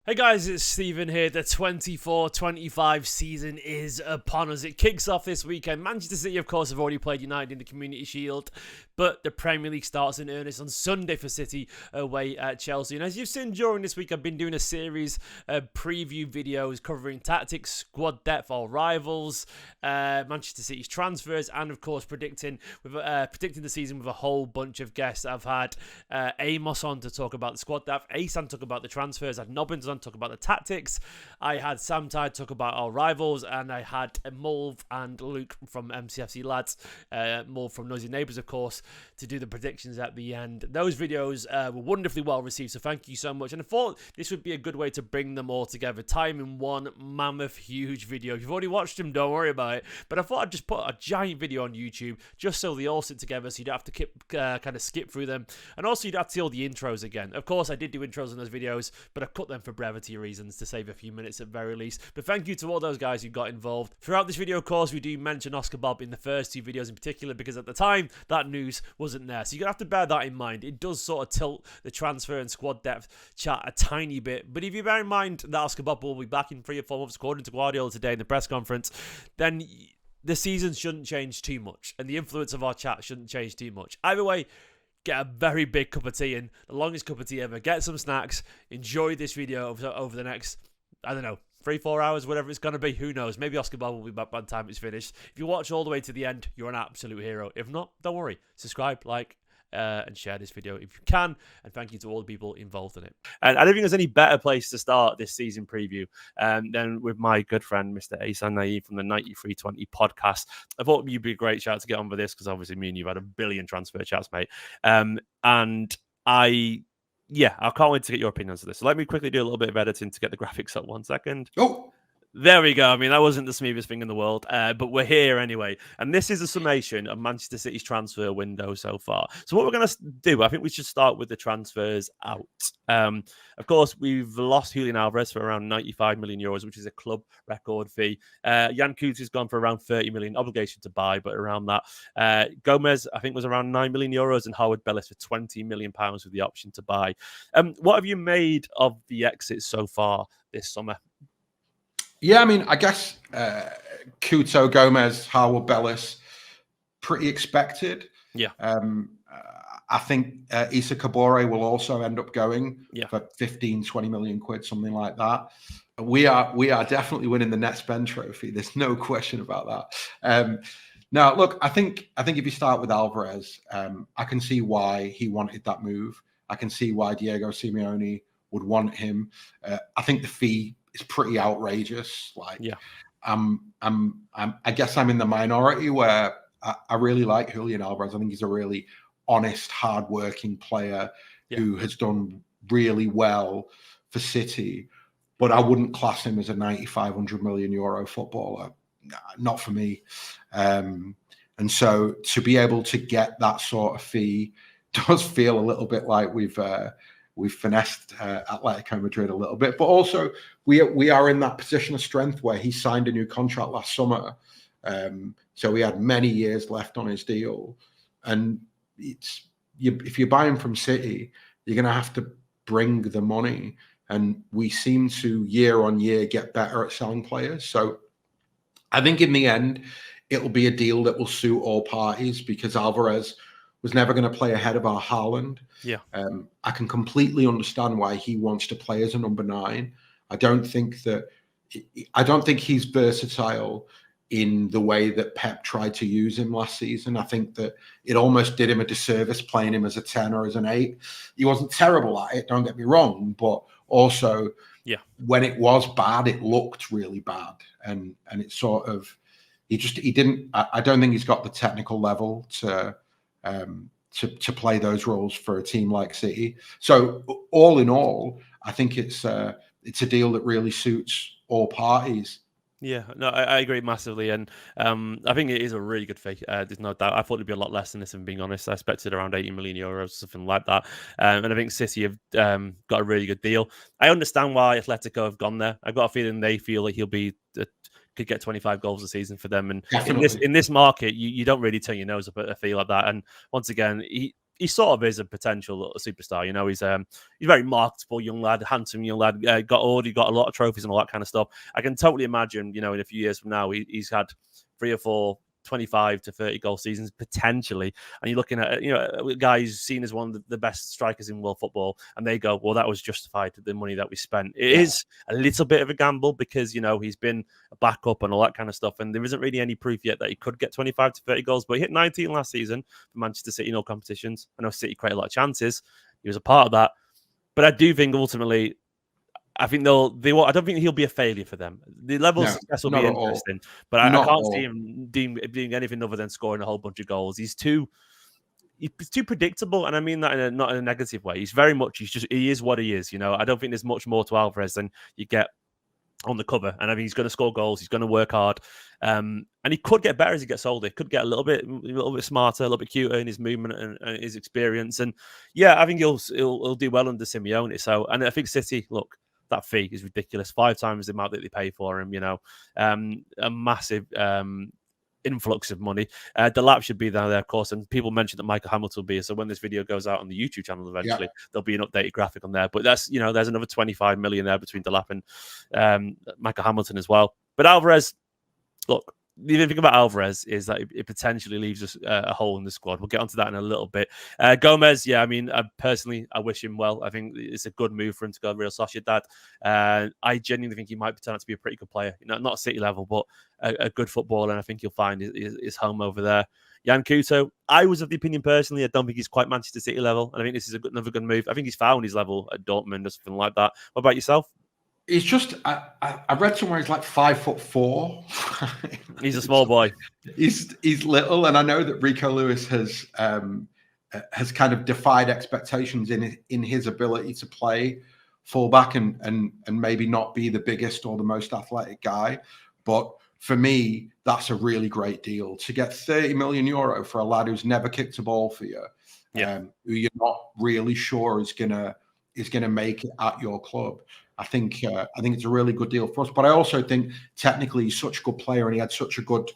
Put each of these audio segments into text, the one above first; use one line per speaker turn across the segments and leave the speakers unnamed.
Hey guys, it's Stephen here. The 24-25 season is upon us. It kicks off this weekend. Manchester City, of course, have already played United in the Community Shield, but the Premier League starts in earnest on Sunday for City away at Chelsea. And as you've seen during this week, I've been doing a series of preview videos covering tactics, squad depth, our rivals, Manchester City's transfers, and of course predicting the season with a whole bunch of guests. I've had Amos on to talk about the squad depth, Asan talk about the transfers, I had Nobbins on talk about the tactics, I had Sam Tighe talk about our rivals, and I had Mulv and Luke from MCFC Lads, Mulv from Noisy Neighbours, of course, to do the predictions at the end. Those videos were wonderfully well received, so thank you so much. And I thought this would be a good way to bring them all together, time in one mammoth, huge video. If you've already watched them, don't worry about it. But I thought I'd just put a giant video on YouTube just so they all sit together, so you don't have to kind of skip through them. And also, you don't have to see all the intros again. Of course, I did do intros in those videos, but I cut them for brevity reasons to save a few minutes at very least. But thank you to all those guys who got involved. Throughout this video, of course, we do mention Oscar Bob in the first two videos in particular, because at the time, that news wasn't there. So you're going to have to bear that in mind. It does sort of tilt the transfer and squad depth chat a tiny bit. But if you bear in mind that Oscar Bob will be back in 3 or 4 months, according to Guardiola today in the press conference, then the season shouldn't change too much. And the influence of our chat shouldn't change too much. Either way, get a very big cup of tea in, the longest cup of tea ever. Get some snacks. Enjoy this video over the next, I don't know, 3-4 hours, whatever it's going to be. Who knows? Maybe Oscar Bob will be back by the time it's finished. If you watch all the way to the end, you're an absolute hero. If not, don't worry. Subscribe, like, and share this video if you can. And thank you to all the people involved in it. And I don't think there's any better place to start this season preview than with my good friend, Mr. 𝙄𝙬𝙨𝙬𝙚𝙧 from the 9320 podcast. I thought you'd be a great shout to get on with this, because obviously me and you've had a billion transfer chats, mate. And I can't wait to get your opinions on this. So let me quickly do a little bit of editing to get the graphics up. 1 second.
Oh,
there we go. I mean, that wasn't the smoothest thing in the world, but we're here anyway. And this is a summation of Manchester City's transfer window so far. So what we're going to do, I think we should start with the transfers out. Of course, we've lost Julian Alvarez for around 95 million euros, which is a club record fee. Jan Koeman has gone for around 30 million, obligation to buy, but around that. Gomez, I think, was around 9 million euros, and 𝙏𝙬𝙨𝙩𝙀 for 20 million pounds with the option to buy. What have you made of the exits so far this summer?
yeah, I mean, I guess Couto, Gomez, 𝙏𝙬𝙨𝙩𝙀, pretty expected.
Yeah.
I think Issa Kabore will also end up going for 15-20 million quid, something like that. We are definitely winning the net spend trophy. There's no question about that. Now, look, I think if you start with Alvarez, I can see why he wanted that move. I can see why Diego Simeone would want him. I think the fee is pretty outrageous. Like, I guess I'm in the minority where I really like Julian Alvarez. I think he's a really honest, hard-working player who has done really well for City, but I wouldn't class him as a 95-100 million euro footballer. Not for me. And so to be able to get that sort of fee does feel a little bit like we've finessed Atletico Madrid a little bit, but also we are in that position of strength where he signed a new contract last summer. So he had many years left on his deal, and if you buy him from City, you're going to have to bring the money, and we seem to year on year get better at selling players. So I think in the end, it'll be a deal that will suit all parties, because Alvarez was never going to play ahead of our Haaland.
Yeah.
I can completely understand why he wants to play as a number 9. I don't think he's versatile in the way that Pep tried to use him last season. I think that it almost did him a disservice playing him as a 10 or as an 8. He wasn't terrible at it, don't get me wrong, but also when it was bad, it looked really bad. And it sort of, I don't think he's got the technical level to play those roles for a team like City. So all in all, I think it's a deal that really suits all parties.
Yeah, no, I agree massively, and I think it is a really good fee. There's no doubt. I thought it'd be a lot less than this, if I'm being honest. I expected around 80 million euros, something like that. And I think City have got a really good deal. I understand why Atletico have gone there. I've got a feeling they feel like he'll be could get 25 goals a season for them. And in this market, you don't really turn your nose up at a fee like that. And once again, he sort of is a potential superstar. You know, he's very marketable young lad, handsome young lad. Already got a lot of trophies and all that kind of stuff. I can totally imagine, you know, in a few years from now, he's had 3 or 4 25 to 30 goal seasons potentially, and you're looking at, you know, a guy who's seen as one of the best strikers in world football, and they go, well, that was justified, the money that we spent. It is a little bit of a gamble because, you know, he's been a backup and all that kind of stuff, and there isn't really any proof yet that he could get 25 to 30 goals, but he hit 19 last season for Manchester City in all competitions. I know City created a lot of chances, he was a part of that, but I do think ultimately, I think I don't think he'll be a failure for them. The level of success will be interesting, but I can't see him doing anything other than scoring a whole bunch of goals. He's too predictable, and I mean that not in a negative way. He is what he is. You know, I don't think there's much more to Alvarez than you get on the cover, and I mean he's going to score goals. He's going to work hard, and he could get better as he gets older. He could get a little bit smarter, a little bit cuter in his movement and his experience. And yeah, I think he'll do well under Simeone. So, and I think City, look, that fee is ridiculous. 5 times the amount that they pay for him, you know, a massive influx of money. 𝙏𝙬𝙞𝙩𝙬 should be there, of course, and people mentioned that Michael Hamilton will be. So when this video goes out on the YouTube channel eventually, there'll be an updated graphic on there. But that's, you know, there's another 25 million there between 𝙏𝙬𝙞𝙩𝙬 and Michael Hamilton as well. But Alvarez, look, the thing about Alvarez is that it potentially leaves us a hole in the squad. We'll get onto that in a little bit. Gomez, yeah, I mean, personally, I wish him well. I think it's a good move for him to go to Real Sociedad. I genuinely think he might turn out to be a pretty good player. You know, not City level, but a good footballer, and I think he'll find his home over there. Yan Couto, I was of the opinion personally, I don't think he's quite Manchester City level, and I think this is another good move. I think he's found his level at Dortmund or something like that. What about yourself?
He's just, I read somewhere he's like 5'4".
He's a small boy.
He's little, and I know that Rico Lewis has kind of defied expectations in his ability to play fullback and maybe not be the biggest or the most athletic guy. But for me, that's a really great deal to get 30 million euro for a lad who's never kicked a ball for you, who you're not really sure is gonna make it at your club. I think it's a really good deal for us. But I also think technically he's such a good player and he had such a good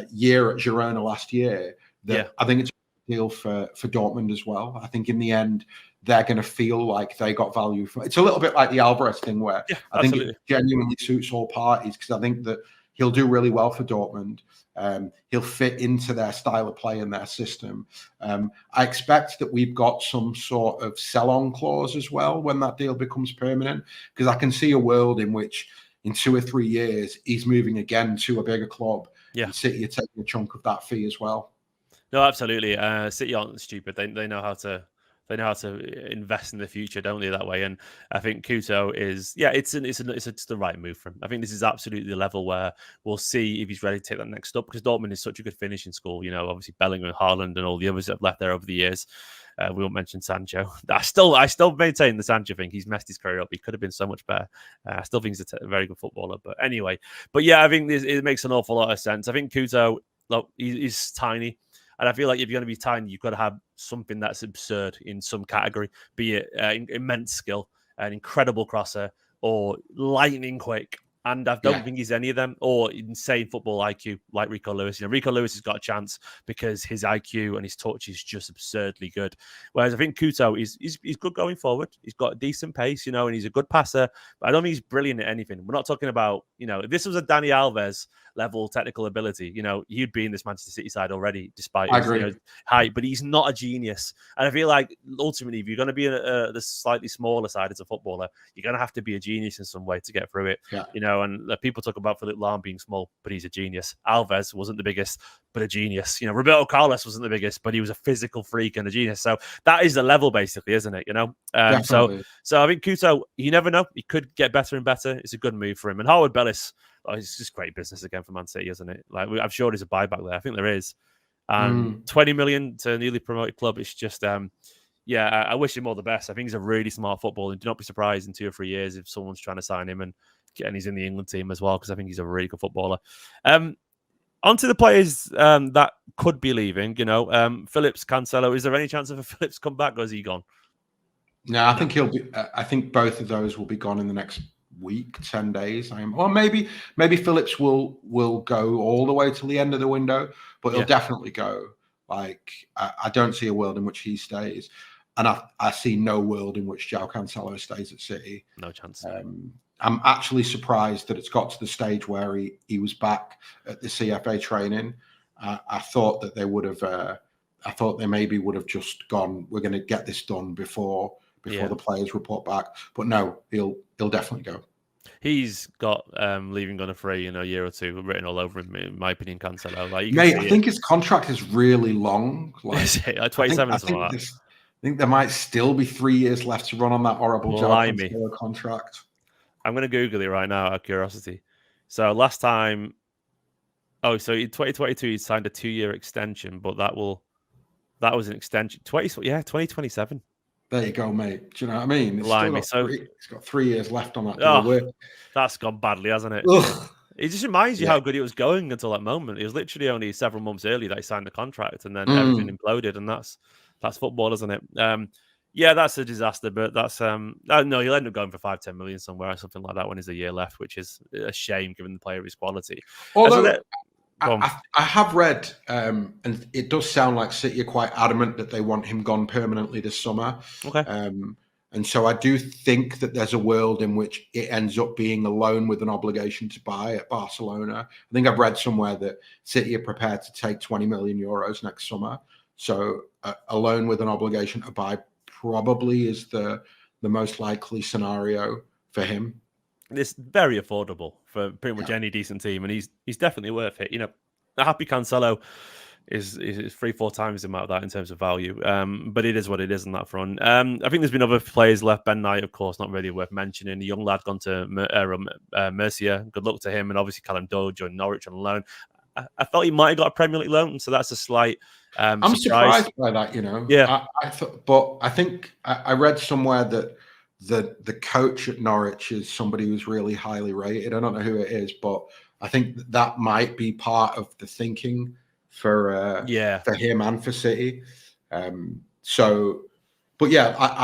year at Girona last year that I think it's a deal for Dortmund as well. I think in the end they're going to feel like they got value from it. It's a little bit like the Alvarez thing where I think it genuinely suits all parties, because I think that he'll do really well for Dortmund. He'll fit into their style of play and their system. I expect that we've got some sort of sell-on clause as well when that deal becomes permanent, because I can see a world in which in 2 or 3 years he's moving again to a bigger club. And City are taking a chunk of that fee as well.
No, absolutely. City aren't stupid. They know how to. They know how to invest in the future, don't they, that way? And I think Couto is, it's the right move for him. I think this is absolutely the level where we'll see if he's ready to take that next step, because Dortmund is such a good finishing school. You know, obviously Bellingham, Haaland, and all the others that have left there over the years. We won't mention Sancho. I still maintain the Sancho thing. He's messed his career up. He could have been so much better. I still think he's a very good footballer. But anyway, I think it makes an awful lot of sense. I think Couto, look, he's tiny. And I feel like if you're going to be tiny, you've got to have something that's absurd in some category, be it immense skill, an incredible crosser, or lightning quick. And I don't think he's any of them, or insane football IQ like Rico Lewis. You know, Rico Lewis has got a chance because his IQ and his touch is just absurdly good. Whereas I think Couto he's good going forward. He's got a decent pace, you know, and he's a good passer. But I don't think he's brilliant at anything. We're not talking about, you know, if this was a Dani Alves level technical ability, you know, he'd be in this Manchester City side already, despite his height. But he's not a genius. And I feel like ultimately, if you're going to be the slightly smaller side as a footballer, you're going to have to be a genius in some way to get through it. You know, and people talk about Philipp Lahm being small, but he's a genius. Alves wasn't the biggest, but a genius. You know, Roberto Carlos wasn't the biggest, but he was a physical freak and a genius. So that is the level, basically, isn't it? You know, so I think Couto, you never know. He could get better and better. It's a good move for him. And Howard Bellis, it's just great business again for Man City, isn't it? Like, I'm sure there's a buyback there. I think there is. 20 million to a newly promoted club. It's just, I wish him all the best. I think he's a really smart footballer, and do not be surprised in 2 or 3 years if someone's trying to sign him and he's in the England team as well, because I think he's a really good footballer. Onto the players that could be leaving, you know, Phillips, Cancelo. Is there any chance of a Phillips come back, or is he gone?
No, I think he'll be. I think both of those will be gone in the next week, 10 days. Or maybe Phillips will go all the way to the end of the window, but he'll definitely go. Like, I don't see a world in which he stays. And I see no world in which João Cancelo stays at City.
No chance.
I'm actually surprised that it's got to the stage where he was back at the CFA training. I thought that they would have. I thought they maybe would have just gone, we're going to get this done before the players report back. But no, he'll definitely go.
He's got leaving on a free in a year or two written all over him, in my opinion, Cancelo. Like,
Mate, I think his contract is really long. Like,
is it? Like 27 or something like that?
I think there might still be 3 years left to run on that horrible João Cancelo contract.
I'm going to Google it right now out of curiosity. So last time, so in 2022 he signed a 2-year extension, but that was an extension. 2027.
There you go, mate. Do you know what I mean?
He's
got 3 years left on that deal.
That's gone badly, hasn't it?
Ugh.
It just reminds you how good it was going until that moment. It was literally only several months early that he signed the contract, and then everything imploded, and that's football, isn't it? That's a disaster, but that's no, he'll end up going for 5-10 million somewhere or something like that when there's a year left, which is a shame given the player of his quality.
Although I have read, and it does sound like City are quite adamant that they want him gone permanently this summer.
Okay.
And so I do think that there's a world in which it ends up being a loan with an obligation to buy at Barcelona. I think I've read somewhere that City are prepared to take 20 million euros next summer. So a loan with an obligation to buy probably is the most likely scenario for him.
It's very affordable for pretty much any decent team, and he's definitely worth it. You know, a happy Cancelo is 3-4 times the amount of that in terms of value. But it is what it is on that front. I think there's been other players left. Ben Knight, of course, not really worth mentioning. The young lad gone to Murcia. Good luck to him, and obviously Callum Doyle joined Norwich on loan. I felt he might have got a Premier League loan, so that's a slight.
I'm surprised by that. You know, I thought, but I think I read somewhere that the coach at Norwich is somebody who's really highly rated. I don't know who it is, but I think that might be part of the thinking for him and for City. I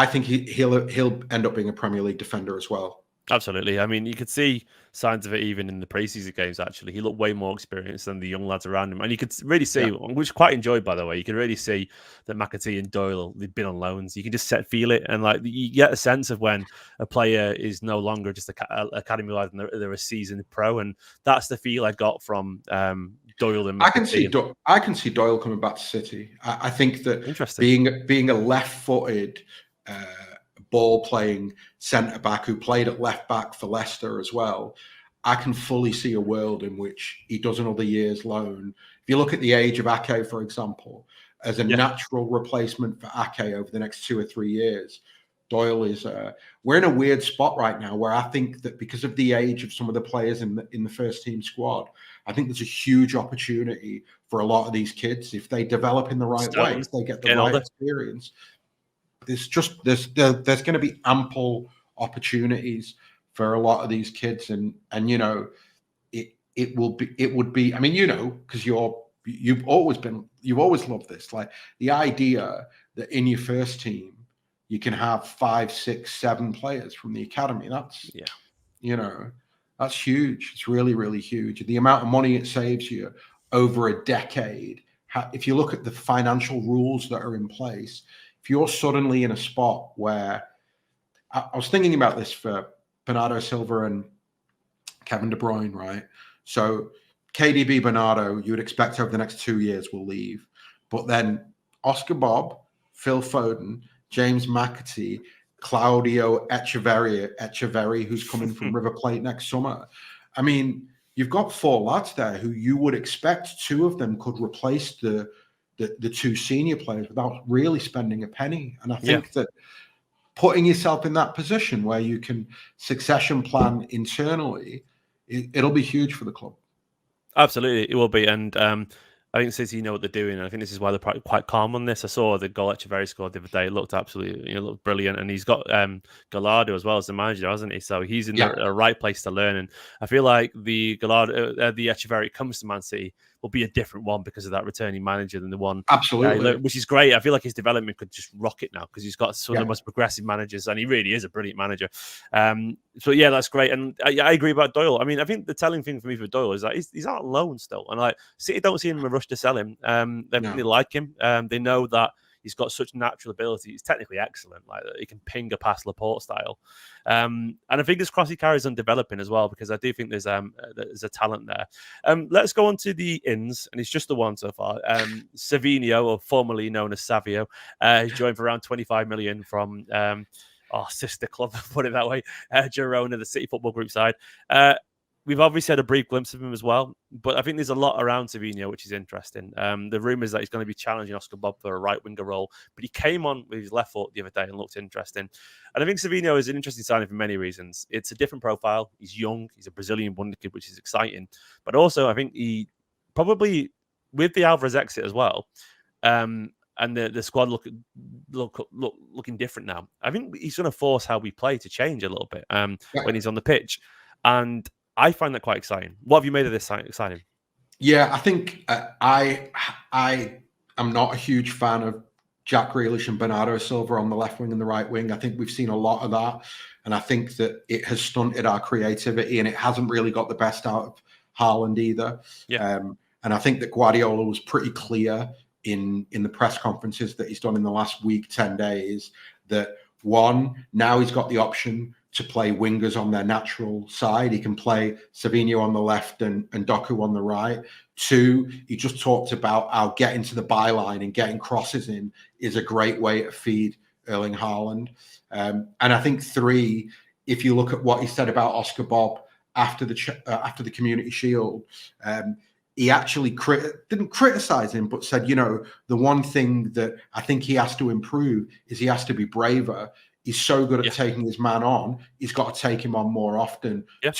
think he'll end up being a Premier League defender as well.
Absolutely. I mean, you could see signs of it even in the preseason games, actually. He looked way more experienced than the young lads around him. And you could really see, which quite enjoyed, by the way, you can really see that McAtee and Doyle, they've been on loans. You can just feel it. And like you get a sense of when a player is no longer just academy lad and they're a seasoned pro. And that's the feel I got from Doyle and McAtee.
I can see Doyle coming back to City. I think that being a left-footed ball-playing centre-back who played at left-back for Leicester as well, I can fully see a world in which he does another year's loan. If you look at the age of Ake, for example, as a natural replacement for Ake over the next 2 or 3 years, Doyle is... we're in a weird spot right now where I think that because of the age of some of the players in the first-team squad, I think there's a huge opportunity for a lot of these kids. If they develop in the right way, if they get the right experience... There's going to be ample opportunities for a lot of these kids, and you know, it would be. I mean, you know, because you've always loved this, like the idea that in your first team you can have 5, 6, 7 players from the academy. That's you know, that's huge. It's really, really huge. The amount of money it saves you over a decade. If you look at the financial rules that are in place. If you're suddenly in a spot where I was thinking about this for Bernardo Silva and Kevin De Bruyne, right? So KDB, Bernardo, you would expect over the next 2 years will leave. But then Oscar Bob, Phil Foden, James McAtee, Claudio Echeverri, who's coming from River Plate next summer. I mean, you've got 4 lads there who you would expect 2 of them could replace the 2 senior players without really spending a penny. And I think that putting yourself in that position where you can succession plan internally, it'll be huge for the club.
Absolutely, it will be. And I think City know what they're doing. And I think this is why they're quite calm on this. I saw the goal Echeverri scored the other day. It looked absolutely, looked brilliant. And he's got Gallardo as well as the manager, hasn't he? So he's in the right place to learn. And I feel like the Echeverri comes to Man City will be a different one because of that returning manager than the one.
Absolutely.
Which is great. I feel like his development could just rocket now because he's got some of the most progressive managers and he really is a brilliant manager. So yeah, that's great. And I agree about Doyle. I mean, I think the telling thing for me for Doyle is that he's out on loan still. And like City don't see him rush to sell him. They really like him. They know that he's got such natural ability. He's technically excellent. Like he can ping a pass Laporte style. And I think his crossy carries on developing as well, because I do think there's a talent there. Let's go on to the ins, and it's just the one so far. Savinho, or formerly known as Savio, he's joined for around 25 million from sister club, put it that way, Girona, the City Football Group side. We've obviously had a brief glimpse of him as well, but I think there's a lot around Savinho, which is interesting. The rumours that he's going to be challenging Oscar Bob for a right winger role, but he came on with his left foot the other day and looked interesting. And I think Savinho is an interesting signing for many reasons. It's a different profile. He's young. He's a Brazilian wonder kid, which is exciting. But also, I think he probably, with the Alvarez exit as well, and the squad looking different now, I think he's going to force how we play to change a little bit when he's on the pitch. And I find that quite exciting. What have you made of this signing?
Yeah, I think I am not a huge fan of Jack Grealish and Bernardo Silva on the left wing and the right wing. I think we've seen a lot of that, and I think that it has stunted our creativity, and it hasn't really got the best out of Haaland either.
Yeah.
And I think that Guardiola was pretty clear in the press conferences that he's done in the last week, 10 days, that one, now he's got the option to play wingers on their natural side. He can play Savinho on the left and Doku on the right. Two, he just talked about how getting to the byline and getting crosses in is a great way to feed Erling Haaland. And I think three, if you look at what he said about Oscar Bob after the Community Shield, he actually didn't criticize him, but said, the one thing that I think he has to improve is he has to be braver. He's so good at taking his man on. He's got to take him on more often.
Yeah.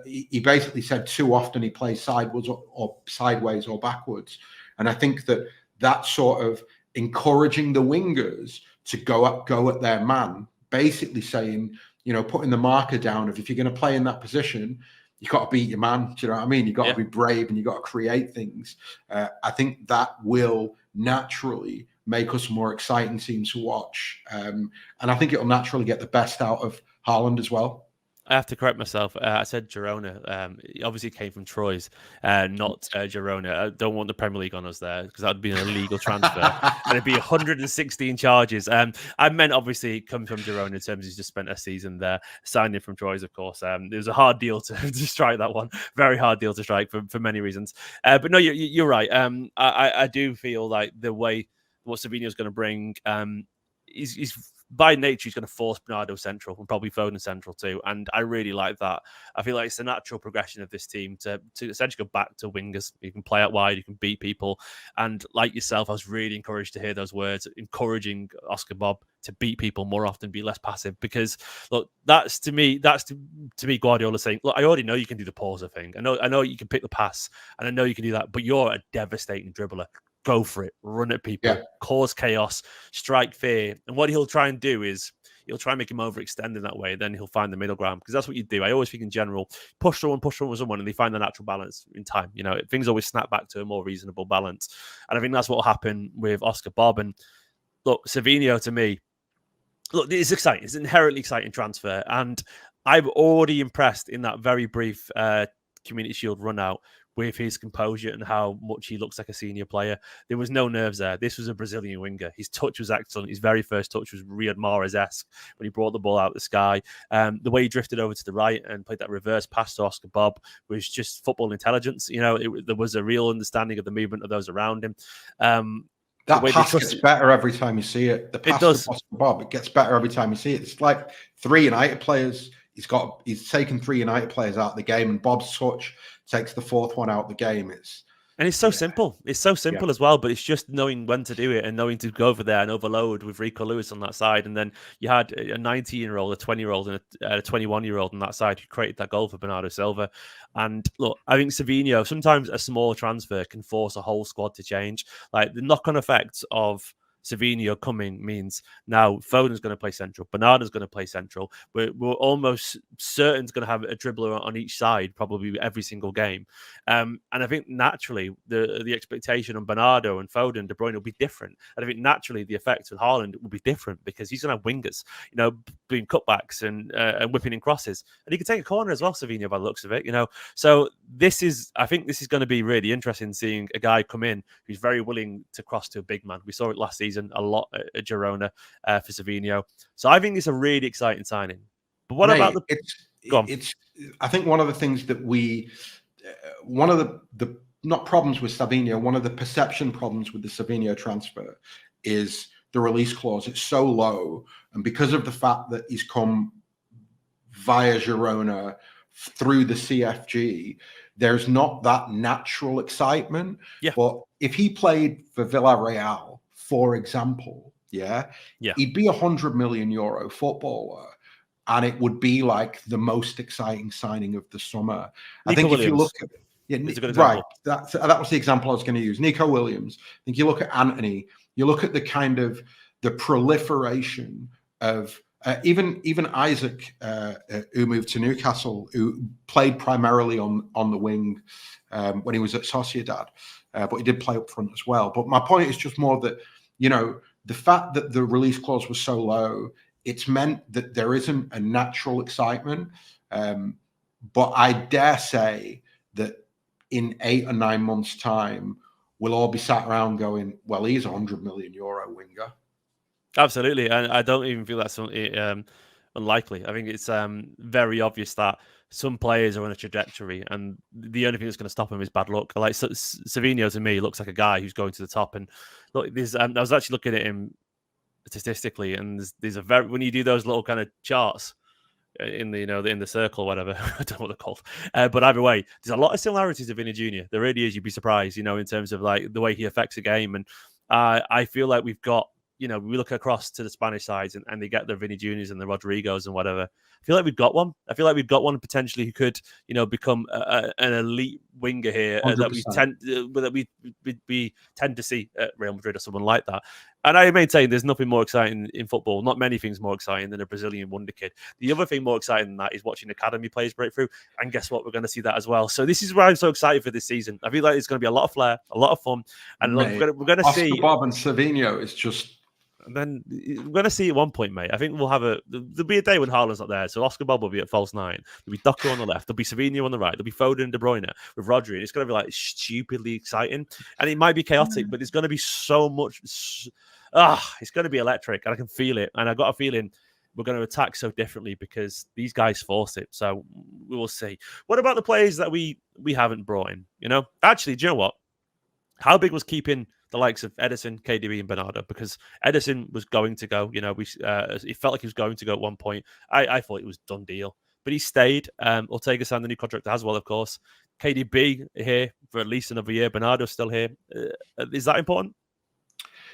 He basically said too often he plays sideways or backwards. And I think that sort of encouraging the wingers to go at their man, basically saying, putting the marker down of, if you're going to play in that position, you've got to beat your man. Do you know what I mean? You've got to be brave and you've got to create things. I think that will naturally make us a more exciting team to watch. And I think it'll naturally get the best out of Haaland as well.
I have to correct myself. I said Girona. It obviously came from Troyes, not Girona. I don't want the Premier League on us there, because that would be an illegal transfer. And it'd be 116 charges. I meant obviously come from Girona in terms of he's just spent a season there, signed in from Troyes, of course. It was a hard deal to strike that one. Very hard deal to strike for many reasons. But no, you're right. I do feel like the way what Savinho's going to bring, he's by nature, he's going to force Bernardo central and probably Foden central too. And I really like that. I feel like it's a natural progression of this team to essentially go back to wingers. You can play out wide, you can beat people. And like yourself, I was really encouraged to hear those words, encouraging Oscar Bob to beat people more often, be less passive. Because look, that's to me Guardiola saying, look, I already know you can do the pauser thing. I know you can pick the pass, and I know you can do that, but you're a devastating dribbler. Go for it, run at people, cause chaos, strike fear. And what he'll try and do is he'll try and make him overextend in that way. Then he'll find the middle ground, because that's what you do. I always think in general, push someone with someone, and they find the natural balance in time. Things always snap back to a more reasonable balance. And I think that's what will happen with Oscar Bob. And look, Savinho, to me, look, it's exciting. It's an inherently exciting transfer. And I'm already impressed in that very brief Community Shield run out with his composure and how much he looks like a senior player. There was no nerves there. This was a Brazilian winger. His touch was excellent. His very first touch was Riyad Mahrez-esque when he brought the ball out of the sky. The way he drifted over to the right and played that reverse pass to Oscar Bob was just football intelligence. There was a real understanding of the movement of those around him.
That pass gets better every time you see it. The pass to Oscar Bob, it gets better every time you see it. It's like 3 United players. He's taken 3 United players out of the game, and Bob's touch takes the 4th one out of the game. It's so simple. It's so simple as well, but it's just knowing when to do it and knowing to go over there and overload with Rico Lewis on that side. And then you had a 19-year-old, a 20-year-old, and a 21-year-old on that side who created that goal for Bernardo Silva. And look, I think Savinho, sometimes a small transfer can force a whole squad to change. Like the knock-on effects of
Savinho coming means now Foden's going to play central, Bernardo's going to play central. We're almost certain going to have a dribbler on each side, probably every single game. And I think naturally the expectation on Bernardo and Foden, De Bruyne will be different. And I think naturally the effect on Haaland will be different because he's going to have wingers, doing cutbacks and whipping in crosses, and he can take a corner as well, Savinho, by the looks of it. So I think this is going to be really interesting seeing a guy come in who's very willing to cross to a big man. We saw it last season a lot at Girona for Savinho. So I think it's a really exciting signing. But what about
it's I think one of the things that one of the not problems with Savinho, one of the perception problems with the Savinho transfer is the release clause. It's so low, and because of the fact that he's come via Girona through the CFG, there's not that natural excitement.
Yeah.
But if he played for Villarreal, for example, he'd be €100 million footballer, and it would be like the most exciting signing of the summer.
Nico
I think
Williams.
If you look at it, right, that was the example I was going to use. Nico Williams. I think you look at Antony, you look at the kind of the proliferation of even Isaac, who moved to Newcastle, who played primarily on the wing when he was at Sociedad, but he did play up front as well. But my point is just more that, the fact that the release clause was so low, it's meant that there isn't a natural excitement. But I dare say that in 8 or 9 months' time, we'll all be sat around going, well, he's €100 million winger.
Absolutely. And I don't even feel that's unlikely. I think it's very obvious that some players are on a trajectory, and the only thing that's going to stop him is bad luck. Like Savinho, to me, looks like a guy who's going to the top. And look, I was actually looking at him statistically, and there's when you do those little kind of charts in the in the circle, whatever, I don't know what they're called, but either way, there's a lot of similarities to Vinny Jr. There really is. You'd be surprised, in terms of like the way he affects a game. And I feel like we've got, we look across to the Spanish sides and they get the Vinny Juniors and the Rodrigos and whatever. I feel like we've got one. I feel like we've got one potentially who could, become an elite winger here that we tend to see at Real Madrid or someone like that. And I maintain there's nothing more exciting in football, not many things more exciting than a Brazilian wonder kid. The other thing more exciting than that is watching academy players break through. And guess what? We're going to see that as well. So this is why I'm so excited for this season. I feel like it's going to be a lot of flair, a lot of fun. And look, we're going to see...
Bob and Savinho is just...
And then we're going to see at one point, mate. I think there'll be a day when Haaland's not there. So Oscar Bob will be at false 9. There'll be Doku on the left. There'll be Savinho on the right. There'll be Foden and De Bruyne with Rodri. And it's going to be like stupidly exciting. And it might be chaotic, but there's going to be so much. It's going to be electric. And I can feel it. And I got a feeling we're going to attack so differently because these guys force it. So we will see. What about the players that we haven't brought in? Actually, do you know what? How big was keeping the likes of Ederson, KDB, and Bernardo? Because Ederson was going to go. It felt like he was going to go at one point. I thought it was done deal, but he stayed. Ortega signed the new contract as well, of course. KDB here for at least another year. Bernardo's still here. Is that important?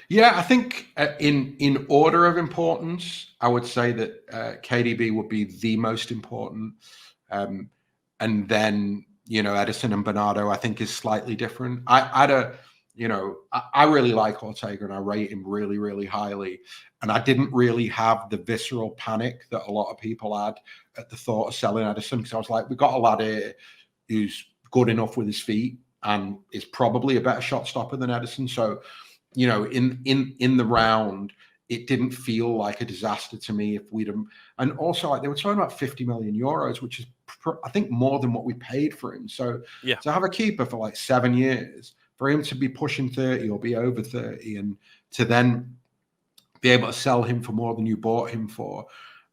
Yeah, I think in order of importance, I would say that KDB would be the most important, and then Ederson and Bernardo I think is slightly different. I really like Ortega and I rate him really, really highly. And I didn't really have the visceral panic that a lot of people had at the thought of selling Ederson, because I was like, we've got a lad here who's good enough with his feet and is probably a better shot stopper than Ederson. So, in the round, it didn't feel like a disaster to me if we'd have. And also, they were talking about €50 million, which is, I think, more than what we paid for him. So to have a keeper for like 7 years, for him to be pushing 30 or be over 30 and to then be able to sell him for more than you bought him for,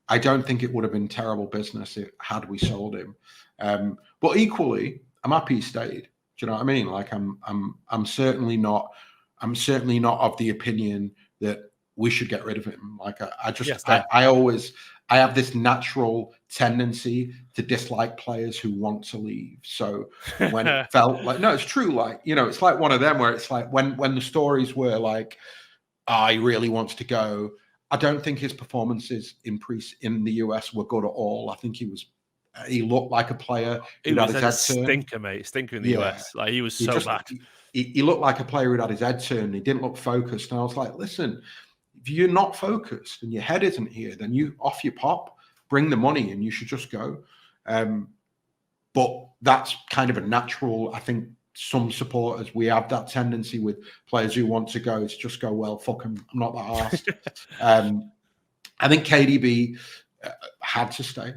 I don't think it would have been terrible business had we sold him. But equally, I'm happy he stayed. Do you know what I mean? Like I'm certainly not of the opinion that we should get rid of him. Like I have this natural tendency to dislike players who want to leave. So when it felt like, no, it's true. Like, it's like one of them where it's like when the stories were like, he really wants to go. I don't think his performances in the US were good at all. I think he looked like a player.
He was a stinker, mate. Stinker in the US. Like he was so bad.
he looked like a player who'd had his head turned. He didn't look focused. And I was like, listen, if you're not focused and your head isn't here, then you off your pop, bring the money, and you should just go. But that's kind of a natural, I think, some supporters, we have that tendency with players who want to go to just go, well, fuck him, I'm not that arsed. I think KDB had to stay.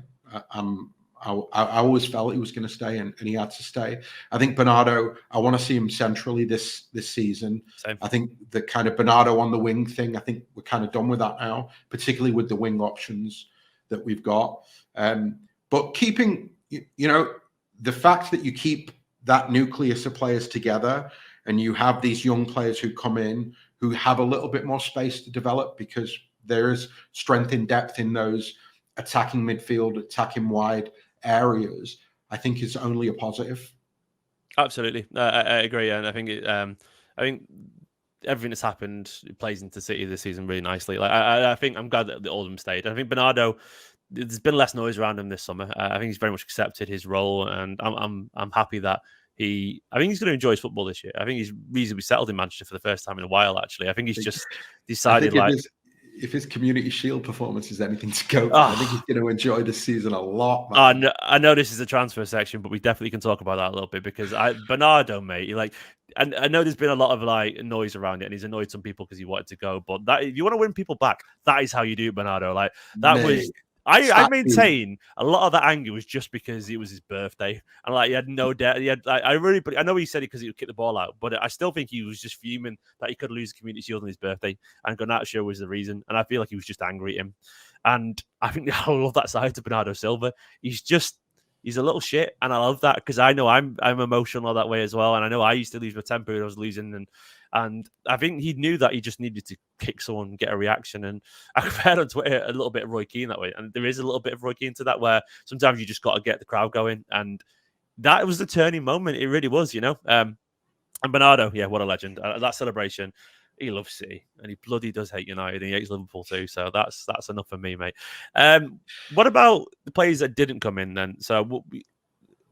I always felt he was going to stay, and he had to stay. I think Bernardo, I want to see him centrally this season.
Same.
I think the kind of Bernardo on the wing thing, I think we're kind of done with that now, particularly with the wing options that we've got. But keeping, the fact that you keep that nucleus of players together and you have these young players who come in who have a little bit more space to develop, because there is strength in depth in those attacking midfield, attacking wide areas, I think is only a positive.
Absolutely. I agree. And I think everything that's happened plays into City this season really nicely. Like I think I'm glad that the Oldham stayed. I think Bernardo, there's been less noise around him this summer. I think he's very much accepted his role, and I'm happy that I think he's going to enjoy his football this year. I think he's reasonably settled in Manchester for the first time in a while, actually. I think he's just decided,
if his Community Shield performance is anything to go for, I think he's going to enjoy this season a lot.
I know this is a transfer section, but we definitely can talk about that a little bit, because Bernardo, mate, and I know there's been a lot of noise around it, and he's annoyed some people because he wanted to go. But that, if you want to win people back, that is how you do it, Bernardo. Like that was. I maintain a lot of that anger was just because it was his birthday, and he had no debt. He had, I know he said it because he would kick the ball out, but I still think he was just fuming that he could lose the Community Shield on his birthday, and Garnacho was the reason. And I feel like he was just angry at him, and I think I love that side to Bernardo Silva. He's a little shit, and I love that, because I know I'm emotional that way as well, and I know I used to lose my temper when I was losing, and I think he knew that he just needed to kick someone and get a reaction. And I compared on Twitter a little bit of Roy Keane that way, and there is a little bit of Roy Keane to that, where sometimes you just got to get the crowd going, and that was the turning moment. It really was, And Bernardo, yeah, what a legend! That celebration. He loves City, and he bloody does hate United, and he hates Liverpool too. So that's enough for me, mate. What about the players that didn't come in then? So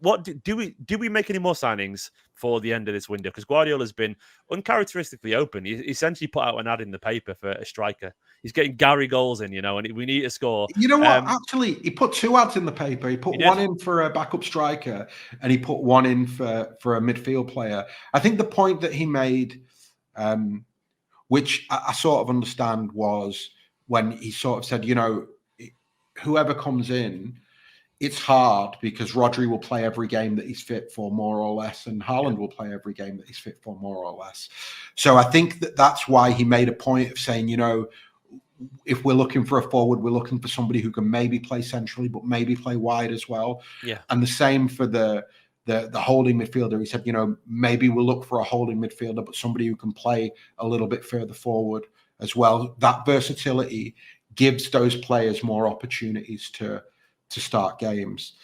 what do we make any more signings for the end of this window? Because Guardiola's been uncharacteristically open. He essentially put out an ad in the paper for a striker. He's getting Gary goals in, and we need to score.
You know what? Actually, he put two ads in the paper. He put one in for a backup striker, and he put one in for a midfield player. I think the point that he made, which I sort of understand, was when he sort of said, whoever comes in, it's hard because Rodri will play every game that he's fit for, more or less, and Haaland will play every game that he's fit for, more or less. So I think that's why he made a point of saying, if we're looking for a forward, we're looking for somebody who can maybe play centrally, but maybe play wide as well.
Yeah.
And the same for the holding midfielder. He said, maybe we'll look for a holding midfielder, but somebody who can play a little bit further forward as well. That versatility gives those players more opportunities to start games.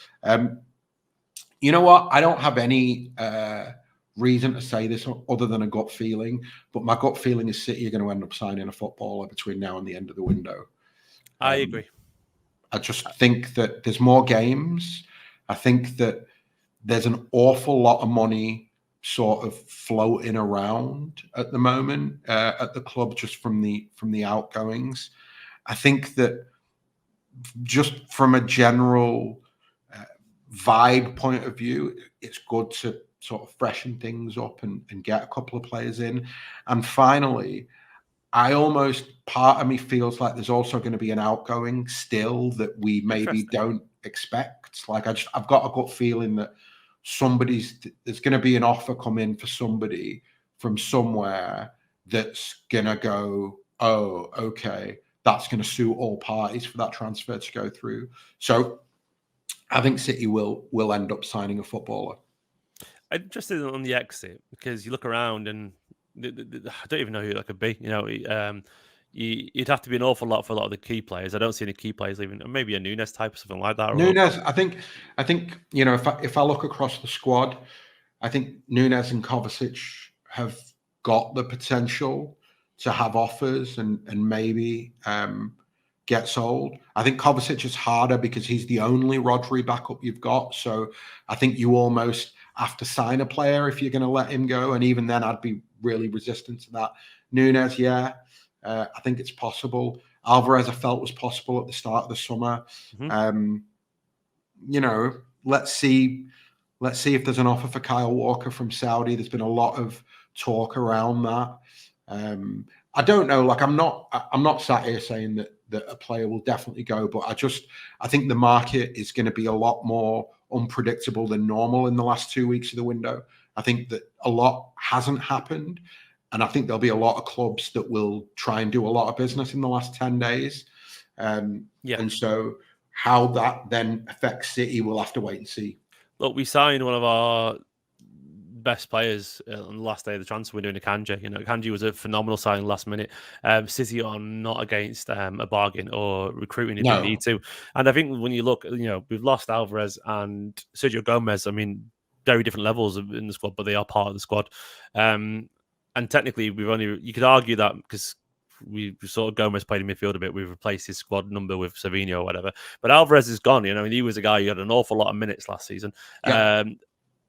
You know what? I don't have any reason to say this other than a gut feeling, but my gut feeling is City are going to end up signing a footballer between now and the end of the window.
I agree.
I just think that there's more games. I think that there's an awful lot of money sort of floating around at the moment at the club, just from the outgoings. I think that just from a general vibe point of view, it's good to sort of freshen things up and get a couple of players in. And finally, part of me feels like there's also going to be an outgoing still that we maybe don't expect. I've got a gut feeling that there's going to be an offer come in for somebody from somewhere that's going to go, oh, okay, that's going to suit all parties for that transfer to go through. So I think City will end up signing a footballer.
I'm interested on the exit, because you look around and I don't even know who that could be. You'd have to be an awful lot for a lot of the key players. I don't see any key players leaving. Maybe a Nunes type or something like that.
Nunes, I think if I look across the squad, I think Nunes and Kovacic have got the potential to have offers and maybe get sold. I think Kovacic is harder because he's the only Rodri backup you've got. So I think you almost, have to sign a player if you're going to let him go. And even then, I'd be really resistant to that. Núñez, yeah, I think it's possible. Alvarez, I felt was possible at the start of the summer. You know, let's see if there's an offer for Kyle Walker from Saudi. There's been a lot of talk around that. I don't know. Like, I'm not sat here saying that a player will definitely go, but I think the market is going to be a lot more unpredictable than normal in the last 2 weeks of the window. I think that a lot hasn't happened, and I think there'll be a lot of clubs that will try and do a lot of business in the last 10 days. And so how that then affects City, we'll have to wait and see.
Look, we signed one of our best players on the last day of the transfer window in 𝙤𝙬𝙞𝙩𝙬𝙚. You know, 𝙤𝙬𝙤𝙬 was a phenomenal signing last minute. City are not against a bargain or recruiting if they need to. And I think when you look, you know, we've lost Alvarez and Sergio Gomez. I mean, very different levels in the squad, but they are part of the squad. And technically, you could argue that because we sort of Gomez played in midfield a bit. We've replaced his squad number with Savinho or whatever. But Alvarez is gone. You know, he was a guy who had an awful lot of minutes last season.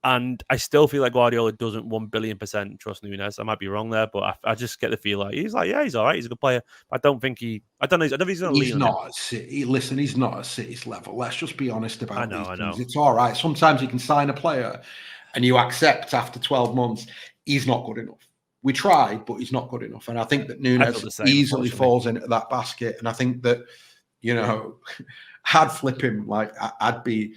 And I still feel like Guardiola doesn't 1,000,000,000% trust Núñez. I might be wrong there, but I just get the feel like he's all right. He's a good player. I don't think he's going to lean.
He's not at City. Listen, he's not at City's level. Let's just be honest about these things.
I know.
It's all right. Sometimes you can sign a player and you accept after 12 months, he's not good enough. We tried, but he's not good enough. And I think that Núñez easily falls into that basket. And I think that, you know, I'd flip him. Like, I'd be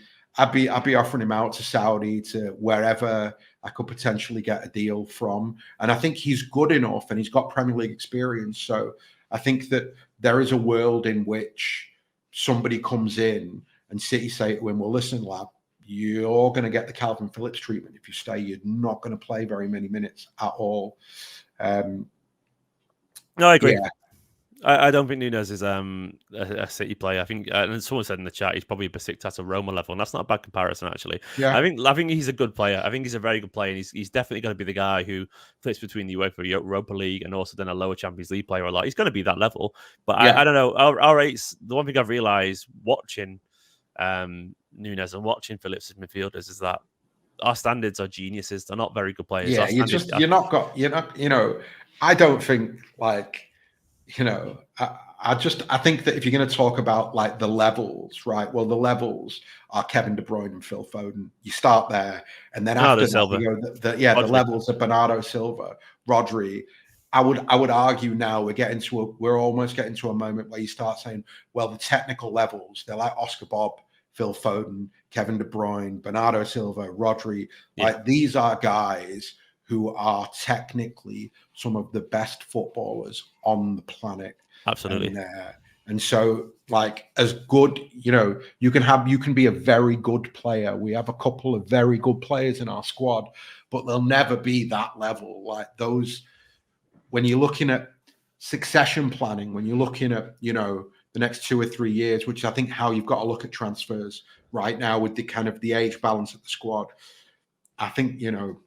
offering him out to Saudi, to wherever I could potentially get a deal from. And I think he's good enough and he's got Premier League experience. So I think that there is a world in which somebody comes in and City say to him, well, listen, lad, you're going to get the Calvin Phillips treatment. If you stay, you're not going to play very many minutes at all.
No, I agree. Yeah. I don't think Núñez is a City player. I think, and someone said in the chat, he's probably a Besiktas or Roma level, and that's not a bad comparison, actually. Yeah. I think he's a good player. I think he's a very good player, and he's definitely going to be the guy who flips between the UEFA Europa League and also then a lower Champions League player a lot. He's going to be that level. But yeah. I don't know. Our rates, the one thing I've realised watching Núñez and watching Phillips' midfielders is that our standards are geniuses. They're not very good players.
Yeah, you know, I don't think, like, you know, I think that if you're going to talk about like the levels, right? Well, the levels are Kevin De Bruyne and Phil Foden. You start there, and then after that, you go, the levels are Bernardo Silva, Rodri. I would argue now we're almost getting to a moment where you start saying, well, the technical levels, they're like Oscar Bob, Phil Foden, Kevin De Bruyne, Bernardo Silva, Rodri. Yeah. Like, these are guys who are technically some of the best footballers on the planet.
Absolutely.
And so, like, as good, you know, you can be a very good player. We have a couple of very good players in our squad, but they'll never be that level. Like those, when you're looking at succession planning, when you're looking at, you know, the next 2 or 3 years, which I think how you've got to look at transfers right now with the kind of the age balance of the squad, I think, you know,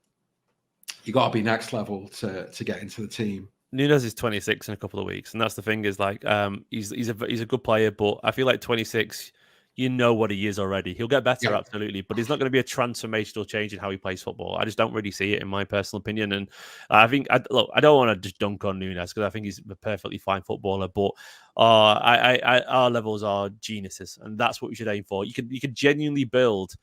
you got to be next level to get into the team.
Núñez is 26 in a couple of weeks, and that's the thing is, like, he's a good player, but I feel like 26, you know what he is already. He'll get better, absolutely, but he's not going to be a transformational change in how he plays football. I just don't really see it, in my personal opinion. And I think, I don't want to just dunk on Núñez because I think he's a perfectly fine footballer, but our levels are geniuses, and that's what we should aim for. You could genuinely build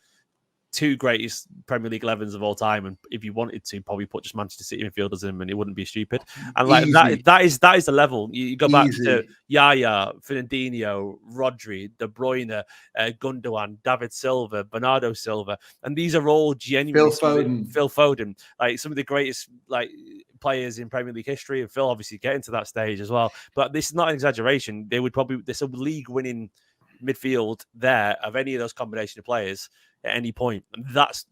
2 greatest Premier League 11s of all time, and if you wanted to, probably put just Manchester City midfielders in, and it wouldn't be stupid. And like that is the level. You go back to Yaya, Fernandinho, Rodri, De Bruyne, Gundogan, David Silva, Bernardo Silva, and these are all genuinely Phil Foden, like some of the greatest like players in Premier League history, and Phil obviously getting to that stage as well. But this is not an exaggeration. There's a league-winning midfield there of any of those combination of players at any point.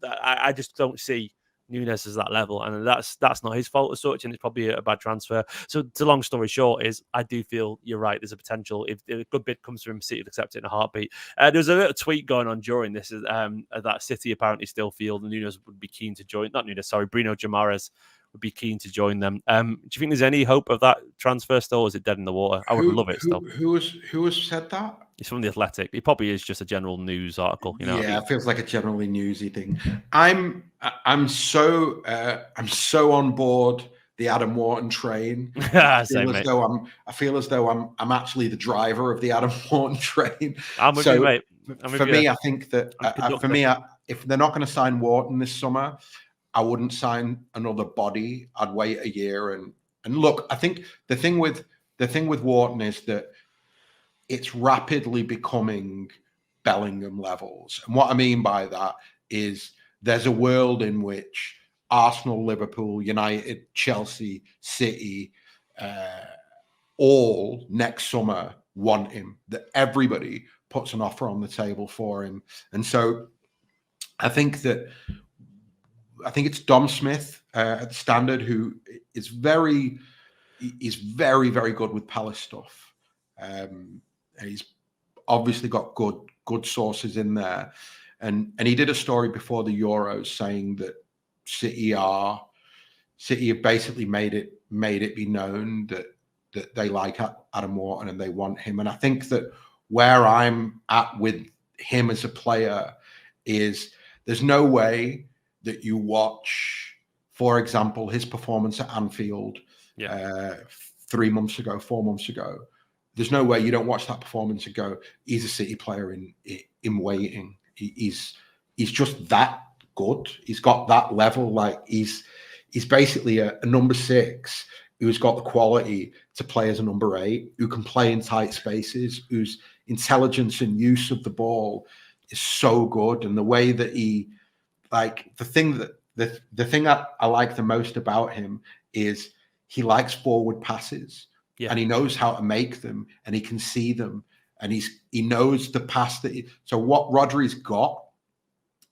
I just don't see Núñez as that level, and that's not his fault as such, and it's probably a bad transfer. So the long story short is, I do feel you're right. There's a potential if a good bid comes from City, to accept it in a heartbeat. There's a little tweet going on during this that City apparently still feel Núñez would be keen to join. Not Núñez, sorry, Bruno Guimaraes would be keen to join them. Do you think there's any hope of that transfer still, or is it dead in the water? I would love it still.
Who has said that?
He's from The Athletic. He probably is just a general news article, you know.
Yeah, it feels like a generally newsy thing. I'm so on board the Adam Wharton train. I feel as though I'm actually the driver of the Adam Wharton train.
I'm with you, mate.
For me, I think that if they're not going to sign Wharton this summer, I wouldn't sign another body. I'd wait a year and look. I think the thing with Wharton is that it's rapidly becoming Bellingham levels. And what I mean by that is there's a world in which Arsenal, Liverpool, United, Chelsea, City, all next summer want him, that everybody puts an offer on the table for him. And so I think it's Dom Smith at the Standard who is very, very good with Palace stuff. And he's obviously got good sources in there, and he did a story before the Euros saying that City have basically made it be known that they like Adam Wharton and they want him. And I think that where I'm at with him as a player is there's no way that you watch, for example, his performance at Anfield 4 months ago. There's no way you don't watch that performance and go, he's a City player in waiting. He's just that good. He's got that level. Like he's basically a number 6 who's got the quality to play as a number 8, who can play in tight spaces, whose intelligence and use of the ball is so good. And the way that the thing I like the most about him is he likes forward passes. Yeah. And he knows how to make them, and he can see them, and he knows the pass so what Rodri's got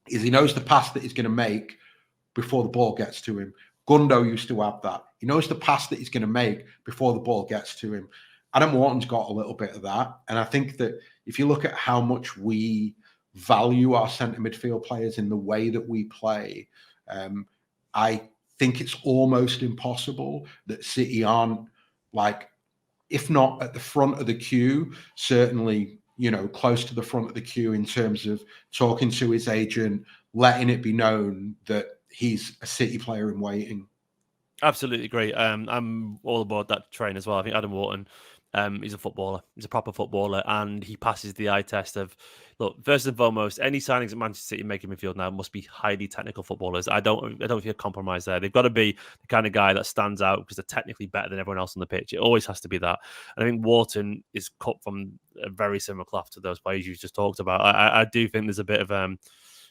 is he knows the pass that he's going to make before the ball gets to him. Gundo used to have that. He knows the pass that he's going to make before the ball gets to him. Adam Wharton's got a little bit of that. And I think that if you look at how much we value our centre midfield players in the way that we play, I think it's almost impossible that City aren't, like, if not at the front of the queue, certainly, close to the front of the queue in terms of talking to his agent, letting it be known that he's a City player in waiting.
Absolutely great. I'm all aboard that train as well. I think Adam Wharton, he's a footballer. He's a proper footballer, and he passes the eye test of, look, first and foremost, any signings at Manchester City making midfield now must be highly technical footballers. I don't feel compromised there. They've got to be the kind of guy that stands out because they're technically better than everyone else on the pitch. It always has to be that. And I think Wharton is cut from a very similar cloth to those players you just talked about. I do think there's a bit of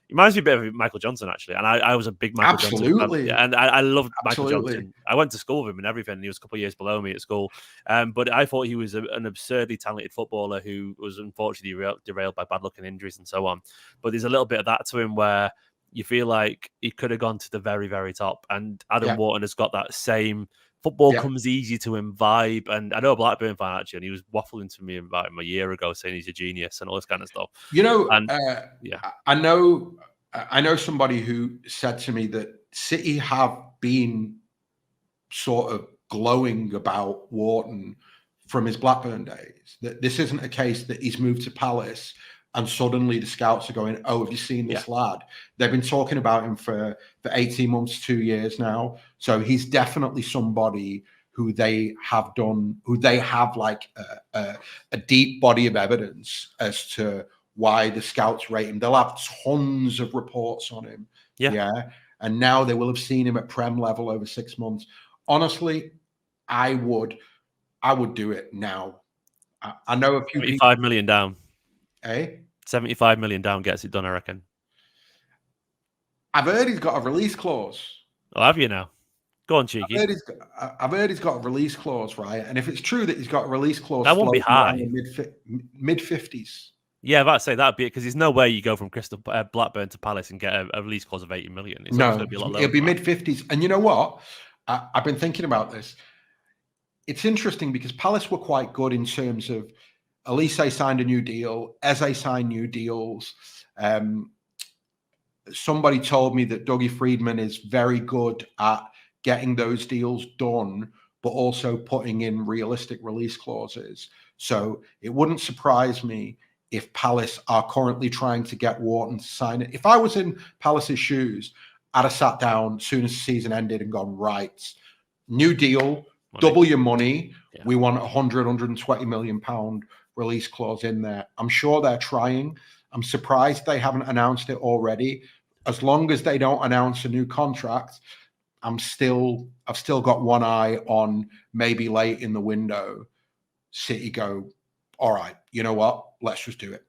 it reminds me a bit of Michael Johnson, actually. And I was a big Michael Johnson fan. And I loved Michael Johnson. I went to school with him and everything. He was a couple of years below me at school. But I thought he was an absurdly talented footballer who was unfortunately derailed by bad luck and injuries and so on. But there's a little bit of that to him where you feel like he could have gone to the very, very top. And Adam Wharton has got that same football comes easy to him vibe. And I know a Blackburn fan, actually, and he was waffling to me about him a year ago saying he's a genius and all this kind of stuff.
I know somebody who said to me that City have been sort of glowing about Wharton from his Blackburn days. That this isn't a case that he's moved to Palace and suddenly the scouts are going, oh, have you seen this lad? They've been talking about him for 18 months, 2 years now. So he's definitely somebody who they have like a deep body of evidence as to why the scouts rate him. They'll have tons of reports on him. Yeah. And now they will have seen him at Prem level over 6 months. Honestly, I would do it now. I know a few
75 million down.
75
million down gets it done, I reckon.
I've heard he's got a release clause.
Oh, have you now? Go on, Cheeky.
I've heard he's got a release clause, right? And if it's true that he's got a release clause,
that won't be high.
Mid-50s.
Yeah, I'd say that'd be it, because there's no way you go from Blackburn to Palace and get a release clause of 80 million.
It'll be mid-50s. And you know what? I've been thinking about this. It's interesting because Palace were quite good in terms of Elise signed a new deal, Eze signed new deals. Somebody told me that Dougie Freedman is very good at getting those deals done but also putting in realistic release clauses. So it wouldn't surprise me if Palace are currently trying to get Wharton to sign it. If I was in Palace's shoes, I'd have sat down as soon as the season ended and gone, right, new deal, double your money. Yeah. We want 120 million pound release clause in there. I'm sure they're trying. I'm surprised they haven't announced it already. As long as they don't announce a new contract, I've still got one eye on maybe late in the window, City go, all right, you know what? Let's just do it.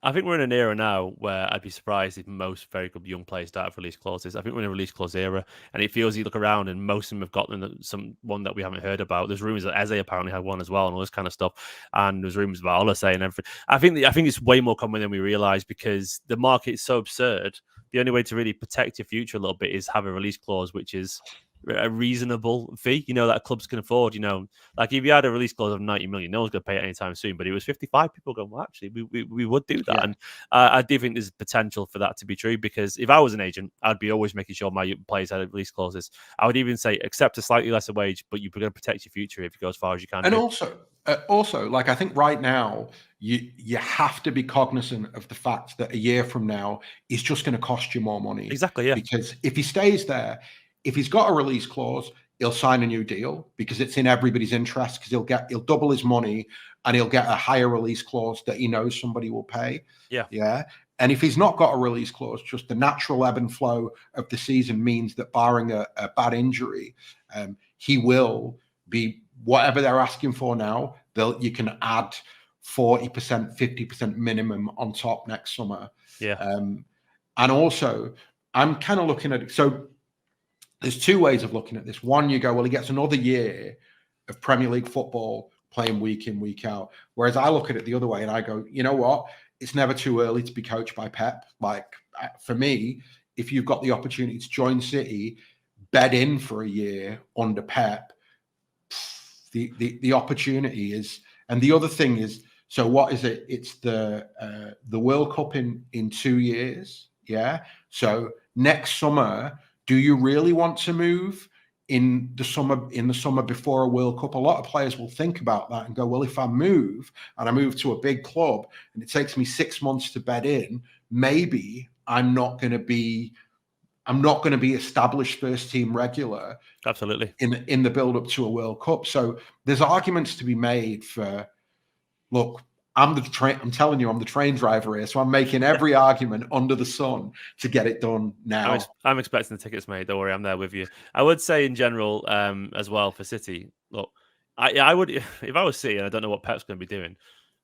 I think we're in an era now where I'd be surprised if most very good young players don't have release clauses. I think we're in a release clause era, and it feels you look around and most of them have gotten one that we haven't heard about. There's rumors that Eze apparently had one as well, and all this kind of stuff. And there's rumors about Olasey and everything. I think it's way more common than we realize because the market is so absurd. The only way to really protect your future a little bit is have a release clause, which is a reasonable fee, that clubs can afford. Like if you had a release clause of 90 million, no one's going to pay it anytime soon. But it was 55. People go, well, actually, we would do that. Yeah. And I do think there's potential for that to be true because if I was an agent, I'd be always making sure my players had release clauses. I would even say accept a slightly lesser wage, but you're going to protect your future if you go as far as you can.
And also, like I think right now you have to be cognizant of the fact that a year from now is just going to cost you more money.
Exactly. Yeah.
Because if he stays there. If he's got a release clause, he'll sign a new deal because it's in everybody's interest because he'll double his money and he'll get a higher release clause that he knows somebody will pay.
Yeah.
Yeah. And if he's not got a release clause, just the natural ebb and flow of the season means that barring a bad injury, he will be whatever they're asking for now. You can add 40%, 50% minimum on top next summer.
Yeah.
And also, I'm kind of looking at it. So there's two ways of looking at this. One, you go, well, he gets another year of Premier League football playing week in, week out. Whereas I look at it the other way and I go, you know what? It's never too early to be coached by Pep. Like for me, if you've got the opportunity to join City, bed in for a year under Pep, the opportunity is. And the other thing is, so what is it? It's the World Cup in 2 years. Yeah. So next summer, do you really want to move in the summer before a World Cup? A lot of players will think about that and go, well, if I move and I move to a big club and it takes me 6 months to bed in, maybe I'm not going to be established first team regular.
Absolutely.
In the build up to a World Cup. So there's arguments to be made for, look, I'm telling you, I'm the train driver here. So I'm making every argument under the sun to get it done now.
I'm expecting the tickets made. Don't worry, I'm there with you. I would say in general, as well for City, look, I would, if I was City and I don't know what Pep's going to be doing,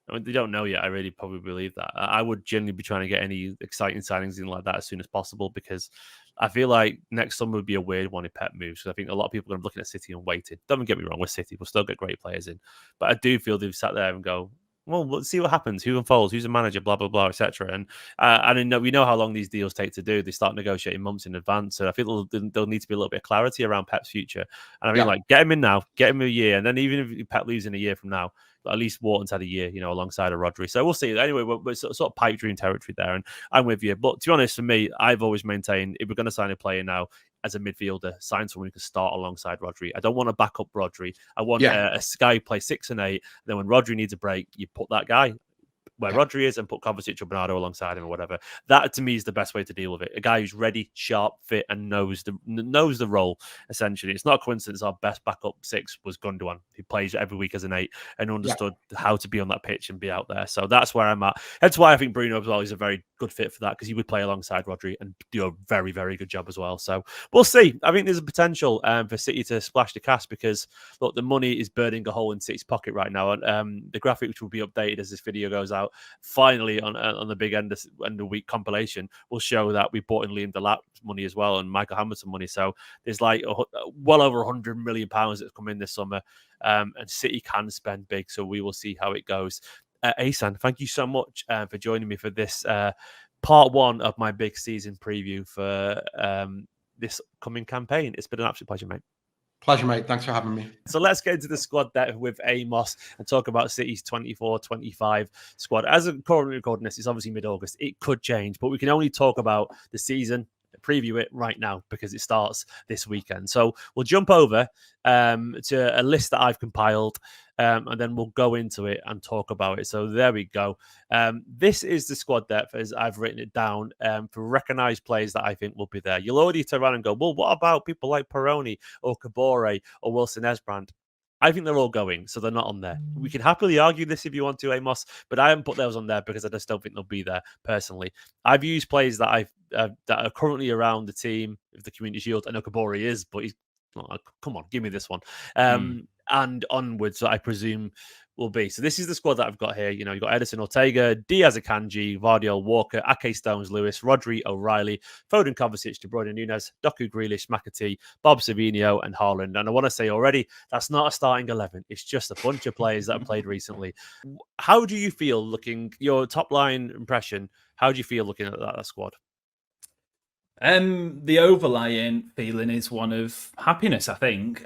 I mean, they don't know yet. I really probably believe that. I would generally be trying to get any exciting signings in like that as soon as possible because I feel like next summer would be a weird one if Pep moves. Because I think a lot of people are looking at City and waiting. Don't get me wrong, with City, we'll still get great players in. But I do feel they've sat there and go, well, let's see what happens. Who unfolds? Who's the manager? Blah blah blah, etc. And we know how long these deals take to do. They start negotiating months in advance. So I feel there'll need to be a little bit of clarity around Pep's future. And I mean, like, get him in now, get him a year, and then even if Pep leaves in a year from now, at least Wharton's had a year, alongside of Rodri. So we'll see. Anyway, we're sort of pipe dream territory there, and I'm with you. But to be honest, for me, I've always maintained if we're going to sign a player now as a midfielder, sign someone who can start alongside Rodri. I don't want to back up Rodri. I want a guy play 6 and 8. Then when Rodri needs a break, you put that guy where Rodri is and put Kovacic or Bernardo alongside him or whatever. That to me is the best way to deal with it. A guy who's ready, sharp, fit, and knows the role. Essentially, it's not a coincidence our best backup 6 was Gundogan, who plays every week as an 8 and understood how to be on that pitch and be out there. So that's where I'm at. That's why I think Bruno as well is a very good fit for that because he would play alongside Rodri and do a very, very good job as well. So we'll see. I think there's a potential for City to splash the cash because look, the money is burning a hole in City's pocket right now. And the graphic, which will be updated as this video goes out, finally on the big end of week compilation will show that we bought in Liam Delap's money as well and Michael Hamilton money. So there's like well over £100 million that's come in this summer, and City can spend big. So we will see how it goes. Asan, thank you so much for joining me for this part 1 of my big season preview for this coming campaign. It's been an absolute pleasure, mate.
Pleasure, mate. Thanks for having me.
So let's get into the squad depth with Amos and talk about City's 24-25 squad. As a current recording this, it's obviously mid-August. It could change, but we can only talk about the season preview it right now because it starts this weekend. So we'll jump over to a list that I've compiled, and then we'll go into it and talk about it. So there we go. This is the squad depth as I've written it down for recognised players that I think will be there. You'll already turn around and go, well, what about people like Peroni or Kabore or Wilson Esbrand? I think they're all going, so they're not on there. We can happily argue this if you want to, Amos, but I haven't put those on there because I just don't think they'll be there personally. I've used players that that are currently around the team of the Community Shield. I know Kabore is, but he's come on, give me this one. And onwards, I presume will be. So this is the squad that I've got here. You know, you've got Ederson Ortega, 𝙤𝙬𝙞𝙩𝙬𝙚𝙧, Vardiol, Walker, Ake Stones, Lewis, Rodri, O'Reilly, Foden, Kovacic, De Bruyne, Nunes, Doku, Grealish, McAtee, Bob Savino, and Haaland. And I want to say already, that's not a starting 11. It's just a bunch of players that have played recently. How do you feel looking, your top line impression, how do you feel looking at that squad?
The overlying feeling is one of happiness, I think.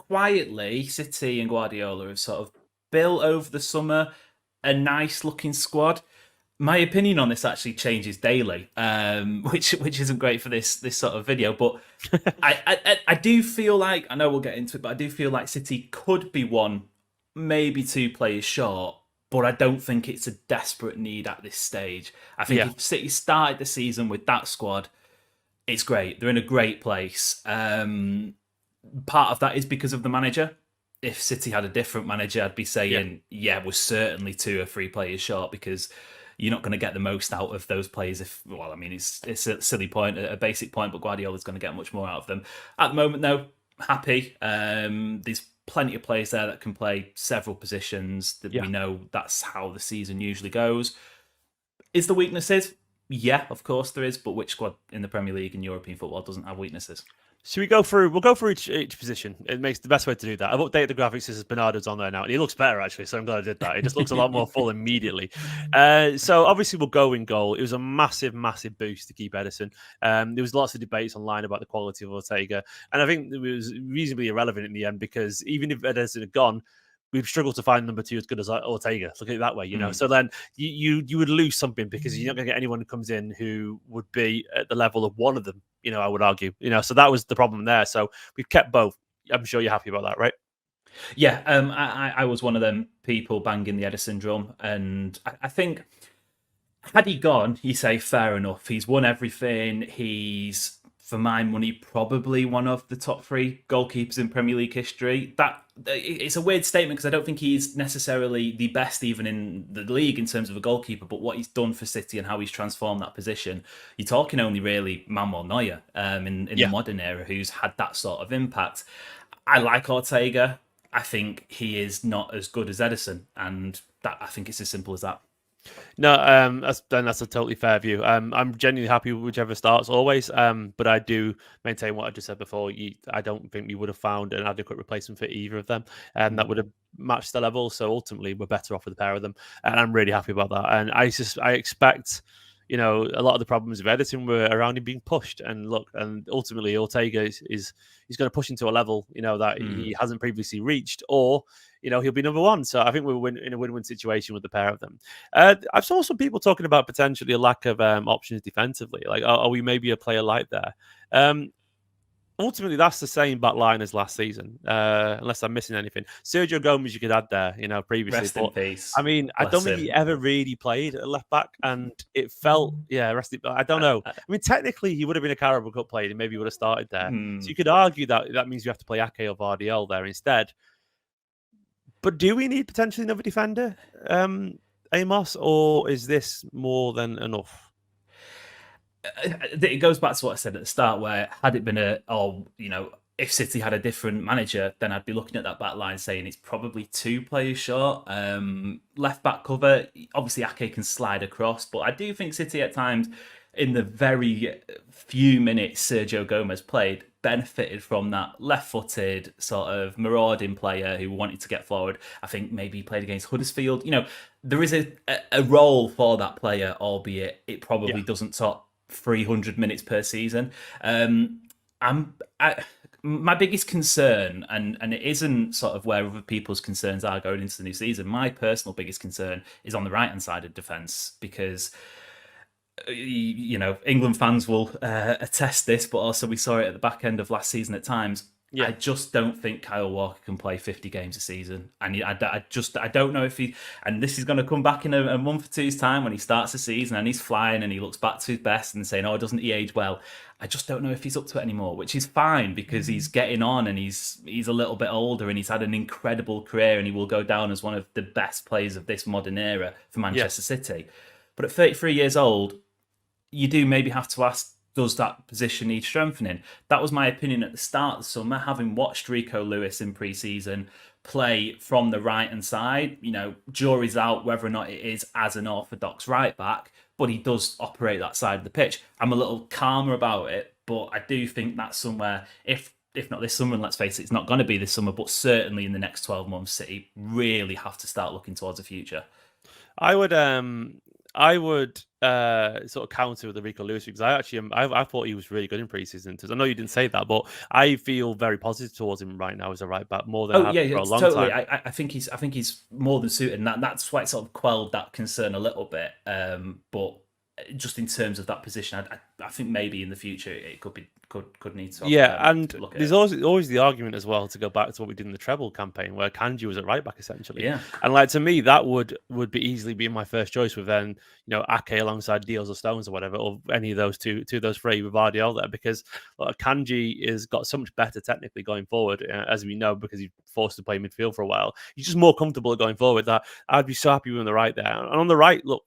Quietly, City and Guardiola have sort of built over the summer a nice looking squad. My opinion on this actually changes daily, which isn't great for this sort of video. But I do feel like, I know we'll get into it, but I do feel like City could be one, maybe two players short. But I don't think it's a desperate need at this stage. I think if City started the season with that squad, it's great. They're in a great place. Part of that is because of the manager. If City had a different manager, I'd be saying, we're certainly 2 or 3 players short because you're not going to get the most out of those players. It's a silly point, a basic point, but Guardiola's going to get much more out of them. At the moment, though, happy. There's plenty of players there that can play several positions. That we know that's how the season usually goes. Is there weaknesses? Yeah, of course there is. But which squad in the Premier League and European football doesn't have weaknesses?
Should we go through? We'll go through each position. It makes the best way to do that. I've updated the graphics as Bernardo's on there now, and he looks better actually. So I'm glad I did that. It just looks a lot more full immediately. So obviously we'll go in goal. It was a massive, massive boost to keep Ederson. There was lots of debates online about the quality of Ortega, and I think it was reasonably irrelevant in the end because even if Ederson had gone, we've struggled to find number 2 as good as Ortega. Look at it that way, you know. So then you would lose something because you're not going to get anyone who comes in who would be at the level of one of them. You know, I would argue. You know, so that was the problem there. So we've kept both. I'm sure you're happy about that, right?
Yeah, I was one of them people banging the Ederson drum, and I think had he gone, you say fair enough. He's won everything. He's, for my money, probably one of the top 3 goalkeepers in Premier League history. It's a weird statement because I don't think he's necessarily the best even in the league in terms of a goalkeeper, but what he's done for City and how he's transformed that position, you're talking only really Manuel Neuer in the modern era who's had that sort of impact. I like Ortega. I think he is not as good as Ederson, and I think it's as simple as that.
No, that's a totally fair view. I'm genuinely happy with whichever starts always. But I do maintain what I just said before. I don't think we would have found an adequate replacement for either of them, and that would have matched the level. So ultimately, we're better off with the pair of them, and I'm really happy about that. And I expect, you know, a lot of the problems of Ederson were around him being pushed. And look, and ultimately, Ortega is he's going to push into a level, you know, that he hasn't previously reached, or you know, he'll be number 1. So I think we're in a win-win situation with the pair of them. I've saw some people talking about potentially a lack of options defensively. Like, are we maybe a player light there? Ultimately, that's the same back line as last season, unless I'm missing anything. Sergio Gomez, you could add there, you know, previously.
Rest in peace.
I mean, I don't think he ever really played at left back, and it felt, I don't know. I mean, technically, he would have been a Carabao Cup player, and maybe he would have started there. So you could argue that means you have to play Ake or Vardiol there instead. But do we need potentially another defender, Amos, or is this more than enough?
It goes back to what I said at the start, where had it been if City had a different manager, then I'd be looking at that back line saying it's probably 2 players short. Left back cover, obviously Ake can slide across, but I do think City at times, in the very few minutes Sergio Gomez played, benefited from that left-footed sort of marauding player who wanted to get forward. I think maybe he played against Huddersfield. You know, there is a role for that player, albeit it probably doesn't top 300 minutes per season. My biggest concern, and it isn't sort of where other people's concerns are going into the new season, my personal biggest concern is on the right-hand side of defence, because you know, England fans will attest this, but also we saw it at the back end of last season at times.
Yeah.
I just don't think Kyle Walker can play 50 games a season. And I don't know if he, and this is going to come back in a month or two's time when he starts the season and he's flying and he looks back to his best and saying, oh, doesn't he age well? I just don't know if he's up to it anymore, which is fine because he's getting on and he's a little bit older and he's had an incredible career and he will go down as one of the best players of this modern era for Manchester City. But at 33 years old, you do maybe have to ask, does that position need strengthening? That was my opinion at the start of the summer, having watched Rico Lewis in pre-season play from the right-hand side. You know, jury's out whether or not it is as an orthodox right-back, but he does operate that side of the pitch. I'm a little calmer about it, but I do think that's somewhere, if not this summer, and let's face it, it's not going to be this summer, but certainly in the next 12 months, City really have to start looking towards the future.
I would sort of counter with the Rico Lewis because I thought he was really good in preseason. I know you didn't say that, but I feel very positive towards him right now as a right back more than I have for a long
totally.
time.
I think he's more than suited, and that's why it sort of quelled that concern a little bit. But just in terms of that position, I think maybe in the future it could need to.
And there's always the argument as well to go back to what we did in the treble campaign where Kanji was at right back essentially.
Yeah,
and like to me that would be easily be my first choice with then Ake alongside Deals or Stones or whatever, or any of those two of those three with RDL there because Kanji has got so much better technically going forward as we know because he's forced to play midfield for a while. He's just more comfortable going forward. That I'd be so happy with him on the right there, and on the right look.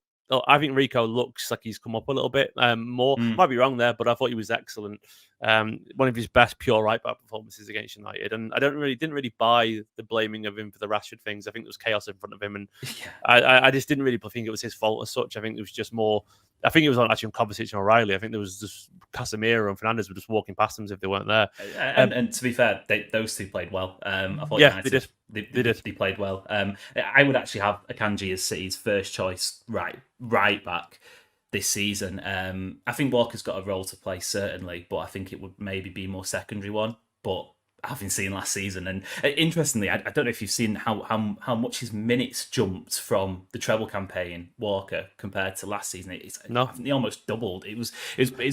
I think Rico looks like he's come up a little bit more. Might be wrong there, but I thought he was excellent. One of his best pure right back performances against United, and I didn't really buy the blaming of him for the Rashford things. I think there was chaos in front of him, and I just didn't really think it was his fault as such. I think it was just more. I think it was actually on Kovacic and O'Reilly. I think there was just Casemiro and Fernandes were just walking past them as if they weren't there.
And to be fair, those two played well. I thought
United,
they played well. I would actually have Akanji as City's first choice right back this season. I think Walker's got a role to play certainly, but I think it would maybe be more secondary one. But having seen last season, and interestingly, I don't know if you've seen how much his minutes jumped from the treble campaign, Walker, compared to last season. I think he almost doubled. It was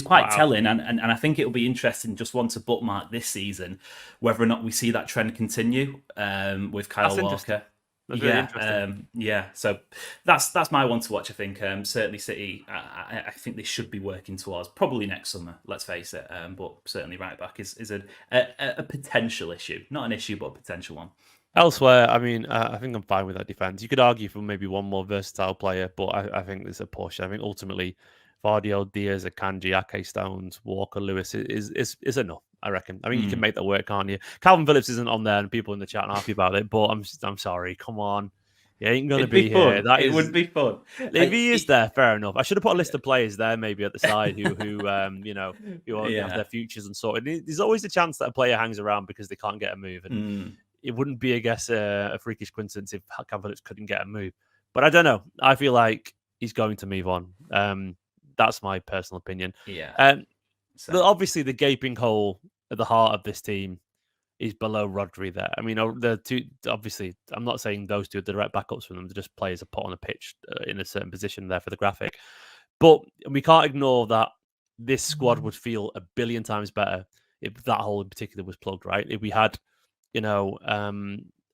quite telling, and I think it'll be interesting just one to bookmark this season whether or not we see that trend continue with Kyle Walker.
That's really interesting.
So that's my one to watch. I think certainly City. I think they should be working towards probably next summer. Let's face it. But certainly right back is a potential issue, not an issue, but a potential one.
Elsewhere, I mean, I think I'm fine with that defense. You could argue for maybe one more versatile player, but I think there's a push. I think ultimately, Vardiel, Diaz, Akanji, Ake, Stones, Walker, Lewis is enough. I reckon. I mean, you can make that work, can't you? Calvin Phillips isn't on there, and people in the chat are happy about it. But I'm sorry. Come on, he ain't gonna be here.
It would be fun
if he is there. Fair enough. I should have put a list of players there, maybe at the side who have their futures and sorted. There's always a chance that a player hangs around because they can't get a move, and it wouldn't be, I guess, a freakish coincidence if Calvin Phillips couldn't get a move. But I don't know. I feel like he's going to move on. That's my personal opinion. But obviously, the gaping hole at the heart of this team is below Rodri there. I mean, the two, obviously, I'm not saying those two are direct backups for them. They're just players are put on a pitch in a certain position there for the graphic. But we can't ignore that this squad would feel a billion times better if that hole in particular was plugged, right? If we had,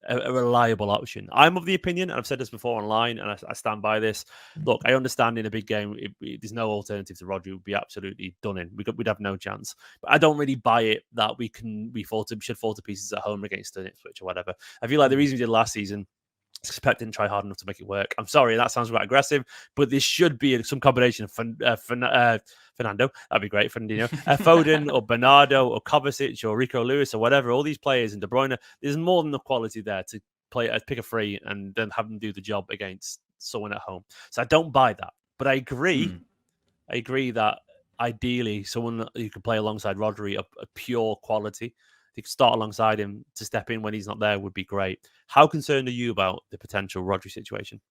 a reliable option. I'm of the opinion, and I've said this before online, and I stand by this. Look, I understand in a big game, there's no alternative to Rodri. Would be absolutely done in. We'd have no chance. But I don't really buy it that we should fall to pieces at home against an Ipswich or whatever. I feel like the reason we did last season, Pep didn't try hard enough to make it work. I'm sorry, that sounds quite aggressive, but this should be some combination of Fernando, that'd be great, Fernandinho, Foden or Bernardo or Kovacic or Rico Lewis or whatever, all these players and De Bruyne, there's more than the quality there to pick a free and then have them do the job against someone at home. So I don't buy that, but I agree. I agree that ideally someone who can play alongside Rodri, a pure quality, they could start alongside him to step in when he's not there would be great. How concerned are you about the potential Rodri situation?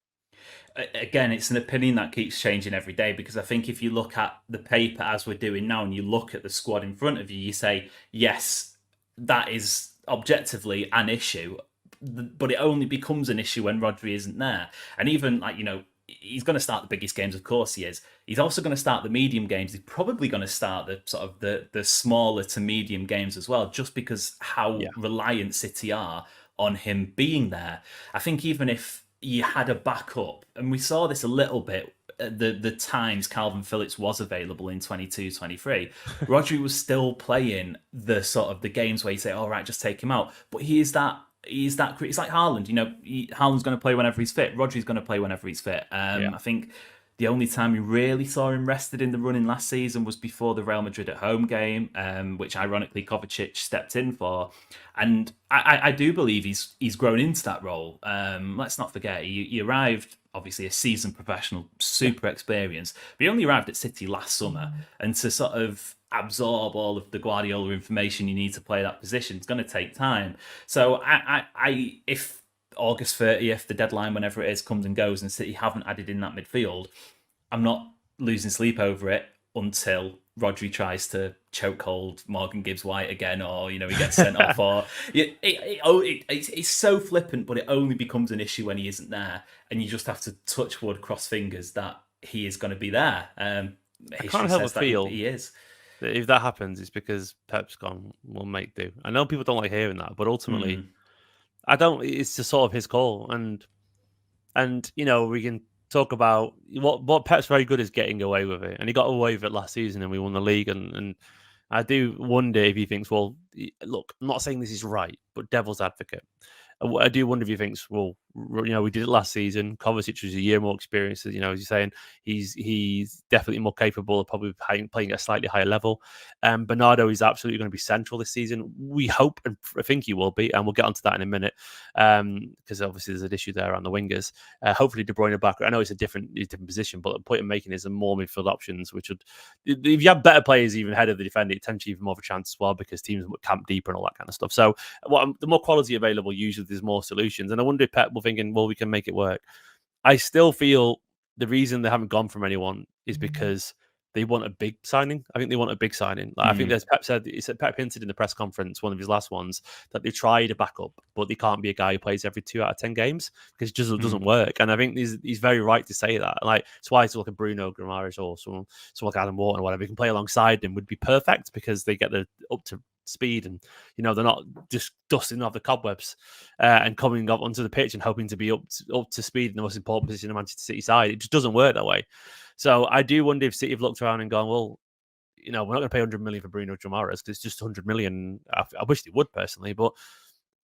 Again, it's an opinion that keeps changing every day because I think if you look at the paper as we're doing now and you look at the squad in front of you, you say, yes, that is objectively an issue, but it only becomes an issue when Rodri isn't there. And even he's going to start the biggest games, of course he is. He's also going to start the medium games. He's probably going to start the sort of the smaller to medium games as well, just because how reliant City are on him being there. I think even if you had a backup, and we saw this a little bit at the times Calvin Phillips was available in 22-23, Rodri was still playing the sort of the games where you say, all right, just take him out. But it's like Haaland, Haaland's going to play whenever he's fit. Rodri's going to play whenever he's fit. I think the only time we really saw him rested in the running last season was before the Real Madrid at home game, which ironically Kovacic stepped in for. And I do believe he's grown into that role. Let's not forget, he arrived, obviously a seasoned professional, super experienced, but he only arrived at City last summer. And to sort of absorb all of the Guardiola information you need to play that position, it's going to take time. So if August 30th, the deadline, whenever it is, comes and goes, and City haven't added in that midfield, I'm not losing sleep over it until Rodri tries to chokehold Morgan Gibbs-White again, or he gets sent off, or it's so flippant, but it only becomes an issue when he isn't there, and you just have to touch wood, cross fingers that he is going to be there.
I can't help but feel
he is.
If that happens, it's because Pep's gone, we'll make do. I know people don't like hearing that, but ultimately, I don't. It's just sort of his call, and we can talk about what Pep's very good is getting away with it, and he got away with it last season, and we won the league. And I do wonder if he thinks, well, look, I'm not saying this is right, but devil's advocate. I do wonder if he thinks, well, we did it last season. Kovacic was a year more experienced. As you're saying, he's definitely more capable of probably playing at a slightly higher level. Bernardo is absolutely going to be central this season. We hope, and I think he will be, and we'll get onto that in a minute, because obviously there's an issue there on the wingers. Hopefully De Bruyne back. I know it's a different position, but the point I'm making is more midfield options, which would, if you have better players even ahead of the defender, it tends to even more of a chance as well, because teams camp deeper and all that kind of stuff. So the more quality available, usually there's more solutions. And I wonder if Pep will thinking, well, we can make it work. I still feel the reason they haven't gone from anyone is because they want a big signing. I think they want a big signing. I think there's Pep hinted in the press conference, one of his last ones, that they tried a backup, but they can't be a guy who plays every 2 out of 10 games, because it just doesn't work. And I think he's very right to say that. Like, it's why to look at Bruno Guimaraes or someone like Adam Wharton or whatever, who can play alongside him would be perfect, because they get the up to speed, and they're not just dusting off the cobwebs and coming up onto the pitch and hoping to be up to speed in the most important position in Manchester City side. It just doesn't work that way. So I do wonder if City have looked around and gone, well, we're not going to pay 100 million for Bruno Guimaraes, because it's just 100 million. I wish they would personally, but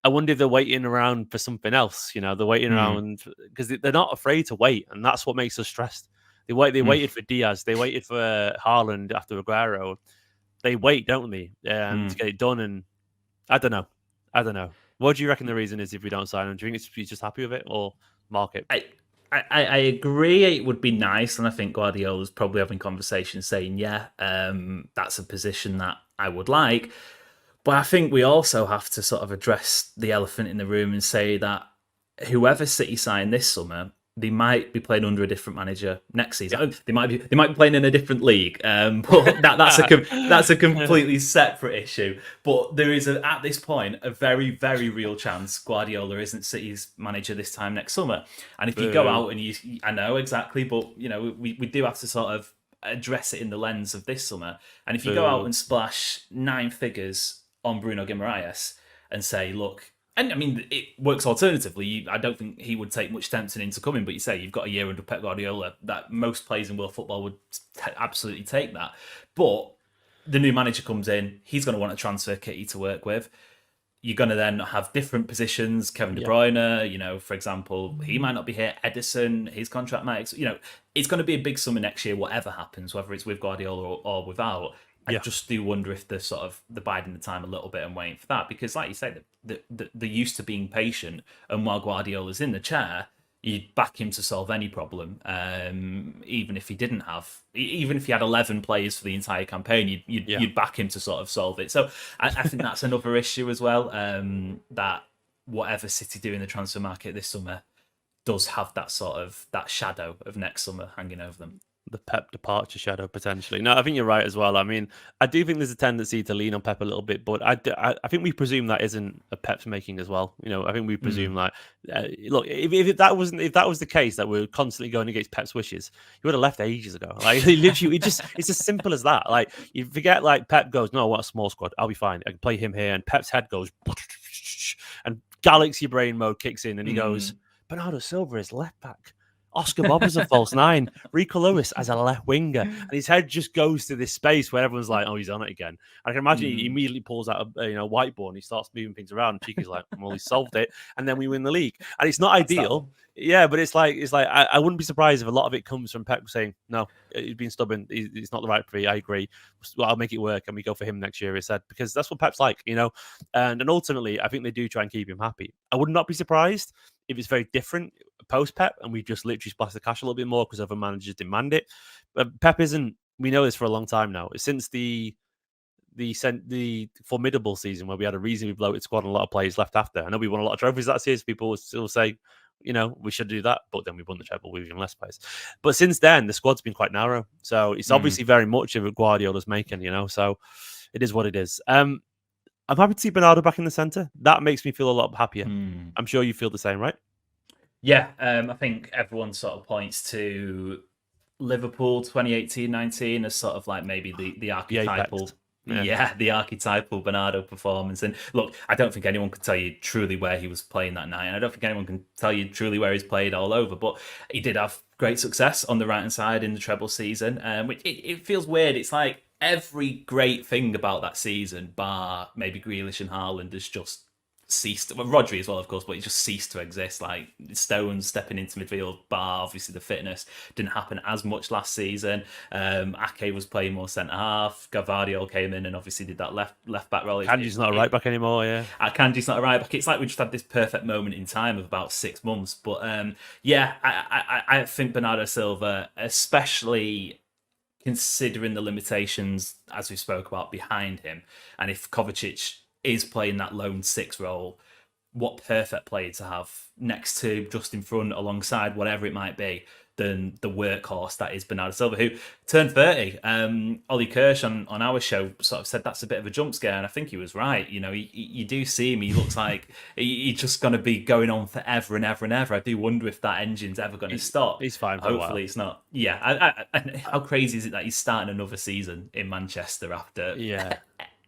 I wonder if they're waiting around for something else. They're waiting around because they're not afraid to wait, and that's what makes us stressed. They waited for Diaz, they waited for Haaland after Aguero. They wait, don't they, to get it done? And I don't know. What do you reckon the reason is if we don't sign him? Do you think he's just happy with it, or market?
I agree it would be nice, and I think Guardiola's probably having conversations saying, that's a position that I would like. But I think we also have to sort of address the elephant in the room and say that whoever City sign this summer, they might be playing under a different manager next season. They might be playing in a different league, but that's a completely separate issue. But there is at this point a very, very real chance Guardiola isn't City's manager this time next summer. And if you go out and I know exactly, but we do have to sort of address it in the lens of this summer. And if you go out and splash 9 figures on Bruno Guimaraes and say, look. And I mean, it works alternatively. I don't think he would take much tempting into coming, but you say you've got a year under Pep Guardiola, that most players in world football would absolutely take that. But the new manager comes in, he's going to want a transfer kitty to work with. You're going to then have different positions. Kevin De Bruyne, for example, he might not be here. Ederson, his contract might, it's going to be a big summer next year, whatever happens, whether it's with Guardiola or without. I just do wonder if the biding the time a little bit and waiting for that, because like you say, they're used to being patient, and while Guardiola's in the chair, you'd back him to solve any problem, even if he had 11 players for the entire campaign, you'd back him to sort of solve it. So I think that's another issue as well, that whatever City do in the transfer market this summer does have that shadow of next summer hanging over them.
the Pep departure shadow potentially. No, I think you're right as well. I mean, I do think there's a tendency to lean on Pep a little bit, but I think we presume that isn't a Pep's making as well. You know, I think we presume like, look, if that was the case, that we're constantly going against Pep's wishes, he would have left ages ago. Like literally, it's as simple as that. Like you forget, like Pep goes, no, I want a small squad. I'll be fine. I can play him here, and Pep's head goes, and galaxy brain mode kicks in, and he goes, Bernardo Silva is left back. Oscar Bob as a false nine, Rico Lewis as a left winger, and his head just goes to this space where everyone's like, "Oh, he's on it again." I can imagine he immediately pulls out a whiteboard and he starts moving things around. And Chico's like, "Well, he solved it," and then we win the league. And it's not ideal, yeah, but it's like I wouldn't be surprised if a lot of it comes from Pep saying, "No, he's been stubborn. He's not the right for me. I agree. Well, I'll make it work, and we go for him next year." He said, because that's what Pep's like, and ultimately, I think they do try and keep him happy. I would not be surprised if it's very different post Pep and we just literally splash the cash a little bit more because other managers demand it. But Pep isn't. We know this for a long time now. Since the formidable season where we had a reasonably bloated squad and a lot of players left after. I know we won a lot of trophies that season. People would still say, we should do that, but then we won the treble with even less players. But since then, the squad's been quite narrow, so it's obviously very much of what Guardiola's making. So it is what it is. I'm happy to see Bernardo back in the centre. That makes me feel a lot happier. I'm sure you feel the same, right?
Yeah, I think everyone sort of points to Liverpool 2018-19 as sort of like maybe the archetypal, the archetypal Bernardo performance. And look, I don't think anyone could tell you truly where he was playing that night, and I don't think anyone can tell you truly where he's played all over. But he did have great success on the right hand side in the treble season, which it feels weird. It's like every great thing about that season, bar maybe Grealish and Haaland, has just ceased. Well, Rodri as well, of course, but it just ceased to exist. Like Stones stepping into midfield, bar obviously the fitness didn't happen as much last season. Ake was playing more centre half. Gvardiol came in and obviously did that left back role.
Kanji's not a right back anymore. Yeah,
Kanji's not a right back. It's like we just had this perfect moment in time of about 6 months. But I think Bernardo Silva, especially considering the limitations as we spoke about behind him, and if Kovacic is playing that lone six role, what perfect player to have next to, just in front, alongside, whatever it might be, than the workhorse that is Bernardo Silva, who turned 30. Ollie Kirsch on our show sort of said that's a bit of a jump scare, and I think he was right. You do see him, he looks like he's just going to be going on forever and ever and ever. I do wonder if that engine's ever going to stop.
He's fine for
Hopefully it's not. Yeah, how crazy is it that he's starting another season in Manchester after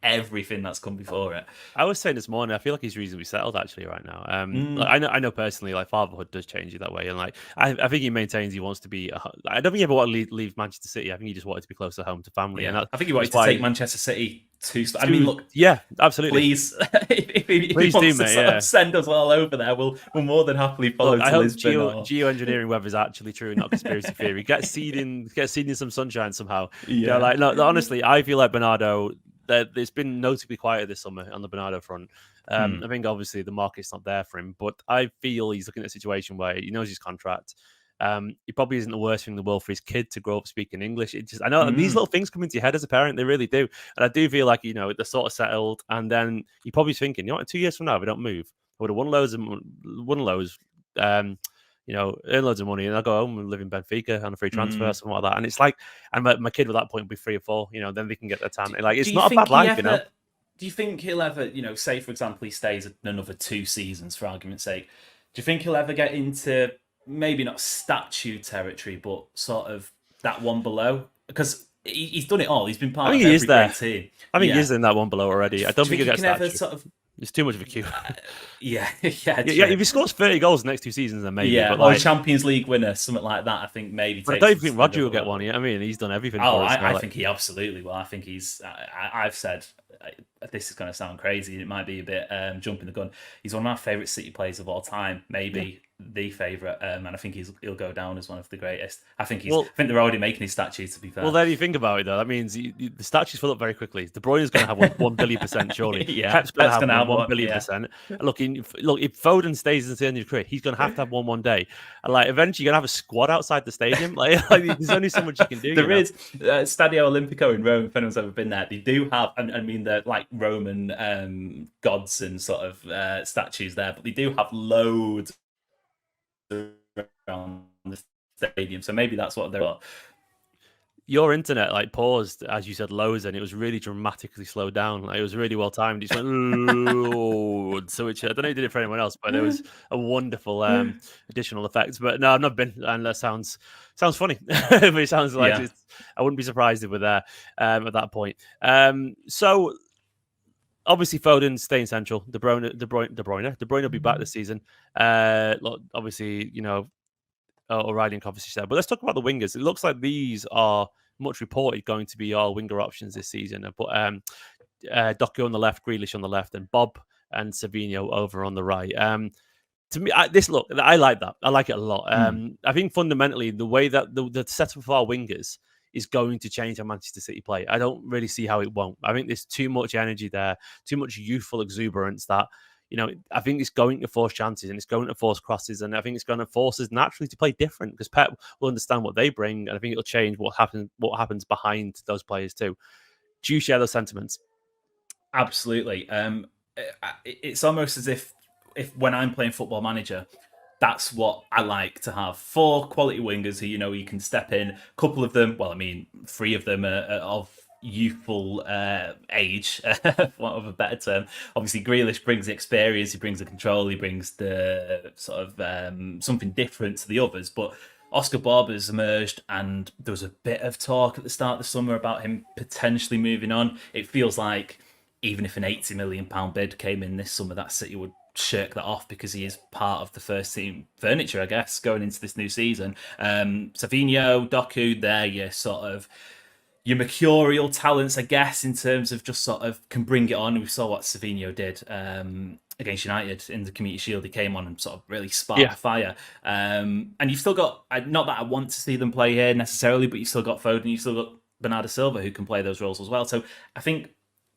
everything that's come before it?
I was saying this morning, I feel like he's reasonably settled actually right now. I know personally, like fatherhood does change you that way, and like I think he maintains he wants to be. I don't think he ever wanted to leave Manchester City. I think he just wanted to be closer home to family.
Yeah.
And
I think he wanted to take Manchester City to. I mean, look,
yeah, absolutely.
Please, if he wants
do,
to
mate.
Send us all over there, we'll more than happily follow.
Look, I hope geoengineering weather is actually true, not conspiracy theory. Get seed in some sunshine somehow.
Yeah,
honestly, I feel like Bernardo. It's been notably quieter this summer on the Bernardo front. I think obviously the market's not there for him, but I feel he's looking at a situation where he knows his contract. He probably isn't the worst thing in the world for his kid to grow up speaking English. I know these little things come into your head as a parent, they really do. And I do feel like, they're sort of settled. And then you're probably thinking, in 2 years from now, if we don't move, I would have won loads, earn loads of money, and I'll go home and live in Benfica on a free transfer or something like that. And it's like, and my kid at that point will be 3 or 4, then they can get their time. Like, it's not a bad life,
Do you think he'll ever, say, for example, he stays another 2 seasons, for argument's sake, do you think he'll ever get into maybe not statue territory, but sort of that one below? Because he's done it all. He's been part of every great team.
I think he is in that one below already. I don't think he'll get statue. It's too much of a queue.
Yeah.
If he scores 30 goals the next 2 seasons, then maybe.
Yeah, or a Champions League winner, something like that. I think maybe.
But I don't think Rodri will get one. I mean, he's done everything.
Oh, I think he absolutely will. I think he's. I've said this is going to sound crazy. It might be a bit jumping the gun. He's one of my favourite City players of all time. Maybe the favourite, and I think he'll go down as one of the greatest. I think I think they're already making his statue. To be fair.
Well, there you think about it though. That means the statues fill up very quickly. De Bruyne's going to have 1 billion%, surely. Pep's going to have 1 billion%. Look, if Foden stays until the end of his career, he's going to have one day. And like eventually, you're going to have a squad outside the stadium. Like there's only so much you can do.
There is Stadio Olimpico in Rome. If anyone's ever been there, they do have. I mean, they're like Roman gods and sort of statues there, but they do have loads around the stadium, so maybe that's what they're.
your internet like paused as you said lows, and it was really dramatically slowed down. Like, it was really well timed. It just went "Ooh," so which I don't know if you did it for anyone else, but there was a wonderful additional effects. But no, I've not been, and that sounds funny. But it sounds like I wouldn't be surprised if we're there at that point. So obviously Foden staying central. De Bruyne will be back this season. Obviously, already in conversation there. But let's talk about the wingers. It looks like these are much reported going to be our winger options this season. But Doku on the left, Grealish on the left, and Bob and Savinho over on the right. To me, I like that. I like it a lot. I think fundamentally the way that the setup of our wingers is going to change how Manchester City play. I don't really see how it won't. I think there's too much energy there, too much youthful exuberance that, I think it's going to force chances and it's going to force crosses, and I think it's going to force us naturally to play different because Pep will understand what they bring, and I think it'll change what happens behind those players too. Do you share those sentiments?
Absolutely. It's almost as if when I'm playing Football Manager, that's what I like to have. 4 quality wingers who, you can step in. A couple of them, 3 of them are of youthful age, for want of a better term. Obviously, Grealish brings the experience, he brings the control, he brings the sort of something different to the others. But Oscar Bob has emerged, and there was a bit of talk at the start of the summer about him potentially moving on. It feels like even if an £80 million bid came in this summer, that City would shirk that off because he is part of the first team furniture, I guess, going into this new season. Savinho, Doku, they're your mercurial talents, I guess, in terms of just sort of can bring it on. We saw what Savinho did against United in the Community Shield. He came on and sort of really sparked the fire. And you've still got, not that I want to see them play here necessarily, but you've still got Foden, you've still got Bernardo Silva who can play those roles as well. So I think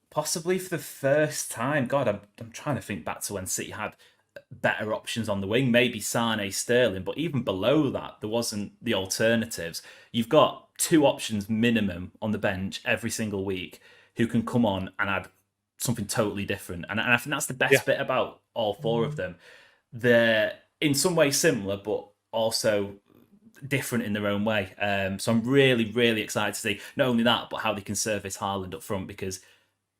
possibly for the first time, God, I'm trying to think back to when City had better options on the wing, maybe Sane, Sterling, but even below that, there wasn't the alternatives. You've got 2 options minimum on the bench every single week who can come on and add something totally different. And I think that's the best bit about all 4 of them. They're in some ways similar, but also different in their own way. So I'm really, really excited to see not only that, but how they can service Haaland up front, because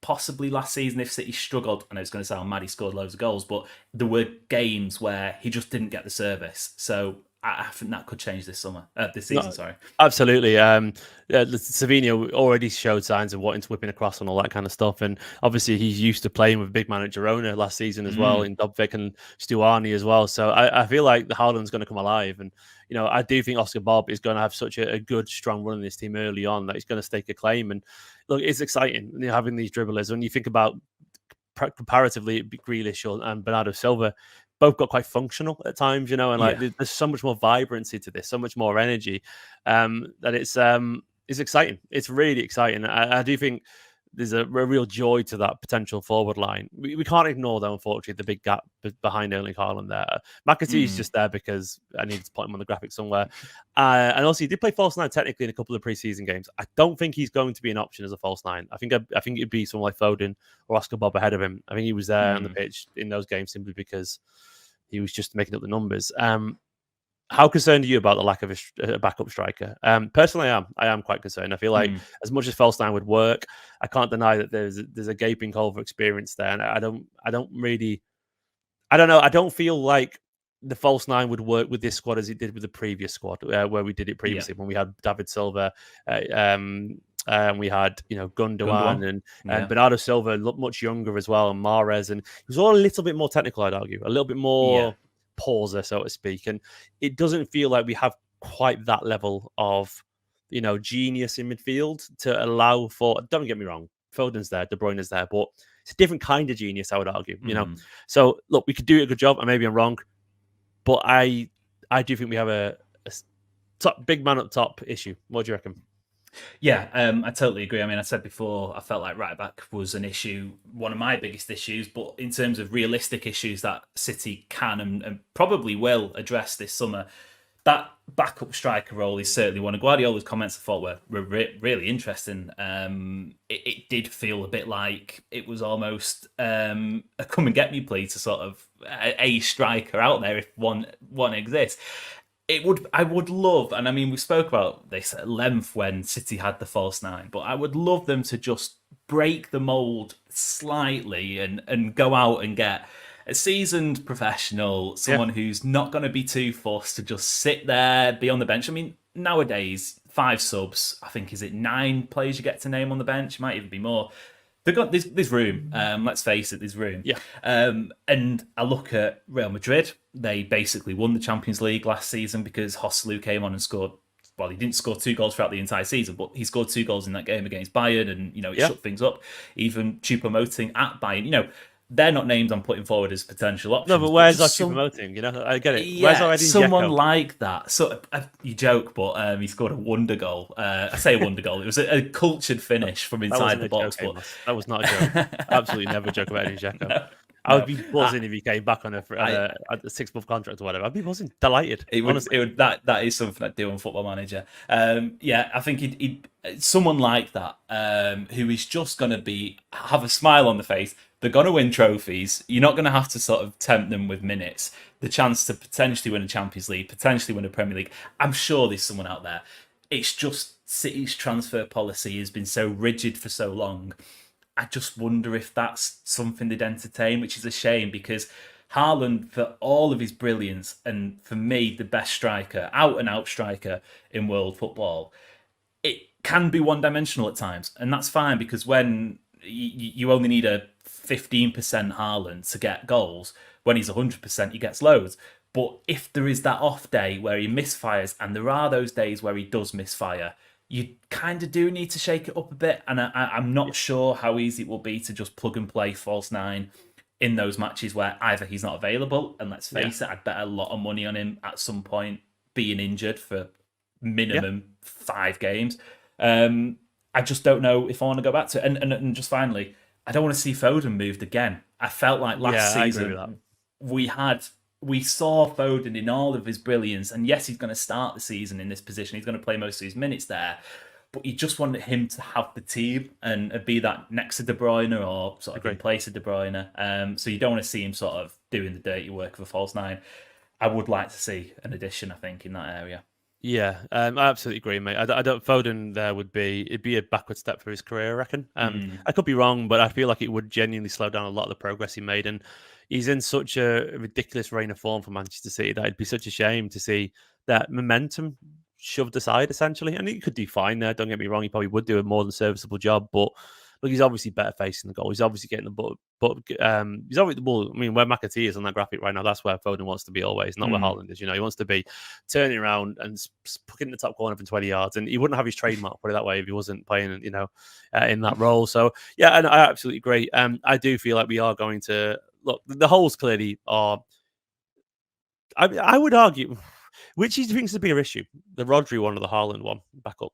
possibly last season, if City struggled, I know it's going to sound mad, he scored loads of goals, but there were games where he just didn't get the service. So I think that could change this season. Sorry,
absolutely. Savinho already showed signs of wanting to whip in across and all that kind of stuff, and obviously he's used to playing with big man at Girona last season as well, in 𝙏𝙬𝙞𝙀𝙧 and 𝙬𝙤𝙀 as well. So I feel like the Haaland's going to come alive, and I do think Oscar Bob is going to have such a good, strong run in this team early on that he's going to stake a claim. And look, it's exciting having these dribblers. When you think about comparatively Grealish and Bernardo Silva, both got quite functional at times, and there's so much more vibrancy to this, so much more energy, that it's exciting. It's really exciting. I do think there's a real joy to that potential forward line. We can't ignore, though, unfortunately, the big gap behind Erling Haaland there. McAtee is just there because I needed to put him on the graphic somewhere. And also, he did play false 9 technically in a couple of preseason games. I don't think he's going to be an option as a false 9. I think it'd be someone like Foden or Oscar Bob ahead of him. I think he was there on the pitch in those games simply because he was just making up the numbers. How concerned are you about the lack of a backup striker? Personally, I am quite concerned. I feel like as much as false 9 would work, I can't deny that there's a gaping hole for experience there, and I don't know. I don't feel like the false 9 would work with this squad as it did with the previous squad, where we did it previously when we had David Silva. We had Gundogan and Bernardo Silva looked much younger as well, and Mahrez, and he was all a little bit more technical, I'd argue, a little bit more pauser, so to speak. And it doesn't feel like we have quite that level of genius in midfield to allow for. Don't get me wrong, Foden's there, De Bruyne's there, but it's a different kind of genius, I would argue. So look, we could do a good job, and maybe I'm wrong, but I do think we have a top big man up top issue. What do you reckon?
Yeah, I totally agree. I mean, I said before, I felt like right back was an issue, one of my biggest issues. But in terms of realistic issues that City can and probably will address this summer, that backup striker role is certainly one of Guardiola's comments I thought were really interesting. It did feel a bit like it was almost a come and get me plea to sort of a striker out there if one exists. I would love, and I mean, we spoke about this at length when City had the false nine, but I would love them to just break the mold slightly and go out and get a seasoned professional, someone who's not going to be too fussed to just sit there, be on the bench. I mean, nowadays, 5 subs, I think, is it 9 players you get to name on the bench? Might even be more. They've got this room. Let's face it, this room.
Yeah.
And I look at Real Madrid. They basically won the Champions League last season because Joselu came on and scored. Well, he didn't score 2 goals throughout the entire season, but he scored 2 goals in that game against Bayern, and it shut things up. Even 𝙤𝙬𝙞𝙩𝙬𝙚𝙧 at Bayern, they're not names I'm putting forward as potential options.
No, but where's our 𝙤𝙬𝙞𝙀𝙀? I get it.
Yeah,
where's our Edin
someone
Dzeko?
like that. So you joke, but he scored a wonder goal. I say a wonder goal. It was a cultured finish from inside the box. But
that was not a joke. Absolutely never joke about Edin Dzeko. No. I would be buzzing if he came back on a 6-month contract or whatever. I'd be buzzing, delighted.
That is something I'd do on Football Manager. I think he'd someone like that who is just going to have a smile on the face. They're going to win trophies. You're not going to have to sort of tempt them with minutes. The chance to potentially win a Champions League, potentially win a Premier League. I'm sure there's someone out there. It's just City's transfer policy has been so rigid for so long. I just wonder if that's something they'd entertain, which is a shame because Haaland, for all of his brilliance, and for me, the best striker, out-and-out striker in world football, it can be one-dimensional at times. And that's fine because when you only need a 15% Haaland to get goals, when he's 100%, he gets loads. But if there is that off day where he misfires, and there are those days where he does misfire, you kind of do need to shake it up a bit. And I'm not sure how easy it will be to just plug and play false nine in those matches where either he's not available, and let's face it, I'd bet a lot of money on him at some point being injured for minimum 5 games. I just don't know if I want to go back to it. And just finally, I don't want to see Foden moved again. I felt like last season we saw Foden in all of his brilliance, and yes, he's going to start the season in this position. He's going to play most of his minutes there, but you just wanted him to have the team and be that next to De Bruyne or sort of in place of De Bruyne. So you don't want to see him sort of doing the dirty work of a false nine. I would like to see an addition, I think, in that area.
Yeah, I absolutely agree, mate. I don't. Foden there it'd be a backward step for his career, I reckon. I could be wrong, but I feel like it would genuinely slow down a lot of the progress he made. And he's in such a ridiculous reign of form for Manchester City that it'd be such a shame to see that momentum shoved aside, essentially. And he could do fine there. Don't get me wrong; he probably would do a more than serviceable job, but. Look, he's obviously better facing the goal. He's obviously getting the ball. But he's obviously the ball. I mean, where McAtee is on that graphic right now, that's where Foden wants to be always, not where Haaland is. He wants to be turning around and putting the top corner from 20 yards. And he wouldn't have his trademark, put it that way, if he wasn't playing, in that role. So, yeah, and I absolutely agree. I do feel like we are going to look. The holes clearly are. I would argue, which do you think is the bigger issue, the Rodri one or the Haaland one? Back up.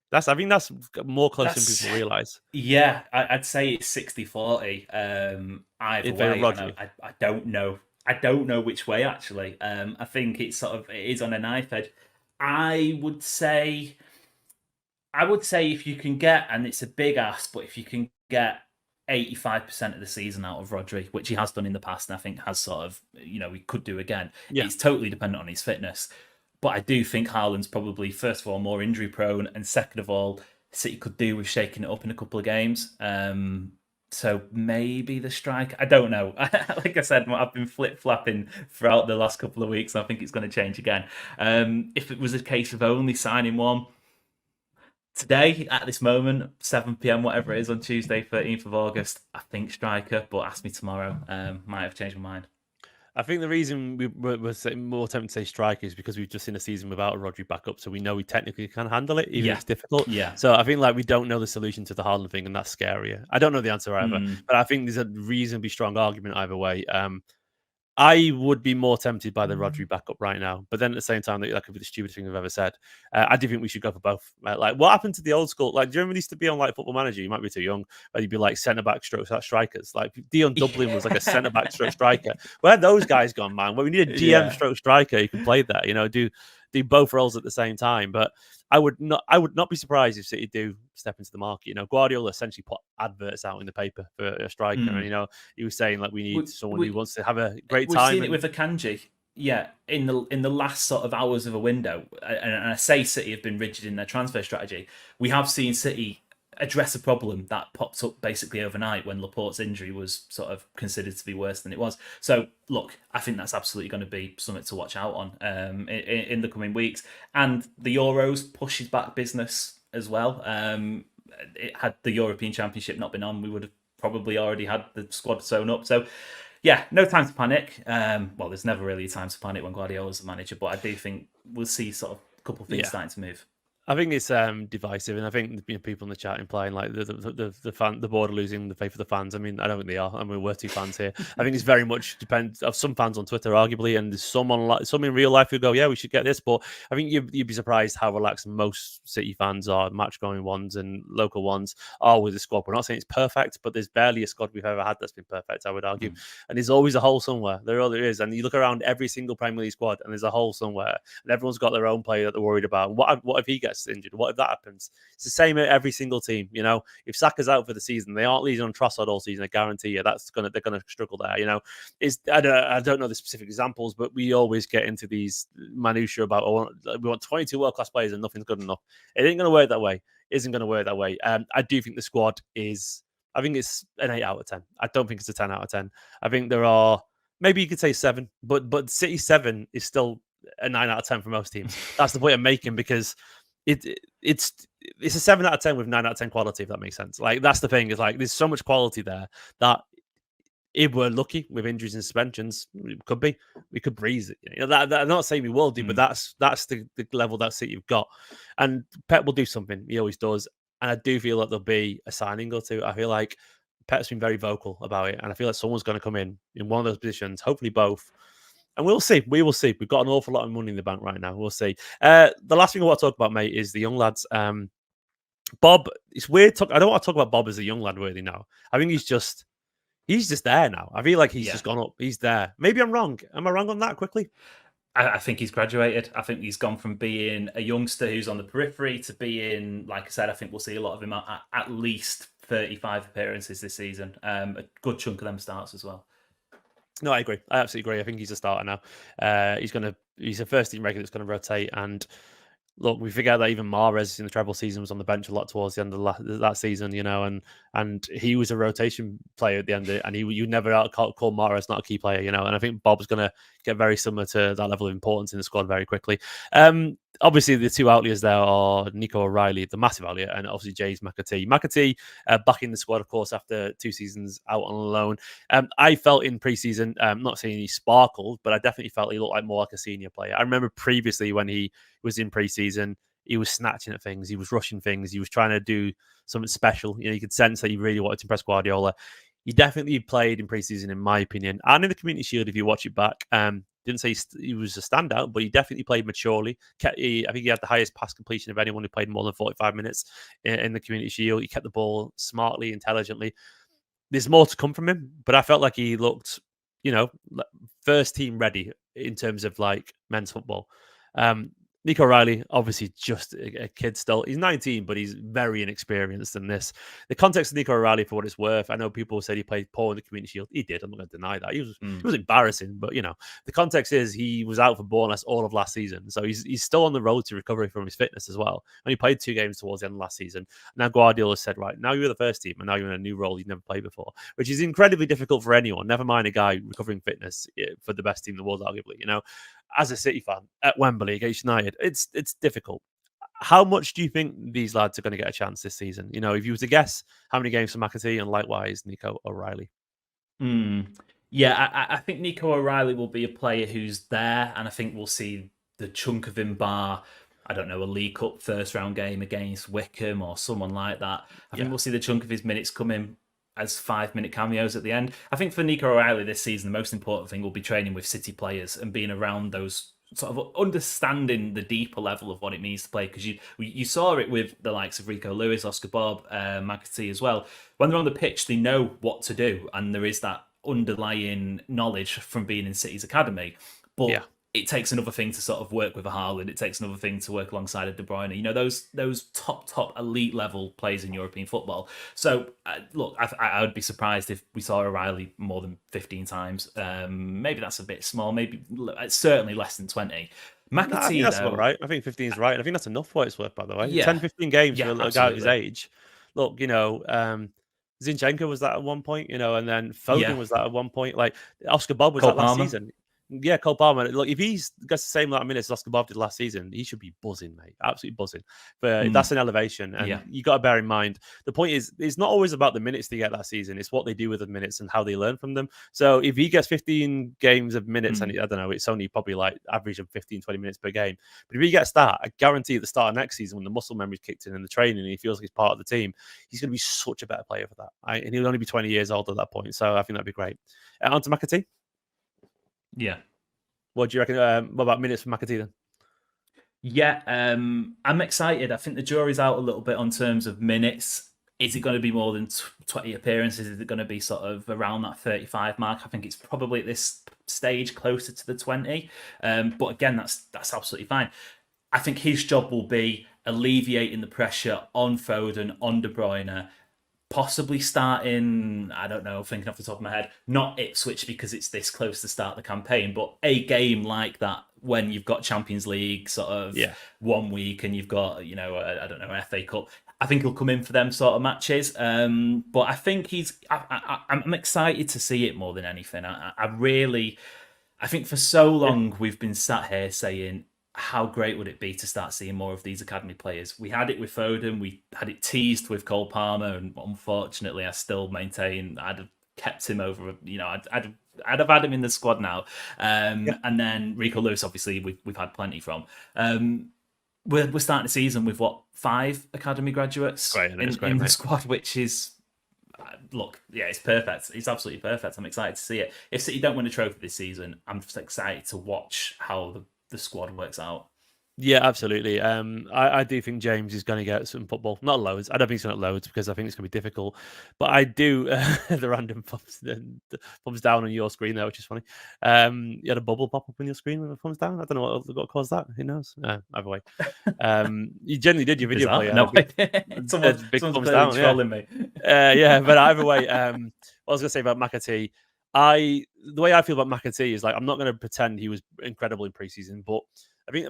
I think that's more close than people realise.
Yeah, I'd say it's 60-40. Either way, I don't know. I don't know which way, actually. I think it is on a knife edge. I would say if you can get, and it's a big ask, but if you can get 85% of the season out of Rodri, which he has done in the past, and I think has sort of, he could do again. Yeah. It's totally dependent on his fitness. But I do think Haaland's probably, first of all, more injury prone, and second of all, City could do with shaking it up in a couple of games. So maybe the strike. I don't know. Like I said, I've been flip-flapping throughout the last couple of weeks, and I think it's going to change again. If it was a case of only signing one, today, at this moment, 7 p.m, whatever it is, on Tuesday, 13th of August, I think striker, but ask me tomorrow. Might have changed my mind.
I think the reason we're more tempted to say striker is because we've just seen a season without a Rodri backup, so we know we technically can handle it, even if it's difficult.
Yeah.
So I think we don't know the solution to the Haaland thing, and that's scarier. I don't know the answer either, but I think there's a reasonably strong argument either way. I would be more tempted by the Rodri backup right now, but then at the same time, that could be the stupidest thing I've ever said. I do think we should go for both. What happened to the old school? Do you remember used to be on Football Manager? You might be too young, but you'd be centre back stroke strikers. Dion Dublin was a centre back stroke striker. Where had those guys gone, man? Well, we need a DM stroke striker who can play that. Do both roles at the same time. But I would not be surprised if City do step into the market. Guardiola essentially put adverts out in the paper for a striker, and he was saying we need someone who wants to have a great time.
We've seen it with Akanji. yeah, in the last sort of hours of a window, and I say City have been rigid in their transfer strategy, we have seen City address a problem that popped up basically overnight when Laporte's injury was sort of considered to be worse than it was. So look, I think that's absolutely going to be something to watch out on in the coming weeks. And the Euros pushes back business as well. Had the European Championship not been on, we would have probably already had the squad sewn up. So yeah, no time to panic. Well, there's never really a time to panic when Guardiola's the manager, but I do think we'll see sort of a couple of things starting to move.
I think it's divisive, and I think people in the chat implying like the board are losing the faith of the fans. I mean, I don't think they are. I mean, we're two fans here. I think it's very much depends of some fans on Twitter, arguably, and there's some in real life who go, "Yeah, we should get this." But I think you'd be surprised how relaxed most City fans are, match-going ones and local ones, are with the squad. We're not saying it's perfect, but there's barely a squad we've ever had that's been perfect, I would argue. And there's always a hole somewhere. There is, and you look around every single Premier League squad, and there's a hole somewhere, and everyone's got their own player that they're worried about. What if he gets injured? What if that happens? It's the same at every single team. You know, if Saka's out for the season, they aren't leading on Trossard all season. I guarantee you they're gonna struggle there. You know, I don't know the specific examples, but we always get into these minutiae about we want 22 world class players and nothing's good enough. It ain't gonna work that way. It isn't gonna work that way. I do think the squad is. I think it's an 8 out of 10. I don't think it's a 10 out of 10. I think there are maybe you could say 7, but City 7 is still a 9 out of 10 for most teams. That's the point I'm making, because it's a 7 out of 10 with 9 out of 10 quality, if that makes sense. Like, that's the thing, is like there's so much quality there that if we're lucky with injuries and suspensions, we could breeze it. You know, that I'm not saying we will do, but that's the level that City have got. And Pep will do something. He always does. And I do feel like there'll be a signing or two. I feel like Pep's been very vocal about it, and I feel like someone's going to come in one of those positions, hopefully both. And we'll see. We will see. We've got an awful lot of money in the bank right now. We'll see. The last thing I want to talk about, mate, is the young lads. Bob, it's weird. I don't want to talk about Bob as a young lad really now. I think he's just there now. I feel like he's just gone up. He's there. Maybe I'm wrong. Am I wrong on that quickly?
I think he's graduated. I think he's gone from being a youngster who's on the periphery to being, like I said, I think we'll see a lot of him at least 35 appearances this season. A good chunk of them starts as well.
No, I agree. I absolutely agree. I think he's a starter now. He's a first team regular that's going to rotate. And look, we forget that even Mahrez in the treble season was on the bench a lot towards the end of that season, you know, and he was a rotation player at the end, and you never call Mahrez not a key player, you know. And I think Bob's going to get very similar to that level of importance in the squad very quickly. Obviously, the two outliers there are Nico O'Reilly, the massive outlier, and obviously Jay's McAtee. McAtee back in the squad, of course, after 2 seasons out on loan. I felt in pre-season, not saying he sparkled, but I definitely felt he looked like more like a senior player. I remember previously when he was in pre-season, he was snatching at things, he was rushing things, he was trying to do something special. You know, you could sense that he really wanted to impress Guardiola. He definitely played in pre-season, in my opinion, and in the Community Shield, if you watch it back. Didn't say he was a standout, but he definitely played maturely. I think he had the highest pass completion of anyone who played more than 45 minutes in the Community Shield. He kept the ball smartly, intelligently. There's more to come from him, but I felt like he looked, you know, first team ready in terms of like men's football. Nico O'Reilly, obviously just a kid still. He's 19, but he's very inexperienced in this. The context of Nico O'Reilly, for what it's worth, I know people said he played poor in the Community Shield. He did. I'm not going to deny that. He was embarrassing, but, you know, the context is he was out for Bournemouth all of last season. So he's still on the road to recovery from his fitness as well. And he played 2 games towards the end of last season. Now Guardiola said, right, now you're the first team, and now you're in a new role you've never played before, which is incredibly difficult for anyone, never mind a guy recovering fitness for the best team in the world, arguably, you know. As a City fan at Wembley against United, it's difficult. How much do you think these lads are going to get a chance this season? You know, if you were to guess how many games for McAtee and likewise Nico O'Reilly.
Yeah, I think Nico O'Reilly will be a player who's there, and I think we'll see the chunk of him bar, I don't know, a League Cup first round game against Wickham or someone like that. I think we'll see the chunk of his minutes come in as 5-minute cameos at the end. I think for Nico O'Reilly this season, the most important thing will be training with City players and being around those, sort of understanding the deeper level of what it means to play. Because you saw it with the likes of Rico Lewis, Oscar Bob, McAtee as well. When they're on the pitch, they know what to do, and there is that underlying knowledge from being in City's academy. But it takes another thing to sort of work with a Haaland. It takes another thing to work alongside a De Bruyne. You know, those top elite level players in European football. So look, I would be surprised if we saw O'Reilly more than 15 times. Maybe that's a bit small. Maybe certainly less than 20. McAtee,
I think that's
though,
about right. I think 15 is right. I think that's enough for what it's worth, by the way.
Yeah.
10, 15 games for a
Yeah,
guy of his
absolutely.
age. Look, you know, Zinchenko was that at one point, you know, and then Foden
Yeah.
was that at one point. Like Oscar Bob was
Cole
that last
Palmer.
season. Yeah, Cole Palmer. Look, if he's gets the same amount of minutes as Oscar Bob did last season, he should be buzzing, mate. Absolutely buzzing. But that's an elevation. And you got to bear in mind, the point is, it's not always about the minutes they get that season. It's what they do with the minutes and how they learn from them. So if he gets 15 games of minutes, and I don't know, it's only probably like average of 15, 20 minutes per game. But if he gets that, I guarantee at the start of next season, when the muscle memory's kicked in and the training, and he feels like he's part of the team, he's going to be such a better player for that. And he'll only be 20 years old at that point. So I think that'd be great. On to McAtee.
Yeah.
What do you reckon? What about minutes for McAtee then?
Yeah, I'm excited. I think the jury's out a little bit on terms of minutes. Is it going to be more than 20 appearances? Is it going to be sort of around that 35 mark? I think it's probably at this stage closer to the 20. But again, that's absolutely fine. I think his job will be alleviating the pressure on Foden, on De Bruyne, possibly starting, I don't know, thinking off the top of my head, not Ipswich because it's this close to start the campaign, but a game like that when you've got Champions League sort of 1 week and you've got, you know, I don't know, FA Cup. I think he'll come in for them sort of matches. But I think I'm excited to see it more than anything. I think for so long we've been sat here saying, how great would it be to start seeing more of these academy players? We had it with Foden, we had it teased with Cole Palmer, and unfortunately, I still maintain I'd have kept him over. You know, I'd have had him in the squad now. And then Rico Lewis, obviously, we've had plenty from. We're starting the season with 5 academy graduates in the squad, which is. Look, yeah, it's perfect. It's absolutely perfect. I'm excited to see it. If City don't win a trophy this season, I'm just excited to watch how the squad works out.
Yeah, absolutely. I do think James is going to get some football. Not loads. I don't think he's going to get loads because I think it's going to be difficult. But I do the random thumbs down on your screen there, which is funny. You had a bubble pop up on your screen with a thumbs down. I don't know what caused that. Who knows? Either way, you generally did your video player.
No,
someone's big thumbs down.
Trolling me.
Yeah, but either way, what I was going to say about McAtee. The way I feel about McAtee is like I'm not going to pretend he was incredible in preseason, but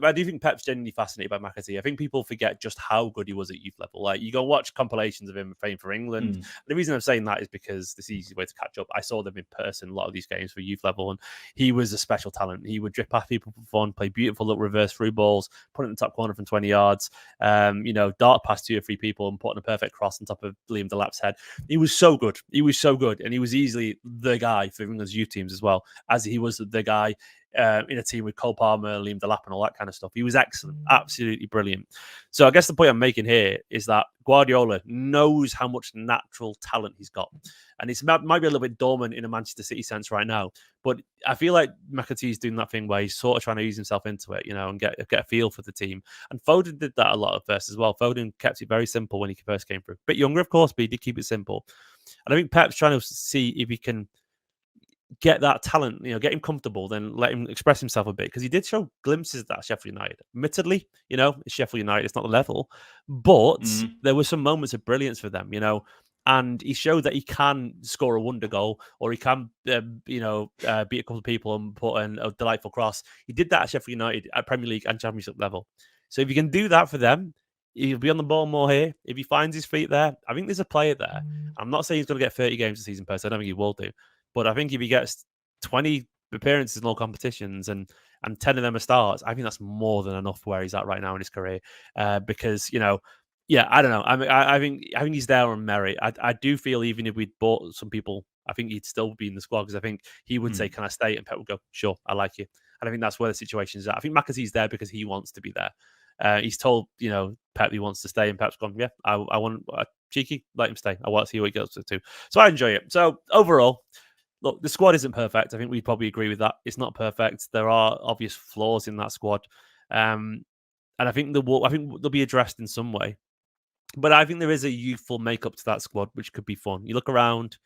I do think Pep's genuinely fascinated by McAtee. I think people forget just how good he was at youth level. Like you go watch compilations of him playing for England. And the reason I'm saying that is because this is the easy way to catch up. I saw them in person a lot of these games for youth level, and he was a special talent. He would drip past people for fun, play beautiful little reverse through balls, put it in the top corner from 20 yards. You know, dart past 2 or 3 people and putting a perfect cross on top of Liam Delap's head. He was so good. He was so good, and he was easily the guy for England's youth teams as well, as he was the guy in a team with Cole Palmer, Liam Delap, and all that kind of stuff. He was excellent, absolutely brilliant. So I guess the point I'm making here is that Guardiola knows how much natural talent he's got. And it might be a little bit dormant in a Manchester City sense right now. But I feel like McAtee's doing that thing where he's sort of trying to ease himself into it, you know, and get a feel for the team. And Foden did that a lot at first as well. Foden kept it very simple when he first came through. A bit younger, of course, but he did keep it simple. And I think Pep's trying to see if he can get that talent, you know, get him comfortable, then let him express himself a bit, because he did show glimpses of that at Sheffield United. Admittedly, you know, it's Sheffield United, it's not the level, but there were some moments of brilliance for them, you know, and he showed that he can score a wonder goal, or he can, beat a couple of people and put in a delightful cross. He did that at Sheffield United at Premier League and Championship level. So if you can do that for them, he'll be on the ball more here. If he finds his feet there, I think there's a player there. I'm not saying he's going to get 30 games a season per se. I don't think he will do. But I think if he gets 20 appearances in all competitions and 10 of them are starts, I think that's more than enough for where he's at right now in his career. Because, you know, I don't know. I think he's there on merit. I do feel even if we'd bought some people, I think he'd still be in the squad, because I think he would say, "Can I stay?" And Pep would go, "Sure, I like you." And I think that's where the situation is at. I think McAtee's there because he wants to be there. He's told, you know, Pep he wants to stay, and Pep's gone, "Yeah, I want cheeky, let him stay. I want to see what he goes to." So I enjoy it. So overall, look, the squad isn't perfect. I think we'd probably agree with that. It's not perfect. There are obvious flaws in that squad, and I think they'll be addressed in some way. But I think there is a youthful makeup to that squad, which could be fun. You look around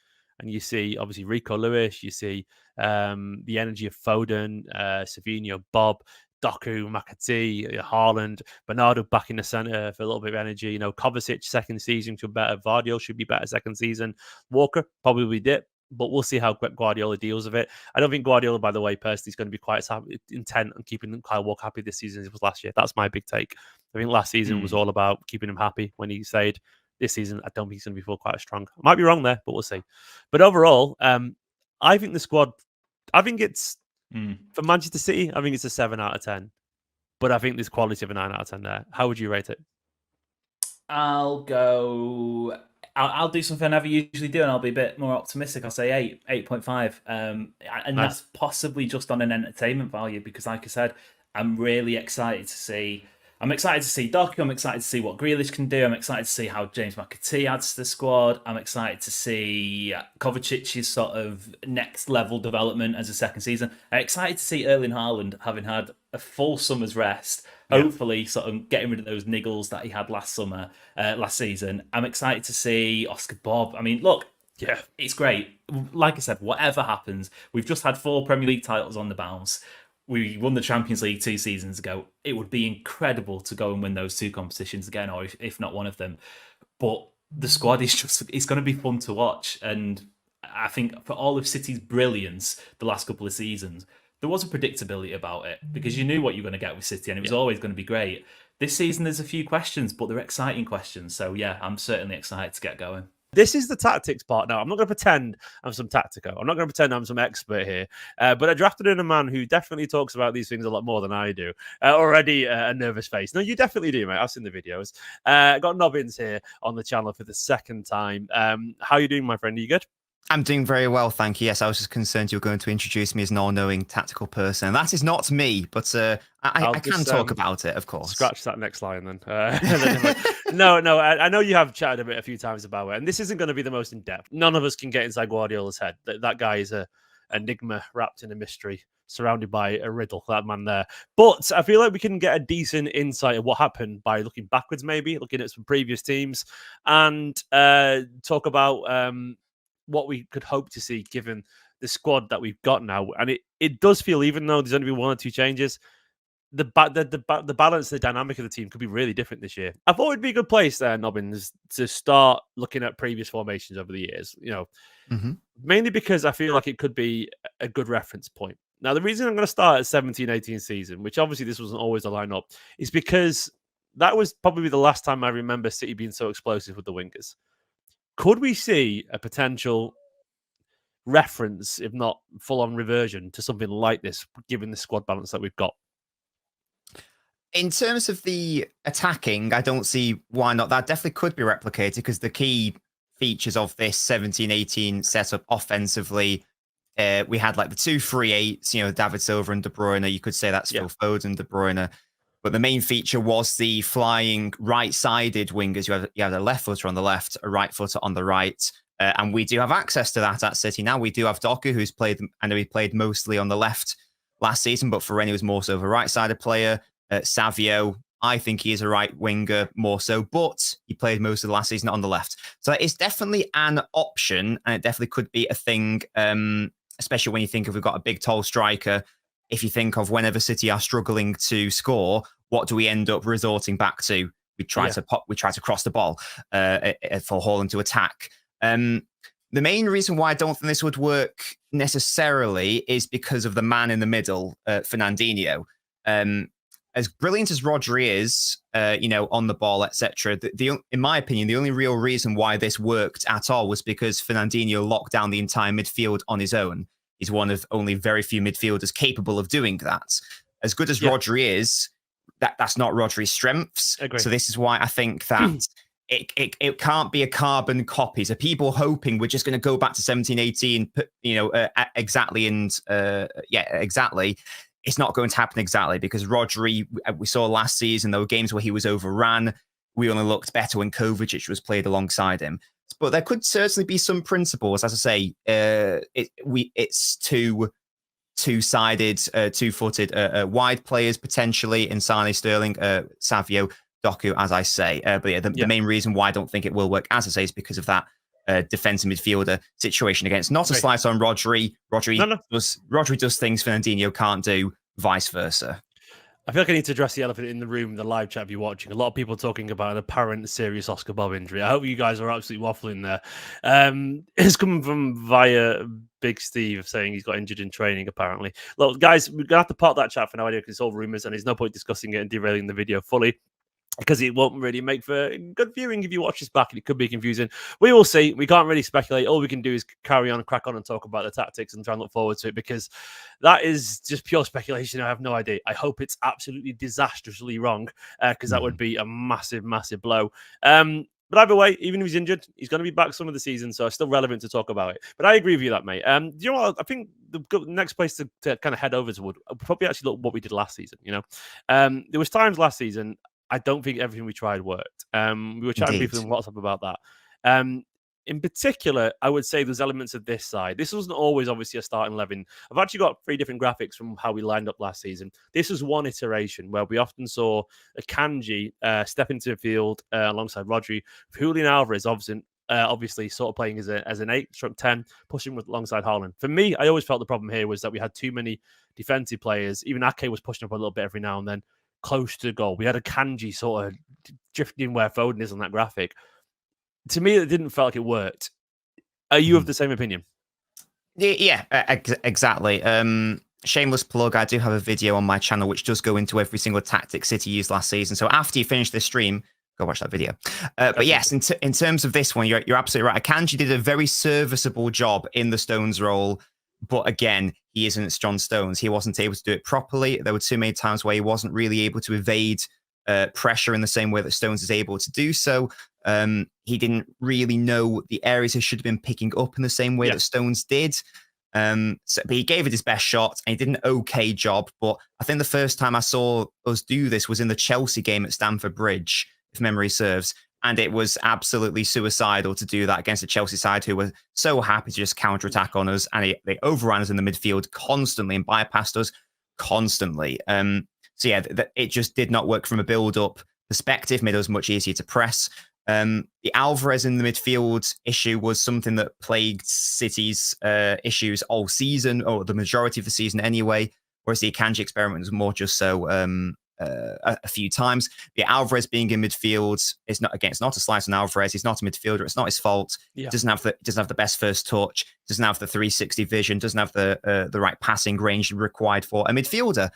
and you see obviously Rico Lewis, you see the energy of Foden, Savinho, Bob, Doku, McAtee, Haaland, Bernardo back in the centre for a little bit of energy. Kovacic second season to better. Vardio should be better second season. Walker probably dip, but we'll see how Guardiola deals with it. I don't think Guardiola, by the way, personally is going to be quite as intent on keeping Kyle Walker happy this season as it was last year. That's my big take. I think last season was all about keeping him happy when he stayed. This season, I don't think he's going to be quite as strong. I might be wrong there, but we'll see. But overall, I think the squad, I think it's, for Manchester City, I think it's a 7 out of 10. But I think there's quality of a 9 out of 10 there. How would you rate it?
I'll do something I never usually do, and I'll be a bit more optimistic. I'll say 8.5. And nice. That's possibly just on an entertainment value because, like I said, I'm really excited to see... I'm excited to see Doku. I'm excited to see what Grealish can do. I'm excited to see how James McAtee adds to the squad. I'm excited to see Kovacic's sort of next level development as a second season. I'm excited to see Erling Haaland having had a full summer's rest. Hopefully, sort of getting rid of those niggles that he had last season. I'm excited to see Oscar Bob. I mean, look, it's great. Like I said, whatever happens, we've just had 4 Premier League titles on the bounce. We won the Champions League 2 seasons ago. It would be incredible to go and win those 2 competitions again, or if not one of them. But the squad is it's going to be fun to watch. And I think for all of City's brilliance the last couple of seasons, there was a predictability about it because you knew what you were going to get with City and it was always going to be great. This season, there's a few questions, but they're exciting questions. So yeah, I'm certainly excited to get going.
This is the tactics part now. I'm not going to pretend I'm some tactico. I'm not going to pretend I'm some expert here. But I drafted in a man who definitely talks about these things a lot more than I do. Already a nervous face. No, you definitely do, mate. I've seen the videos. Got Nobbins here on the channel for the second time. How are you doing, my friend? Are you good?
I'm doing very well, thank you. Yes, I was just concerned you were going to introduce me as an all-knowing tactical person. That is not me, but I can talk about it, of course.
Scratch that next line then. No, I know you have chatted a few times about it, and this isn't going to be the most in-depth. None of us can get inside Guardiola's head. That guy is a enigma wrapped in a mystery, surrounded by a riddle, that man there. But I feel like we can get a decent insight of what happened by looking backwards, maybe, looking at some previous teams, and talk about... what we could hope to see given the squad that we've got now. And it does feel, even though there's only been 1 or 2 changes, the balance, the dynamic of the team could be really different this year. I thought it'd be a good place there, Nobbins, to start looking at previous formations over the years, mainly because I feel like it could be a good reference point. Now, the reason I'm going to start at 17-18 season, which obviously this wasn't always the lineup, is because that was probably the last time I remember City being so explosive with the wingers. Could we see a potential reference, if not full-on reversion, to something like this, given the squad balance that we've got?
In terms of the attacking, I don't see why not. That definitely could be replicated because the key features of this 17-18 setup offensively, we had like the 2-3-8s, David Silva and De Bruyne. You could say that's Phil Foden, De Bruyne. But the main feature was the flying right-sided wingers. You have a left footer on the left, a right footer on the right. And we do have access to that at City now. We do have Doku, who's played, I know he played mostly on the left last season, but Fellaini was more so of a right-sided player. Savio, I think he is a right winger more so, but he played most of the last season on the left. So it's definitely an option, and it definitely could be a thing, especially when you think if we've got a big, tall striker. If you think of whenever City are struggling to score, what do we end up resorting back to? We try to cross the ball for Haaland to attack. The main reason why I don't think this would work necessarily is because of the man in the middle, Fernandinho. As brilliant as Rodri is, on the ball, etc. In my opinion, the only real reason why this worked at all was because Fernandinho locked down the entire midfield on his own. He's one of only very few midfielders capable of doing that. As good as Rodri is, that's not Rodri's strengths.
Agreed.
So this is why I think that it can't be a carbon copy. So people hoping we're just going to go back to 17-18, exactly, and exactly. It's not going to happen exactly because Rodri, we saw last season, there were games where he was overran. We only looked better when Kovacic was played alongside him. But there could certainly be some principles. As I say, it's two-sided, two-footed, wide players potentially in Sane, Sterling, Savio, Doku, as I say. The main reason why I don't think it will work, as I say, is because of that defensive midfielder situation against. Not a slice on Rodri. Rodri does things Fernandinho can't do, vice versa.
I feel like I need to address the elephant in the room, the live chat you're watching. A lot of people talking about an apparent serious Oscar Bob injury. I hope you guys are absolutely waffling there. It's coming from via Big Steve saying he's got injured in training, apparently. Look, guys, we're going to have to part that chat for now because it's all rumours and there's no point discussing it and derailing the video fully, because it won't really make for good viewing if you watch this back, and it could be confusing. We will see. We can't really speculate. All we can do is carry on, crack on, and talk about the tactics and try and look forward to it, because that is just pure speculation. I have no idea. I hope it's absolutely disastrously wrong, because that would be a massive, massive blow. But either way, even if he's injured, he's going to be back some of the season, so it's still relevant to talk about it. But I agree with you that, mate. Do you know what? I think the next place to kind of head over to would probably actually look what we did last season. You know, there was times last season I don't think everything we tried worked. We were chatting briefly on WhatsApp about that. In particular, I would say there's elements of this side. This wasn't always obviously a starting 11. I've actually got 3 different graphics from how we lined up last season. This was one iteration where we often saw a Kanji step into the field alongside Rodri. Julian Alvarez obviously sort of playing as an 8/10, pushing alongside Haaland. For me, I always felt the problem here was that we had too many defensive players. Even Ake was pushing up a little bit every now and then, close to goal. We had a Kanji sort of drifting where Foden is on that graphic. To me, it didn't feel like it worked. Are you of the same opinion?
Yeah, exactly. Shameless plug, I do have a video on my channel which does go into every single tactic City used last season. So after you finish this stream, go watch that video. But yes, in terms of this one, you're absolutely right. Akanji did a very serviceable job in the Stones role. But again, he isn't John Stones. He wasn't able to do it properly. There were too many times where he wasn't really able to evade pressure in the same way that Stones is able to do so. He didn't really know the areas he should have been picking up in the same way that Stones did. But he gave it his best shot and he did an okay job. But I think the first time I saw us do this was in the Chelsea game at Stamford Bridge, if memory serves. And it was absolutely suicidal to do that against the Chelsea side, who were so happy to just counterattack on us. And they overran us in the midfield constantly and bypassed us constantly. So yeah, it just did not work from a build-up perspective, made us much easier to press. The Alvarez in the midfield issue was something that plagued City's issues all season, or the majority of the season anyway, whereas the Akanji experiment was more just so a few times. The Alvarez being in midfield is not, again, it's not a slice on Alvarez. He's not a midfielder. It's not his fault. Yeah. Doesn't have the best first touch. Doesn't have the 360 vision. Doesn't have the right passing range required for a midfielder.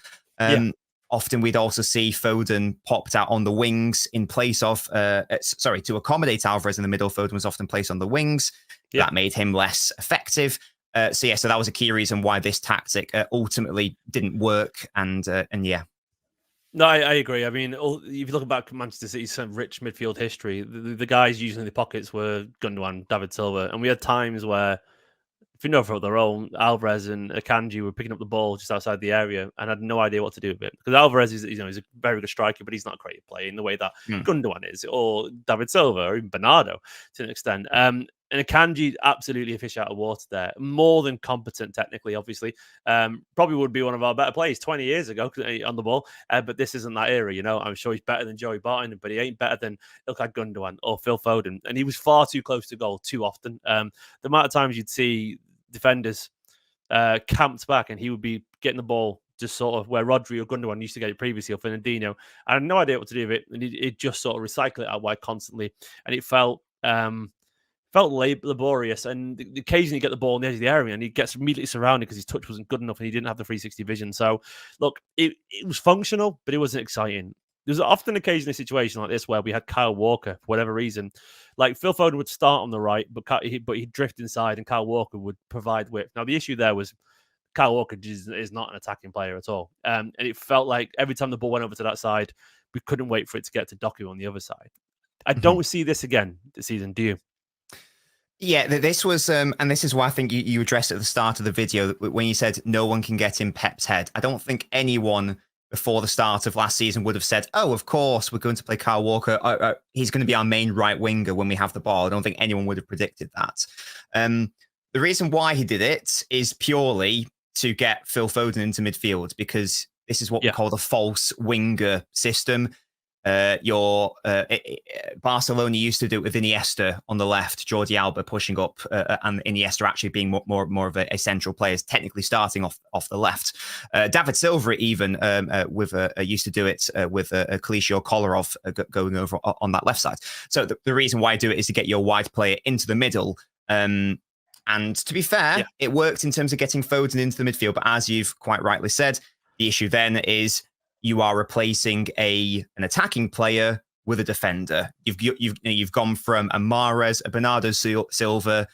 Often we'd also see Foden popped out on the wings in place of, to accommodate Alvarez in the middle. Foden was often placed on the wings. That made him less effective. So that was a key reason why this tactic ultimately didn't work. And yeah.
No, I agree. I mean, if you look back at Manchester City's rich midfield history, the guys using the pockets were Gundogan, David Silva, and we had times where, if you know for their own, Alvarez and Akanji were picking up the ball just outside the area and had no idea what to do with it. Because Alvarez is, he's a very good striker, but he's not a great player in the way that Gundogan is, or David Silva, or even Bernardo to an extent. And Akanji, absolutely a fish out of water there. More than competent technically, obviously. Probably would be one of our better players 20 years ago on the ball. But this isn't that era, you know. I'm sure he's better than Joey Barton, but he ain't better than Ilkay Gundogan or Phil Foden. And he was far too close to goal too often. The amount of times you'd see defenders camped back and he would be getting the ball just sort of where Rodri or Gundogan used to get it previously, or Fernandinho. I had no idea what to do with it. And he'd just sort of recycle it out wide constantly. And it felt laborious, and occasionally get the ball on the edge of the area and he gets immediately surrounded because his touch wasn't good enough and he didn't have the 360 vision. So look, it was functional, but it wasn't exciting. There's often occasionally a situation like this where we had Kyle Walker, for whatever reason. Like Phil Foden would start on the right, but he'd drift inside and Kyle Walker would provide width. Now the issue there was Kyle Walker is not an attacking player at all. And it felt like every time the ball went over to that side, we couldn't wait for it to get to Doku on the other side. I don't see this again this season, do you?
Yeah, this was, and this is why I think you addressed at the start of the video when you said no one can get in Pep's head. I don't think anyone before the start of last season would have said, oh, of course, we're going to play Kyle Walker. He's going to be our main right winger when we have the ball. I don't think anyone would have predicted that. The reason why he did it is purely to get Phil Foden into midfield, because this is what we call the false winger system. Barcelona used to do it with Iniesta on the left, Jordi Alba pushing up, and Iniesta actually being more of a central player, technically starting off the left. David Silva even used to do it with a Ďež or Kolarov going over on that left side. So the reason why I do it is to get your wide player into the middle. And to be fair, it worked in terms of getting Foden into the midfield. But as you've quite rightly said, the issue then is you are replacing an attacking player with a defender. You've gone from a Mahrez, a Bernardo Silva,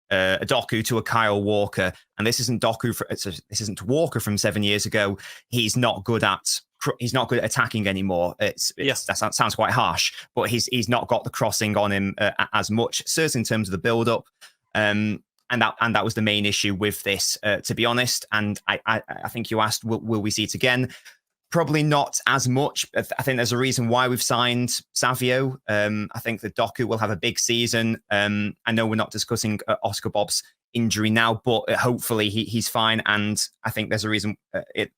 a Doku to a Kyle Walker, and this isn't this isn't Walker from 7 years ago. He's not good at attacking anymore. That sounds quite harsh, but he's not got the crossing on him as much, certainly in terms of the build up. And that was the main issue with this, to be honest. And I think you asked, will we see it again? Probably not as much. I think there's a reason why we've signed Savio. I think that Doku will have a big season. I know we're not discussing Oscar Bob's injury now, but hopefully he's fine. And I think there's a reason it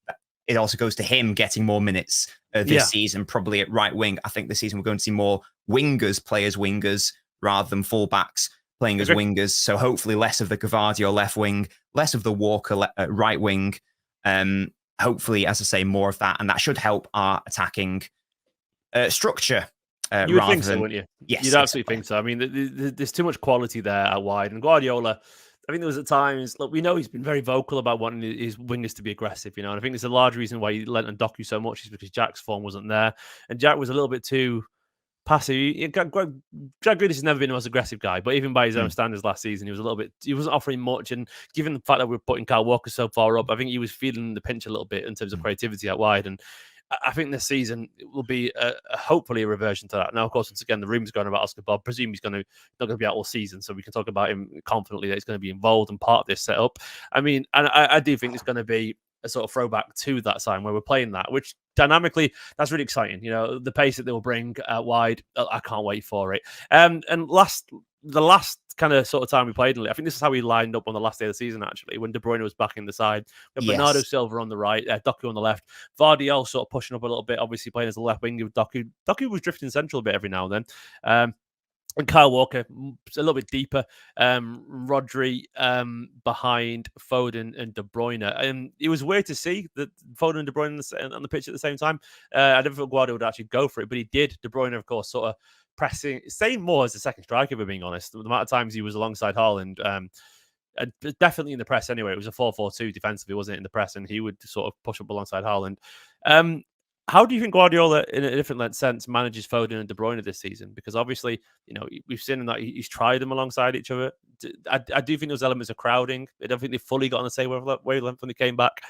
also goes to him getting more minutes this season, probably at right wing. I think this season we're going to see more wingers play as wingers rather than fullbacks playing as wingers. So hopefully less of the Gvardiol left wing, less of the Walker right wing. Hopefully, as I say, more of that, and that should help our attacking structure.
You would think so, wouldn't you?
Yes,
you'd absolutely think so. I mean, there's too much quality there out wide, and Guardiola. I think there was at times. Look, we know he's been very vocal about wanting his wingers to be aggressive, and I think there's a large reason why he lent on Doku so much is because Jack's form wasn't there, and Jack was a little bit too passive. Jack Grealish has never been the most aggressive guy, but even by his own standards last season, he wasn't offering much. And given the fact that we're putting Kyle Walker so far up, I think he was feeling the pinch a little bit in terms of creativity out wide. And I think this season will be hopefully a reversion to that. Now, of course, once again, the rumors going about Oscar Bob. Presume he's not going to be out all season, so we can talk about him confidently that he's going to be involved and part of this setup. I mean, and I do think it's going to be a sort of throwback to that sign where we're playing that, which dynamically, that's really exciting. The pace that they will bring out wide, I can't wait for it. And the last kind of sort of time we played in it, I think this is how we lined up on the last day of the season, actually, when De Bruyne was back in the side. Bernardo Silva on the right, Doku on the left, Gvardiol sort of pushing up a little bit, obviously playing as a left wing with Doku. Doku was drifting central a bit every now and then. And Kyle Walker a little bit deeper, Rodri behind Foden and De Bruyne. And it was weird to see that Foden and De Bruyne on the pitch at the same time. I didn't think Guardiola would actually go for it, but he did. De Bruyne, of course, sort of pressing, staying more as a second striker, if we're being honest. The amount of times he was alongside Haaland, and definitely in the press anyway. It was a 4-4-2 defensively, wasn't it, in the press? And he would sort of push up alongside Haaland. How do you think Guardiola, in a different sense, manages Foden and De Bruyne this season? Because obviously, we've seen that he's tried them alongside each other. I do think those elements are crowding. I don't think they fully got on the same wavelength when they came back.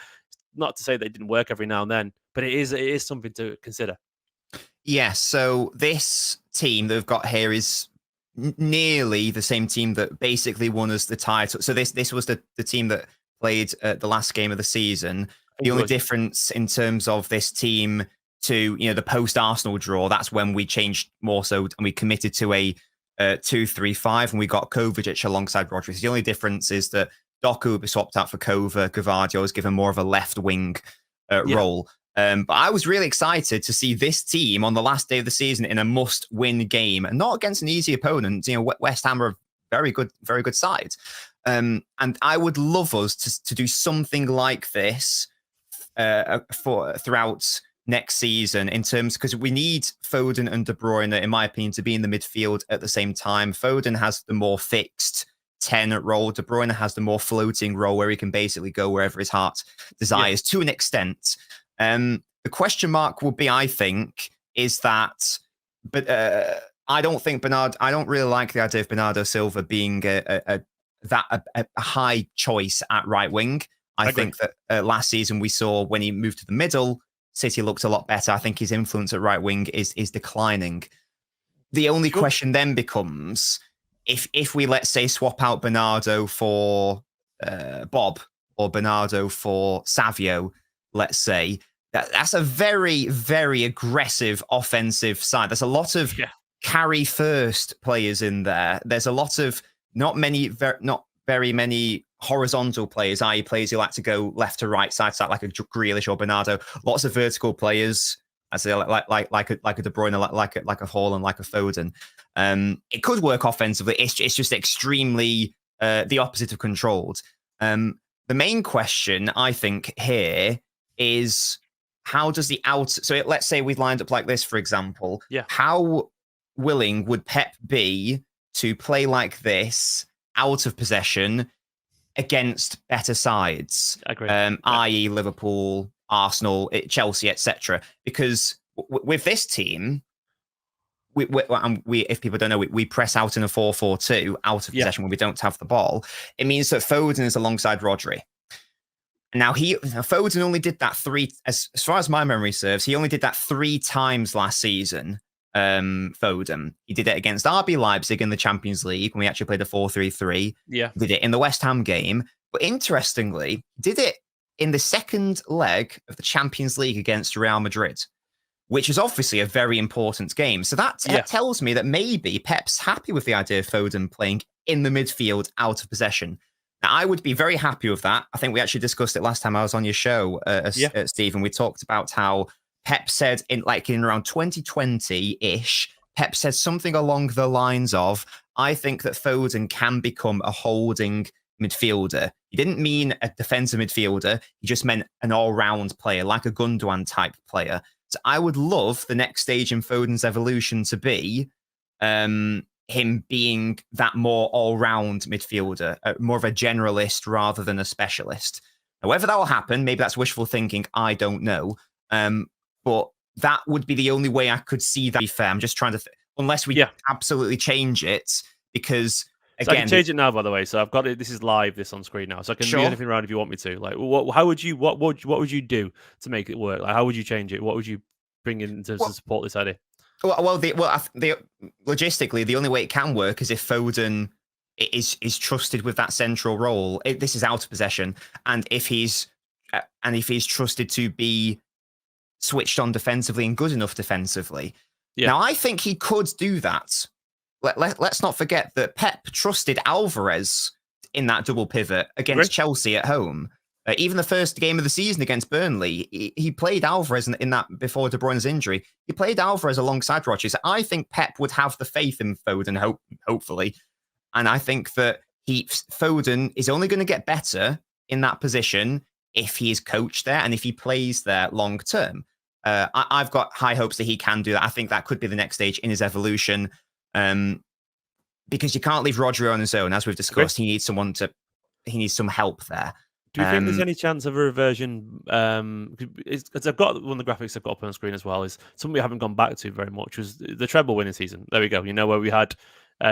Not to say they didn't work every now and then, but it is something to consider.
Yes. So this team that we've got here is nearly the same team that basically won us the title. So this was the team that played the last game of the season. The only difference in terms of this team to the post-Arsenal draw, that's when we changed more so and we committed to a 2-3-5 and we got Kovacic alongside Rodri. So the only difference is that Doku will be swapped out for Kova. Gvardiol is given more of a left wing role. But I was really excited to see this team on the last day of the season in a must-win game, and not against an easy opponent. West Ham are a very good side. And I would love us to do something like this throughout next season, in terms, because we need Foden and De Bruyne, in my opinion, to be in the midfield at the same time. Foden has the more fixed 10 role. De Bruyne has the more floating role where he can basically go wherever his heart desires to an extent. The question mark will be, I think, is that, but I don't really like the idea of Bernardo Silva being a high choice at right wing. I think that last season we saw when he moved to the middle, City looked a lot better. I think his influence at right wing is declining. The only question then becomes, if we, let's say, swap out Bernardo for Bob or Bernardo for Savio, let's say, that's a very, very aggressive offensive side. There's a lot of carry first players in there. There's a lot of not very many horizontal players, i.e. players who like to go left to right, side to side, like a Grealish or Bernardo. Lots of vertical players, I say like a De Bruyne, like a Haaland, like a Foden. It could work offensively. It's just extremely the opposite of controlled. The main question I think here is how does the out? So let's say we lined up like this, for example.
Yeah.
How willing would Pep be to play like this out of possession against better sides?
Agree.
I.e. Liverpool, Arsenal, Chelsea, etc. Because with this team, we if people don't know, we press out in a 4-4-2 out of possession when we don't have the ball. It means that Foden is alongside Rodri. Now Foden only did that as far as my memory serves, he only did that 3 times last season. Foden. He did it against RB Leipzig in the Champions League when we actually played a 4-3-3.
Yeah.
Did it in the West Ham game. But interestingly, did it in the second leg of the Champions League against Real Madrid, which is obviously a very important game. So that tells me that maybe Pep's happy with the idea of Foden playing in the midfield out of possession. Now, I would be very happy with that. I think we actually discussed it last time I was on your show, Steve, and we talked about how Pep said in around 2020-ish, Pep said something along the lines of, I think that Foden can become a holding midfielder. He didn't mean a defensive midfielder. He just meant an all-round player, like a Gundogan type player. So I would love the next stage in Foden's evolution to be him being that more all-round midfielder, more of a generalist rather than a specialist. Now, whether that will happen, maybe that's wishful thinking, I don't know. But that would be the only way I could see that be fair. I'm just trying to, unless we absolutely change it, because again,
so I can change it now, by the way. So I've got it. This is live. This on screen now, so I can move anything around if you want me to. Like, what would you do to make it work? Like, how would you change it? What would you bring in terms of support this idea?
Logistically, the only way it can work is if Foden is trusted with that central role. This is out of possession, and if he's trusted to be switched on defensively and good enough defensively. Yeah. Now, I think he could do that. Let's not forget that Pep trusted Alvarez in that double pivot against Chelsea at home. Even the first game of the season against Burnley, he played Alvarez in that before De Bruyne's injury. He played Alvarez alongside Rodri. So I think Pep would have the faith in Foden, hopefully. And I think that Foden is only going to get better in that position if he is coached there and if he plays there long term. I've got high hopes that he can do that. I think that could be the next stage in his evolution, because you can't leave Rodri on his own. As we've discussed, he needs some help there.
Do you think there's any chance of a reversion? Because I've got one of the graphics I've got up on the screen as well. Is something we haven't gone back to very much was the treble winning season. There we go. Where we had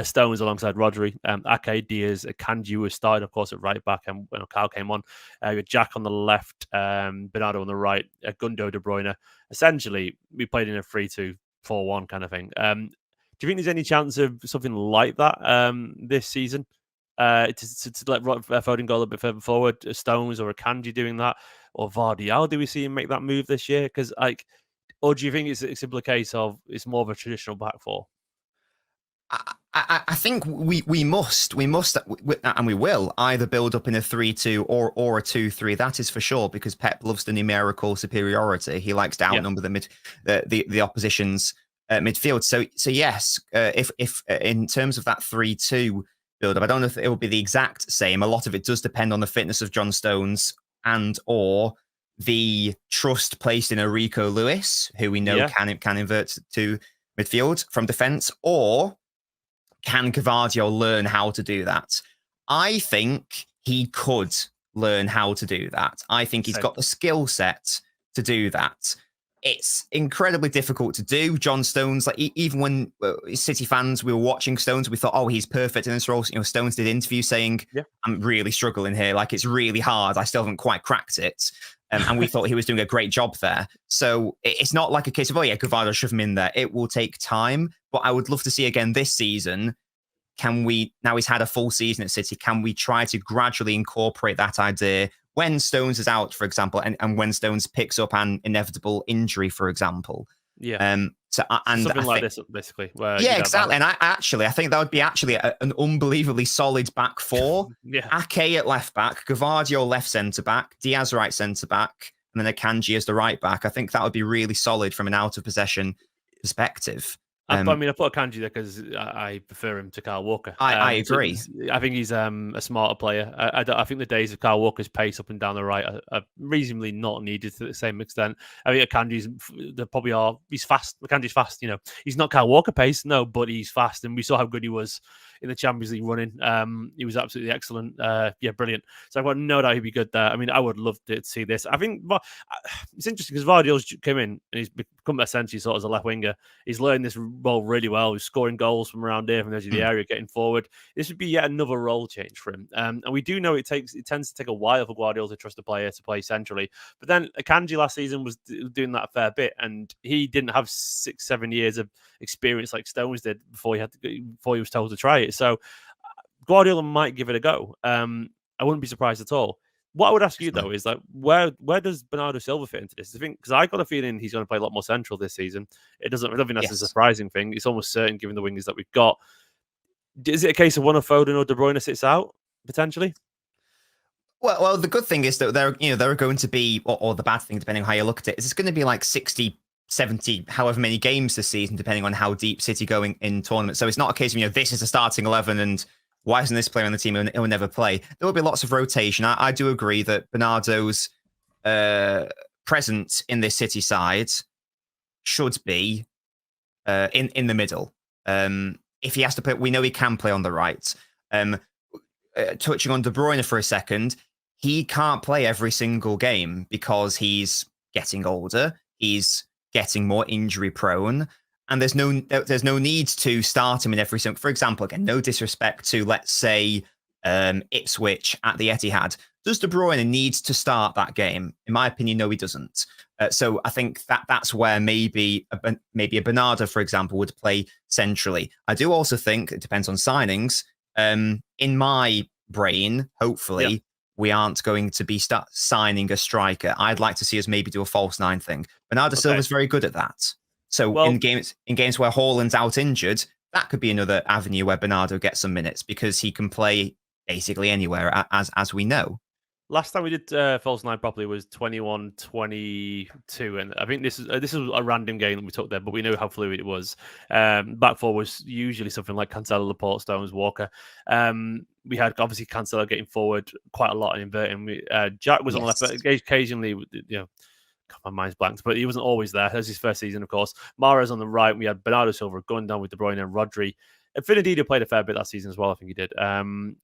Stones alongside Rodri, Ake, Diaz, Akanji was started, of course, at right back, and when Kyle came on, Jack on the left, Bernardo on the right, Gundo, De Bruyne. Essentially, we played in a 3-2-4-1 kind of thing. Do you think there's any chance of something like that this season? To let Foden go a little bit further forward, Stones or Akanji doing that, or Vardial, do we see him make that move this year? Because or do you think it's a simple case of it's more of a traditional back four?
I think we must, and we will either build up in a 3-2 or a 2-3. That is for sure, because Pep loves the numerical superiority. He likes to outnumber the opposition's midfield. So yes, if in terms of that 3-2 build-up, I don't know if it will be the exact same. A lot of it does depend on the fitness of John Stones and or the trust placed in Rico Lewis, who we know can invert to midfield from defence, or can Gvardiol learn how to do that? I think he could learn how to do that. I think he's got the skill set to do that. It's incredibly difficult to do. John Stones, even when City fans, we were watching Stones, we thought, oh, he's perfect in this role. Stones did interview saying, I'm really struggling here. It's really hard. I still haven't quite cracked it. And we thought he was doing a great job there. So it's not like a case of, Gvardiol, shove him in there. It will take time. But I would love to see again this season, now he's had a full season at City, can we try to gradually incorporate that idea when Stones is out, for example, and when Stones picks up an inevitable injury, for example?
Something like this, basically.
Exactly. And I think that would be an unbelievably solid back four. Ake at left back, Gvardiol left centre back, Diaz right centre back, and then Akanji as the right back. I think that would be really solid from an out of possession perspective.
I mean, I put Akanji there because I prefer him to Kyle Walker.
I agree.
I think he's a smarter player. I think the days of Kyle Walker's pace up and down the right are reasonably not needed to the same extent. I think Akanji's, they probably are. He's fast. Akanji's fast. You know, he's not Kyle Walker pace, no, but he's fast, and we saw how good he was in the Champions League running. He was absolutely excellent. Yeah, brilliant. So I've got no doubt he'd be good there. I mean, I would love to see this. I think it's interesting because Vardy's come in and he's become essentially sort of as a left winger. He's learned this role really well. He's scoring goals from around here, from the edge of the area, getting forward. This would be yet another role change for him. And we do know it tends to take a while for Guardiola to trust a player to play centrally. But then Akanji last season was doing that a fair bit, and he didn't have 6-7 years of experience like Stones did before he was told to try it. So Guardiola might give it a go. I wouldn't be surprised at all. What I would ask you though is like, where does Bernardo Silva fit into this? I think because I got a feeling he's going to play a lot more central this season. I don't think that's a surprising thing. It's almost certain given the wingers that we've got. Is it a case of one of Foden or De Bruyne sits out potentially?
Well, the good thing is that there are going to be, or the bad thing, depending on how you look at it, is it's going to be like 60, 70, however many games this season, depending on how deep City go in tournaments. So it's not a case of, this is a starting 11 and why isn't this player on the team? It will never play. There will be lots of rotation. I do agree that Bernardo's presence in this City side should be in the middle. If he has to play, we know he can play on the right. Touching on De Bruyne for a second, he can't play every single game because he's getting older. He's getting more injury prone. And there's no need to start him in every single. For example, again, no disrespect to, let's say, Ipswich at the Etihad. Does De Bruyne need to start that game? In my opinion, no, he doesn't. So I think that's where maybe a Bernardo, for example, would play centrally. I do also think it depends on signings. In my brain, hopefully, we aren't going to be signing a striker. I'd like to see us maybe do a false nine thing. Bernardo Silva's very good at that. So in games where Haaland's out injured, that could be another avenue where Bernardo gets some minutes because he can play basically anywhere, as we know.
Last time we did false nine properly was 21-22, and I think this is a random game that we took there, but we know how fluid it was. Back four was usually something like Cancelo, Laporte, Stones, Walker. We had obviously Cancelo getting forward quite a lot and inverting. Jack was on the left, but occasionally, my mind's blanked, but he wasn't always there. That was his first season, of course. Mahrez on the right. We had Bernardo Silva going down with De Bruyne and Rodri. Finadino played a fair bit that season as well. I think he did. And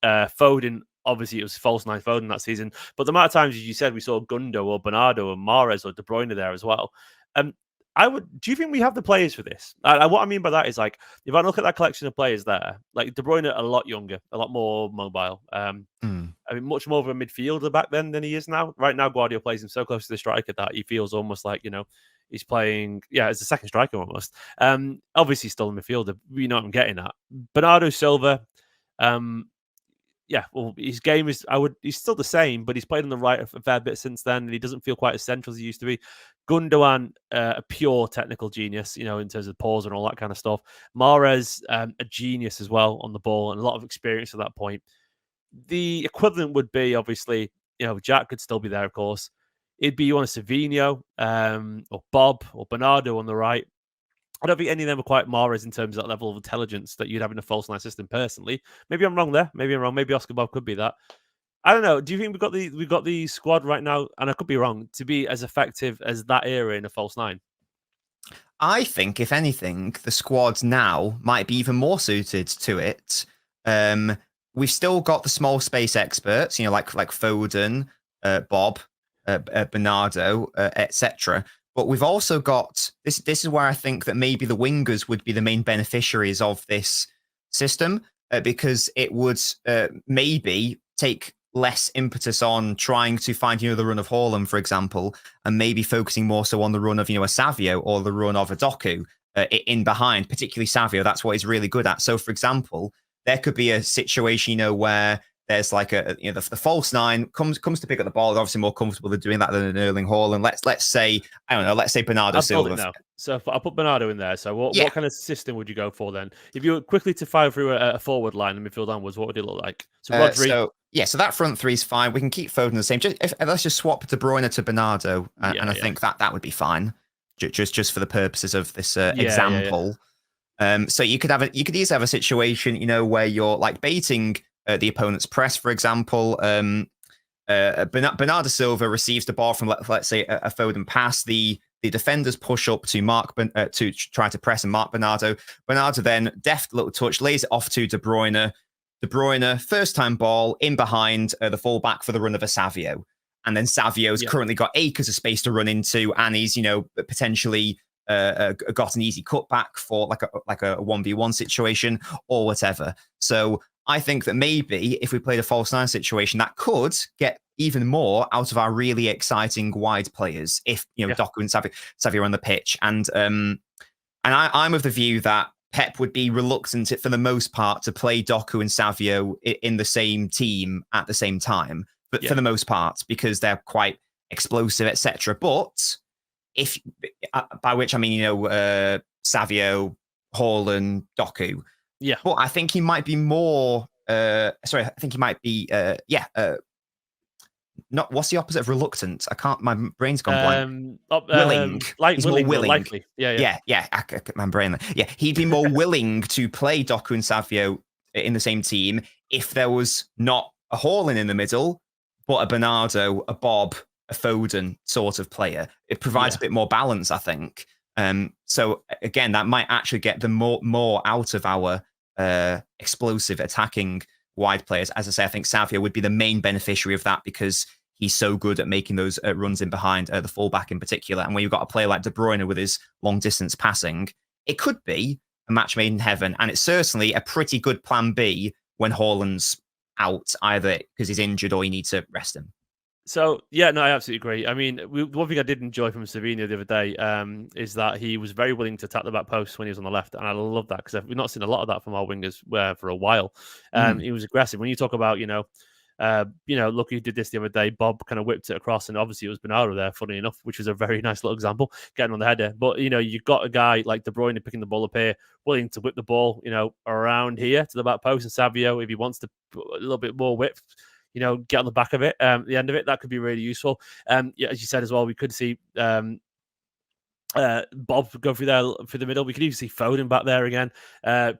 Foden, obviously, it was false nine Foden that season. But the amount of times, as you said, we saw Gundo or Bernardo or Mahrez or De Bruyne there as well. Do you think we have the players for this? What I mean by that is, like, if I look at that collection of players there, like De Bruyne, a lot younger, a lot more mobile. I mean, much more of a midfielder back then than he is now. Right now, Guardiola plays him so close to the striker that he feels almost like, he's playing, as a second striker almost. Obviously, still a midfielder. You know what I'm getting at. Bernardo Silva, his game is, he's still the same, but he's played on the right a fair bit since then, and he doesn't feel quite as central as he used to be. Gundogan, a pure technical genius, in terms of pause and all that kind of stuff. Mahrez, a genius as well on the ball and a lot of experience at that point. The equivalent would be, obviously, Jack could still be there, of course. It'd be one of Savinho, or Bob, or Bernardo on the right. I don't think any of them are quite Mahrez in terms of that level of intelligence that you'd have in a false nine system personally. Maybe I'm wrong there. Maybe I'm wrong. Maybe Oscar Bob could be that. I don't know. Do you think we've got the squad right now, and I could be wrong, to be as effective as that era in a false nine?
I think, if anything, the squad now might be even more suited to it. We've still got the small space experts, like Foden, Bob, Bernardo, etc. But we've also got this. This is where I think that maybe the wingers would be the main beneficiaries of this system, because it would maybe take less impetus on trying to find, the run of Haaland, for example, and maybe focusing more so on the run of, a Savio or the run of a Doku in behind, particularly Savio. That's what he's really good at. So, for example, there could be a situation, where there's like the false nine comes to pick up the ball. They're obviously more comfortable than doing that than an Erling Haaland. Let's say, I don't know, let's say Bernardo
I've built it
Silva.
now. So I'll put Bernardo in there. So what
Yeah.
kind of system would you go for then? If you were quickly to fire through a forward line and midfield onwards, what would it look like? So Rodri.
So that front three is fine. We can keep Foden the same. Let's just swap De Bruyne to Bernardo, and I think that would be fine, just for the purposes of this example. So you could easily have a situation, where you're like baiting the opponent's press, for example. Bernardo Silva receives the ball from let's say a Foden pass. The defenders push up to to try to press and mark Bernardo. Bernardo then deft little touch lays it off to De Bruyne. De Bruyne, first time ball in behind the fullback for the run of a Savio. And then Savio's currently got acres of space to run into, and he's, potentially got an easy cutback for like a 1v1 situation or whatever. So I think that maybe if we played a false nine situation, that could get even more out of our really exciting wide players if, Doku and Savio are on the pitch. And I'm of the view that Pep would be reluctant, for the most part, to play Doku and Savio in the same team at the same time, but for the most part, because they're quite explosive, etc. But if, by which I mean, Savio, Haaland, Doku.
Yeah.
But I think he might be more. I think he might be. Not what's the opposite of reluctant? I can't. My brain's gone blank. Willing. He's more willing.
Likely. Yeah.
My brain. Yeah, he'd be more willing to play Doku and Savio in the same team if there was not a Haaland in the middle, but a Bernardo, a Bob, a Foden sort of player. It provides a bit more balance, I think. So again, that might actually get the more out of our explosive attacking wide players. As I say, I think Savio would be the main beneficiary of that because he's so good at making those runs in behind the fullback in particular. And when you've got a player like De Bruyne with his long distance passing, it could be a match made in heaven. And it's certainly a pretty good plan B when Haaland's out, either because he's injured or you need to rest him.
So, I absolutely agree. I mean, one thing I did enjoy from Savino the other day is that he was very willing to attack the back post when he was on the left. And I love that because we've not seen a lot of that from our wingers for a while. He was aggressive. When you talk about, look who did this the other day, Bob kind of whipped it across, and obviously it was Bernardo there, funny enough, which was a very nice little example, getting on the header. But, you've got a guy like De Bruyne picking the ball up here, willing to whip the ball, around here to the back post, and Savio, if he wants to put a little bit more width, get on the back of it, the end of it, that could be really useful. As you said as well, we could see Bob go through the middle. We could even see Foden back there again,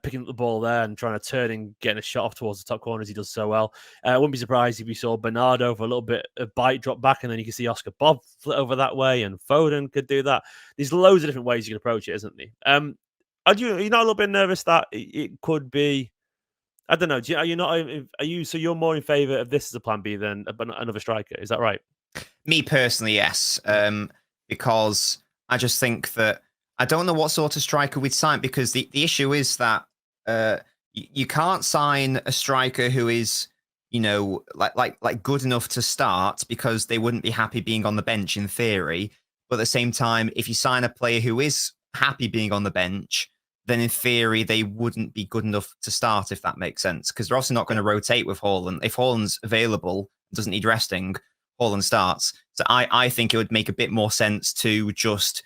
picking up the ball there and trying to turn and getting a shot off towards the top corner as he does so well. I wouldn't be surprised if we saw Bernardo for a little bit of bite drop back, and then you can see Oscar Bob flit over that way, and Foden could do that. There's loads of different ways you can approach it, isn't there? Are you not a little bit nervous that it could be? I don't know. So you're more in favour of this as a plan B than another striker? Is that right?
Me personally, yes. Because I just think that I don't know what sort of striker we'd sign, because the issue is that you can't sign a striker who is, like good enough to start, because they wouldn't be happy being on the bench in theory. But at the same time, if you sign a player who is happy being on the bench, then in theory they wouldn't be good enough to start, if that makes sense, because they're also not going to rotate with Haaland. If Haaland's available, doesn't need resting, Haaland starts. So I think it would make a bit more sense to just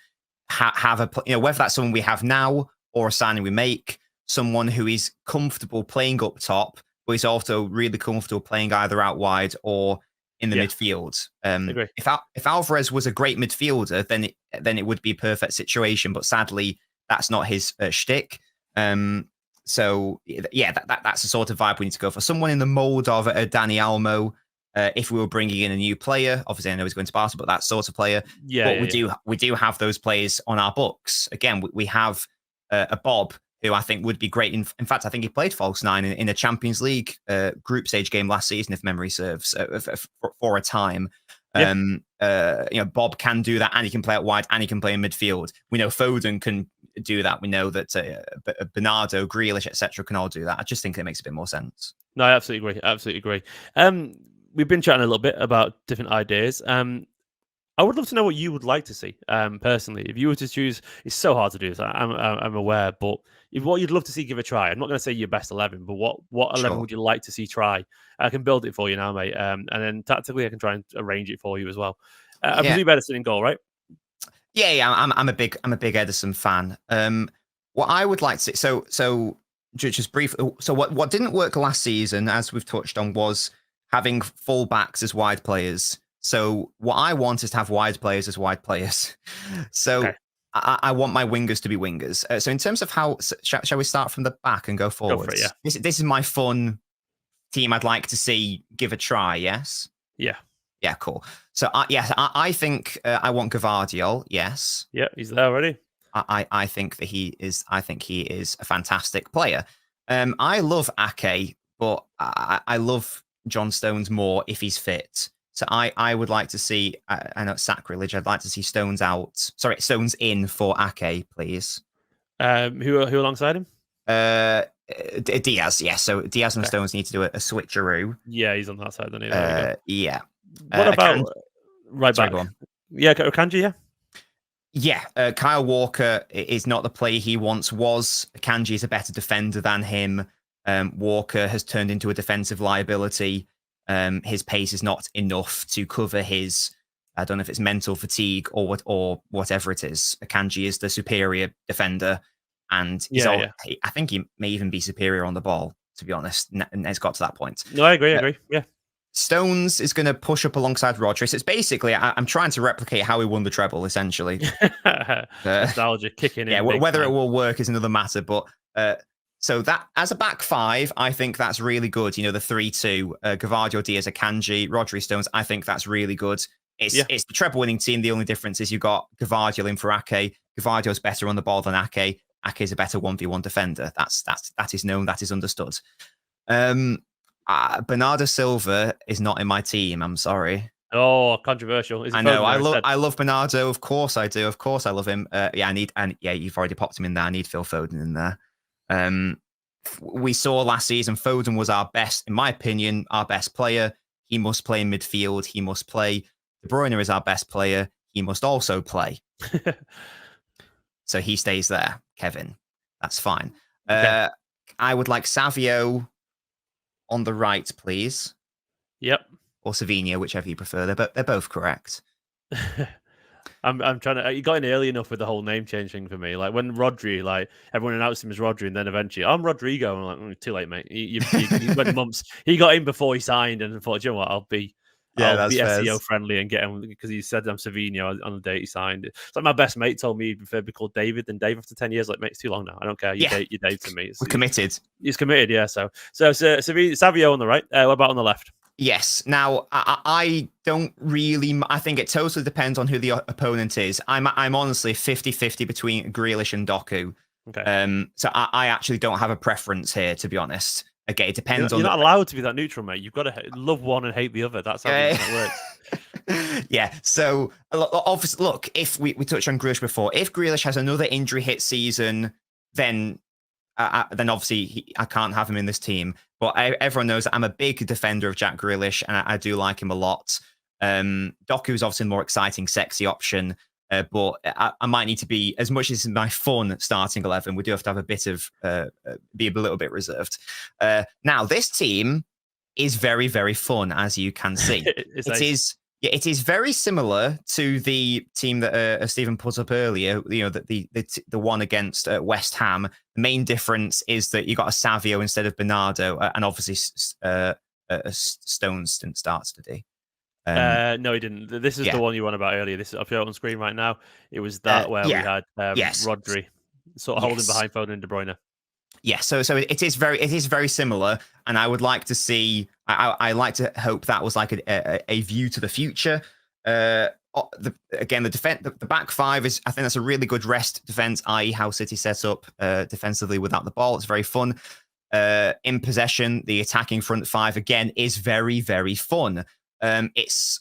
have whether that's someone we have now or a signing we make, someone who is comfortable playing up top, but he's also really comfortable playing either out wide or in the midfield. If Alvarez was a great midfielder, then it would be a perfect situation. But sadly, that's not his shtick. So that's the sort of vibe we need to go for. Someone in the mold of Dani Olmo. If we were bringing in a new player, obviously I know he's going to Barca, but that sort of player. We do have those players on our books. Again, we have a Bob who I think would be great. In fact, I think he played false nine in a Champions League group stage game last season, if memory serves, for a time. Bob can do that, and he can play out wide, and he can play in midfield. We know Foden can do that. We know that Bernardo, Grealish, etc., can all do that. I just think it makes a bit more sense.
No, I absolutely agree. We've been chatting a little bit about different ideas. I would love to know what you would like to see, personally. If you were to choose, it's so hard to do this. I'm aware, but if what you'd love to see, give a try. I'm not going to say your best 11, but what 11
Sure.
would you like to see try? I can build it for you now, mate. And then tactically, I can try and arrange it for you as well. I
Yeah.
presume Ederson in goal, right?
Yeah. I'm a big Ederson fan. What I would like to see, so just brief. So what didn't work last season, as we've touched on, was having fullbacks as wide players. So what I want is to have wide players as wide players. So
Okay.
I want my wingers to be wingers. So in terms of how, shall we start from the back and go forward?
Go for it, yeah.
This is my fun team I'd like to see give a try, yes?
Yeah.
Yeah, cool. So I think I want 𝙤𝙬𝙨𝙯, yes.
Yeah, he's there already.
I think that he is a fantastic player. I love Ake, but I love John Stones more if he's fit. So I would like to see, I know it's sacrilege, I'd like to see Stones in for Ake, please.
Who alongside him?
Diaz, yes. So Diaz and Stones need to do a switcheroo.
Yeah, he's on that side, don't he?
Yeah.
What about right back?
Go on.
Yeah, Akanji, yeah.
Yeah, Kyle Walker is not the player he once was. Akanji is a better defender than him. Walker has turned into a defensive liability. His pace is not enough to cover his, I don't know if it's mental fatigue or whatever it is. Akanji is the superior defender, and I think he may even be superior on the ball, to be honest. And it's got to that point.
No, I agree. Yeah.
Stones is going to push up alongside Rodri. So it's basically, I'm trying to replicate how he won the treble, essentially.
Nostalgia kicking in.
Yeah, whether it will work is another matter. But so that as a back five, I think that's really good. You know, the 3-2, 𝙤𝙬𝙨𝙯, Diaz, Akanji, Rodri, Stones. I think that's really good. It's the treble winning team. The only difference is you've got 𝙤𝙬𝙨𝙯 in for Ake. 𝙤𝙬𝙨𝙯's better on the ball than Ake. Ake is a better 1v1 defender. That is known. That is understood. Bernardo Silva is not in my team. I'm sorry.
Oh, controversial.
I know. I love Bernardo. Of course I do. Of course I love him. You've already popped him in there. I need Phil Foden in there. We saw last season Foden was our best, in my opinion, our best player. He must play in midfield. He must play. De Bruyne is our best player. He must also play. So he stays there, Kevin. That's fine. Okay. I would like Savio on the right, please.
Yep.
Or Savinho, whichever you prefer. They're both correct.
I'm trying to. You got in early enough with the whole name change thing for me. Like when Rodri, like everyone announced him as Rodri, and then eventually I'm Rodrigo. And I'm like, too late, mate. You went months. He got in before he signed, and thought, you know what, I'll be SEO friendly and get him because he said I'm Savinho on the date he signed. It's like my best mate told me he'd prefer to be called David than Dave after 10 years. Like, mate, it's too long now. I don't care. You Dave to me.
We're committed.
He's committed, yeah. So Savio on the right. What about on the left?
Yes. Now, I don't really. I think it totally depends on who the opponent is. I'm honestly 50-50 between Grealish and Doku.
Okay.
So I actually don't have a preference here, to be honest. Okay, it depends on.
You're not allowed to be that neutral, mate. You've got to love one and hate the other. That's how it works.
Yeah. So obviously, look, if we touched on Grealish before, if Grealish has another injury hit season, then obviously I can't have him in this team. But everyone knows that I'm a big defender of Jack Grealish, and I do like him a lot. Doku is obviously a more exciting, sexy option. But I might need to be, as much as my fun starting 11, we do have to have a bit of, be a little bit reserved. Now, this team is very, very fun, as you can see. It is very similar to the team that Stephen put up earlier, you know, the one against West Ham. The main difference is that you got a Savio instead of Bernardo, and obviously Stones didn't start today.
No, he didn't. This is the one you won about earlier. This is up here on screen right now. It was that where we had Rodri sort of holding behind Foden and De Bruyne.
Yeah, so it is very similar, and I would like to see. I like to hope that was like a view to the future. The back five is, I think that's a really good rest defense, i.e., how City set up defensively without the ball. It's very fun. In possession, the attacking front five again is very, very fun. It's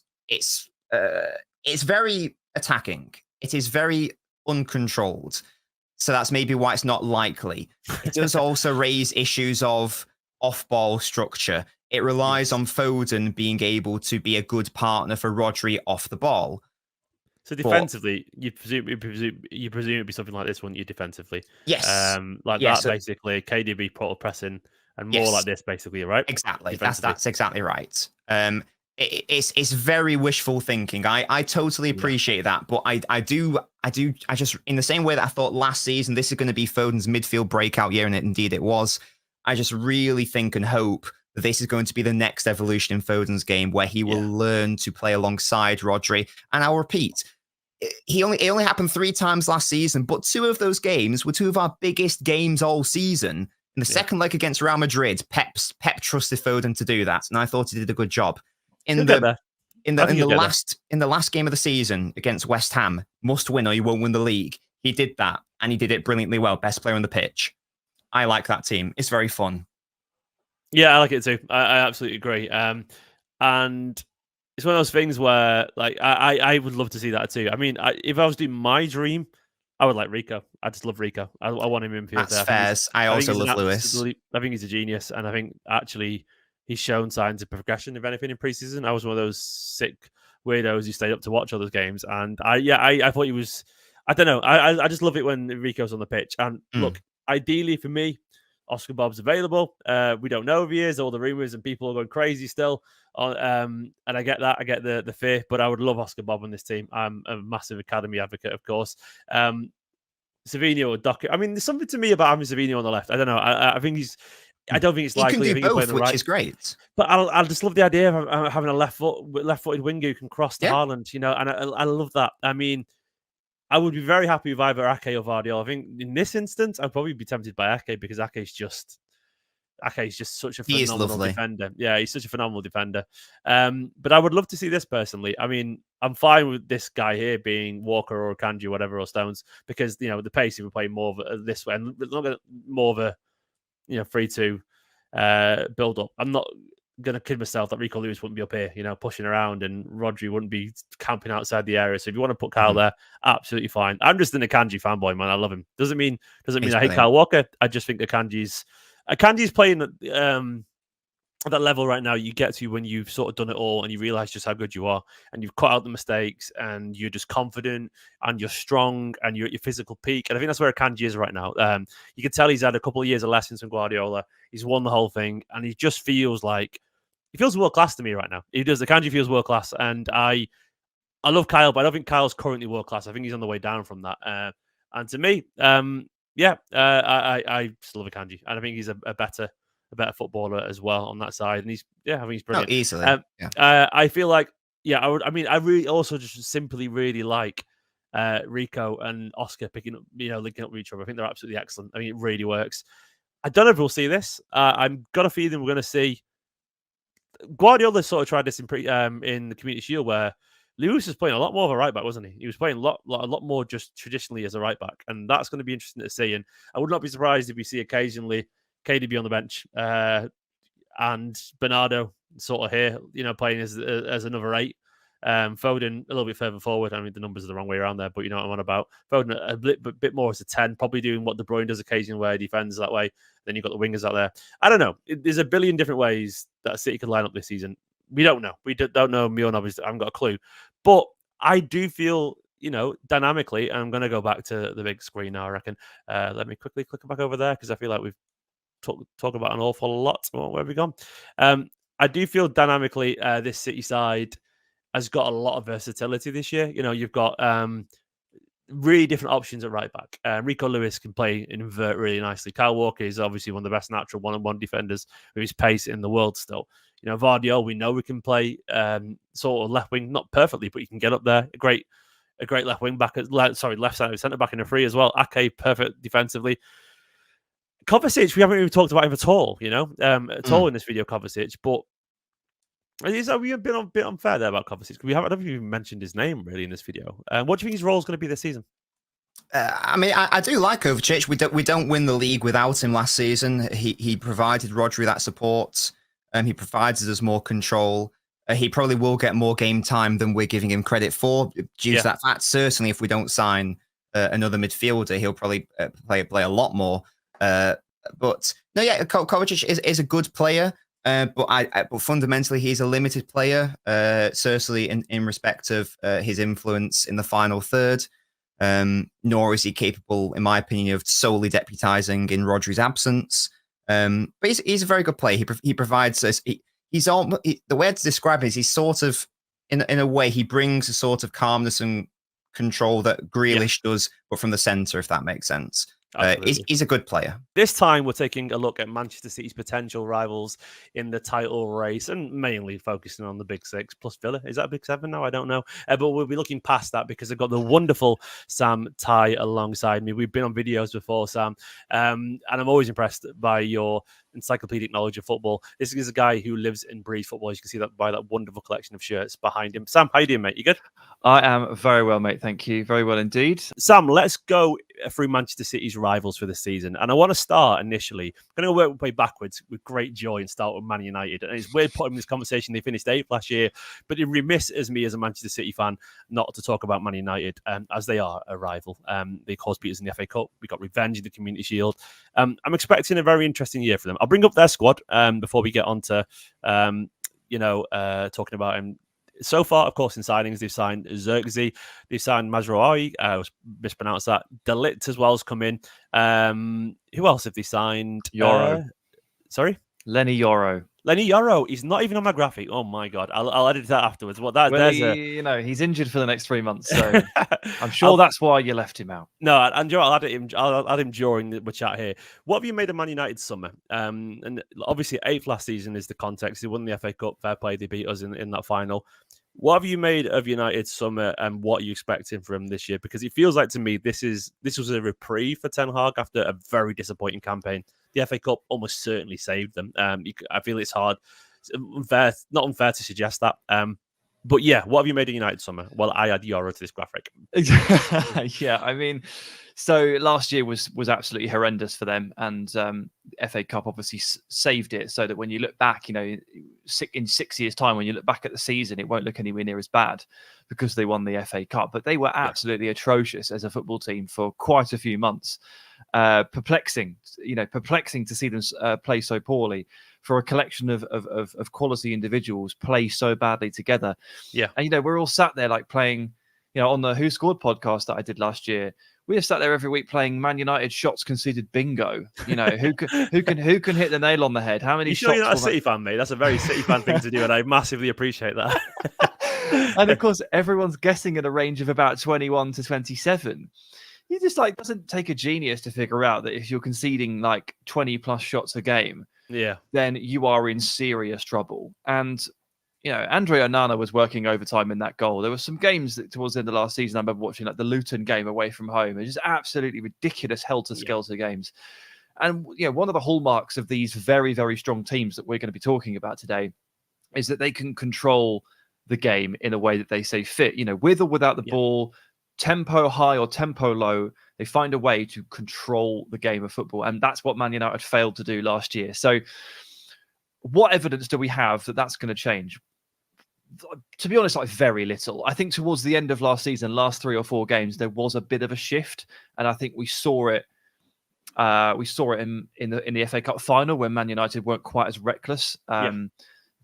very attacking. It is very uncontrolled. So that's maybe why it's not likely. It does also raise issues of off-ball structure. It relies on Foden being able to be a good partner for Rodri off the ball.
So defensively, you presume it'd be something like this, wouldn't you? Defensively,
Yes.
like
Yeah,
that
so,
basically. KDB portal pressing and more
yes,
like this, basically, right?
exactly.
Defensively.
That's exactly right. It's very wishful thinking. I totally appreciate that, but I just, in the same way that I thought last season this is going to be Foden's midfield breakout year, and indeed it was. I just really think and hope that this is going to be the next evolution in Foden's game, where he will learn to play alongside Rodri. And I'll repeat, it only happened 3 times last season, but 2 of those games were 2 of our biggest games all season. In the second leg against Real Madrid, Pep trusted Foden to do that, and I thought he did a good job. In the last game of the season against West Ham, must win or you won't win the league. He did that, and he did it brilliantly well. Best player on the pitch. I like that team. It's very fun.
Yeah, I like it too. I absolutely agree. And it's one of those things where, like, I would love to see that too. I mean, if I was doing my dream, I would like Rico. I just love Rico. I want him in field.
That's fair. I also love Lewis.
I think he's a genius, and I think actually he's shown signs of progression, if anything, in preseason. I was one of those sick weirdos who stayed up to watch all those games, and I thought he was. I don't know. I just love it when Rico's on the pitch. And look, ideally for me, Oscar Bob's available. We don't know if he is. All the rumors and people are going crazy still. And I get that. I get the fear, but I would love Oscar Bob on this team. I'm a massive academy advocate, of course. Savinho or Docker. I mean, there's something to me about having Savinho on the left. I don't know. I think he's. I don't think it's likely.
He can do both, which is great.
But I just love the idea of having a left-footed winger who can cross to Haaland. You know, and I love that. I mean, I would be very happy with either Ake or Vardiol. I think in this instance, I'd probably be tempted by Ake because Ake is just such a phenomenal defender. Yeah, he's such a phenomenal defender. But I would love to see this personally. I mean, I'm fine with this guy here being Walker or Kanji, whatever, or Stones, because the pace he would play more of this way and more of a 3-2 build up. I'm not gonna kid myself that Rico Lewis wouldn't be up here, pushing around, and Rodri wouldn't be camping outside the area. So if you want to put Kyle there, absolutely fine. I'm just an Akanji fanboy, man. I love him. Doesn't mean I hate Kyle Walker. I just think Akanji's playing at that level right now you get to when you've sort of done it all and you realize just how good you are, and you've cut out the mistakes, and you're just confident, and you're strong, and you're at your physical peak. And I think that's where Akanji is right now. You can tell he's had a couple of years of lessons from Guardiola. He's won the whole thing, and he just feels world class to me right now. He does. Akanji feels world class, and I love Kyle, but I don't think Kyle's currently world class. I think he's on the way down from that. And to me, I still love Akanji, and I think he's a better footballer as well on that side. And I think he's brilliant.
Easily.
I feel like, I really also just simply really like Rico and Oscar linking up with each other. I think they're absolutely excellent. I mean, it really works. I don't know if we'll see this. I'm got a feeling we're going to see. Guardiola sort of tried this in the Community Shield, where Lewis was playing a lot more of a right back, wasn't he? He was playing a lot more just traditionally as a right back, and that's going to be interesting to see. And I would not be surprised if we see occasionally KDB on the bench and Bernardo sort of here, playing as another 8. Foden a little bit further forward. I mean, the numbers are the wrong way around there, but you know what I'm on about. Foden a bit more as a 10, probably doing what De Bruyne does occasionally, where he defends that way. Then you've got the wingers out there. I don't know. There's a billion different ways that City could line up this season. We don't know. We don't know. Me and obviously, I haven't got a clue. But I do feel, dynamically, and I'm going to go back to the big screen now, I reckon. Let me quickly click back over there, because I feel like we've talked about an awful lot. Where have we gone? I do feel dynamically this City side has got a lot of versatility this year. You've got really different options at right back. Rico Lewis can play and invert really nicely. Kyle Walker is obviously one of the best natural one-on-one defenders with his pace in the world still. Vardiol, we know we can play sort of left wing, not perfectly, but you can get up there. A great left wing back, left side of centre back in a free as well. Ake, perfect defensively. Kovacic, we haven't even talked about him at all, at all in this video, Kovacic. But we have been a bit unfair there about Kovacic. I don't think we even mentioned his name really in this video. What do you think his role is going to be this season?
I do like Kovacic. We don't win the league without him last season. He provided Rodri that support. He provides us more control. He probably will get more game time than we're giving him credit for due to that fact. Certainly, if we don't sign another midfielder, he'll probably play a lot more. But no, Kovacic is a good player. But fundamentally, he's a limited player, certainly in respect of his influence in the final third. Nor is he capable, in my opinion, of solely deputizing in Rodri's absence. But he's a very good player. He provides us. The way to describe it is he's sort of, in a way, he brings a sort of calmness and control that Grealish does, but from the centre, if that makes sense. He's a good player.
This time, we're taking a look at Manchester City's potential rivals in the title race, and mainly focusing on the Big Six plus Villa. Is that a Big Seven now? I don't know. But we'll be looking past that because I've got the wonderful Sam Tighe alongside me. We've been on videos before, Sam, and I'm always impressed by your encyclopedic knowledge of football. This is a guy who lives and breathes football. As you can see that by that wonderful collection of shirts behind him. Sam, how you doing, mate? You good?
I am very well, mate. Thank you. Very well indeed.
Sam, let's go through Manchester City's rivals for this season. And I want to start initially. I'm going to work my way backwards with great joy and start with Man United. And it's weird putting this conversation. They finished 8th last year, but it remiss as me as a Manchester City fan not to talk about Man United, as they are a rival. They caused beaters in the FA Cup. We got revenge in the Community Shield. I'm expecting a very interesting year for them. I'll bring up their squad before we get on to, talking about him. So far, of course, in signings, they've signed 𝙏𝙬𝙬𝙚𝙧, they've signed 𝙄𝙬𝙨, I mispronounced that. 𝙏𝙬𝙬𝙚 as well has come in. Who else have they signed?
Yoro.
Sorry?
Lenny Yoro.
Lenny Yoro. He's not even on my graphic. Oh my God. I'll edit that afterwards.
He's injured for the next 3 months, so I'm sure that's why you left him out.
No, and Joe, I'll add him during the chat here. What have you made of Man United summer? And obviously 8th last season is the context. They won the FA Cup, fair play, they beat us in that final. What have you made of United's summer, and what are you expecting from him this year? Because it feels like to me this was a reprieve for Ten Hag after a very disappointing campaign. The FA Cup almost certainly saved them. I feel it's hard, not unfair to suggest that. But yeah, what have you made of United summer? Well, I add Yoro to this graphic.
Yeah, I mean, so last year was absolutely horrendous for them, and FA Cup obviously saved it so that when you look back, in 6 years' time, when you look back at the season, it won't look anywhere near as bad because they won the FA Cup. But they were absolutely atrocious as a football team for quite a few months. Perplexing to see them play so poorly, for a collection of quality individuals play so badly together.
Yeah.
And, we're all sat there like playing, on the Who Scored podcast that I did last year, we have sat there every week playing Man United shots conceded bingo. Who can hit the nail on the head? How many shots?
You're not a City fan, mate. That's a very City fan thing to do, and I massively appreciate that.
And of course, everyone's guessing at a range of about 21 to 27. You just doesn't take a genius to figure out that if you're conceding 20 plus shots a game, then you are in serious trouble. And Andre Onana was working overtime in that goal. There were some games that towards the end of last season I remember watching, the Luton game away from home. It's just absolutely ridiculous helter-skelter games. And one of the hallmarks of these very, very strong teams that we're going to be talking about today is that they can control the game in a way that they say fit. With or without the ball, tempo high or tempo low, they find a way to control the game of football. And that's what Man United failed to do last year. So what evidence do we have that that's going to change? To be honest, very little. I think towards the end of last season, last 3 or 4 games, there was a bit of a shift. And I think we saw it. We saw it in the FA Cup final when Man United weren't quite as reckless.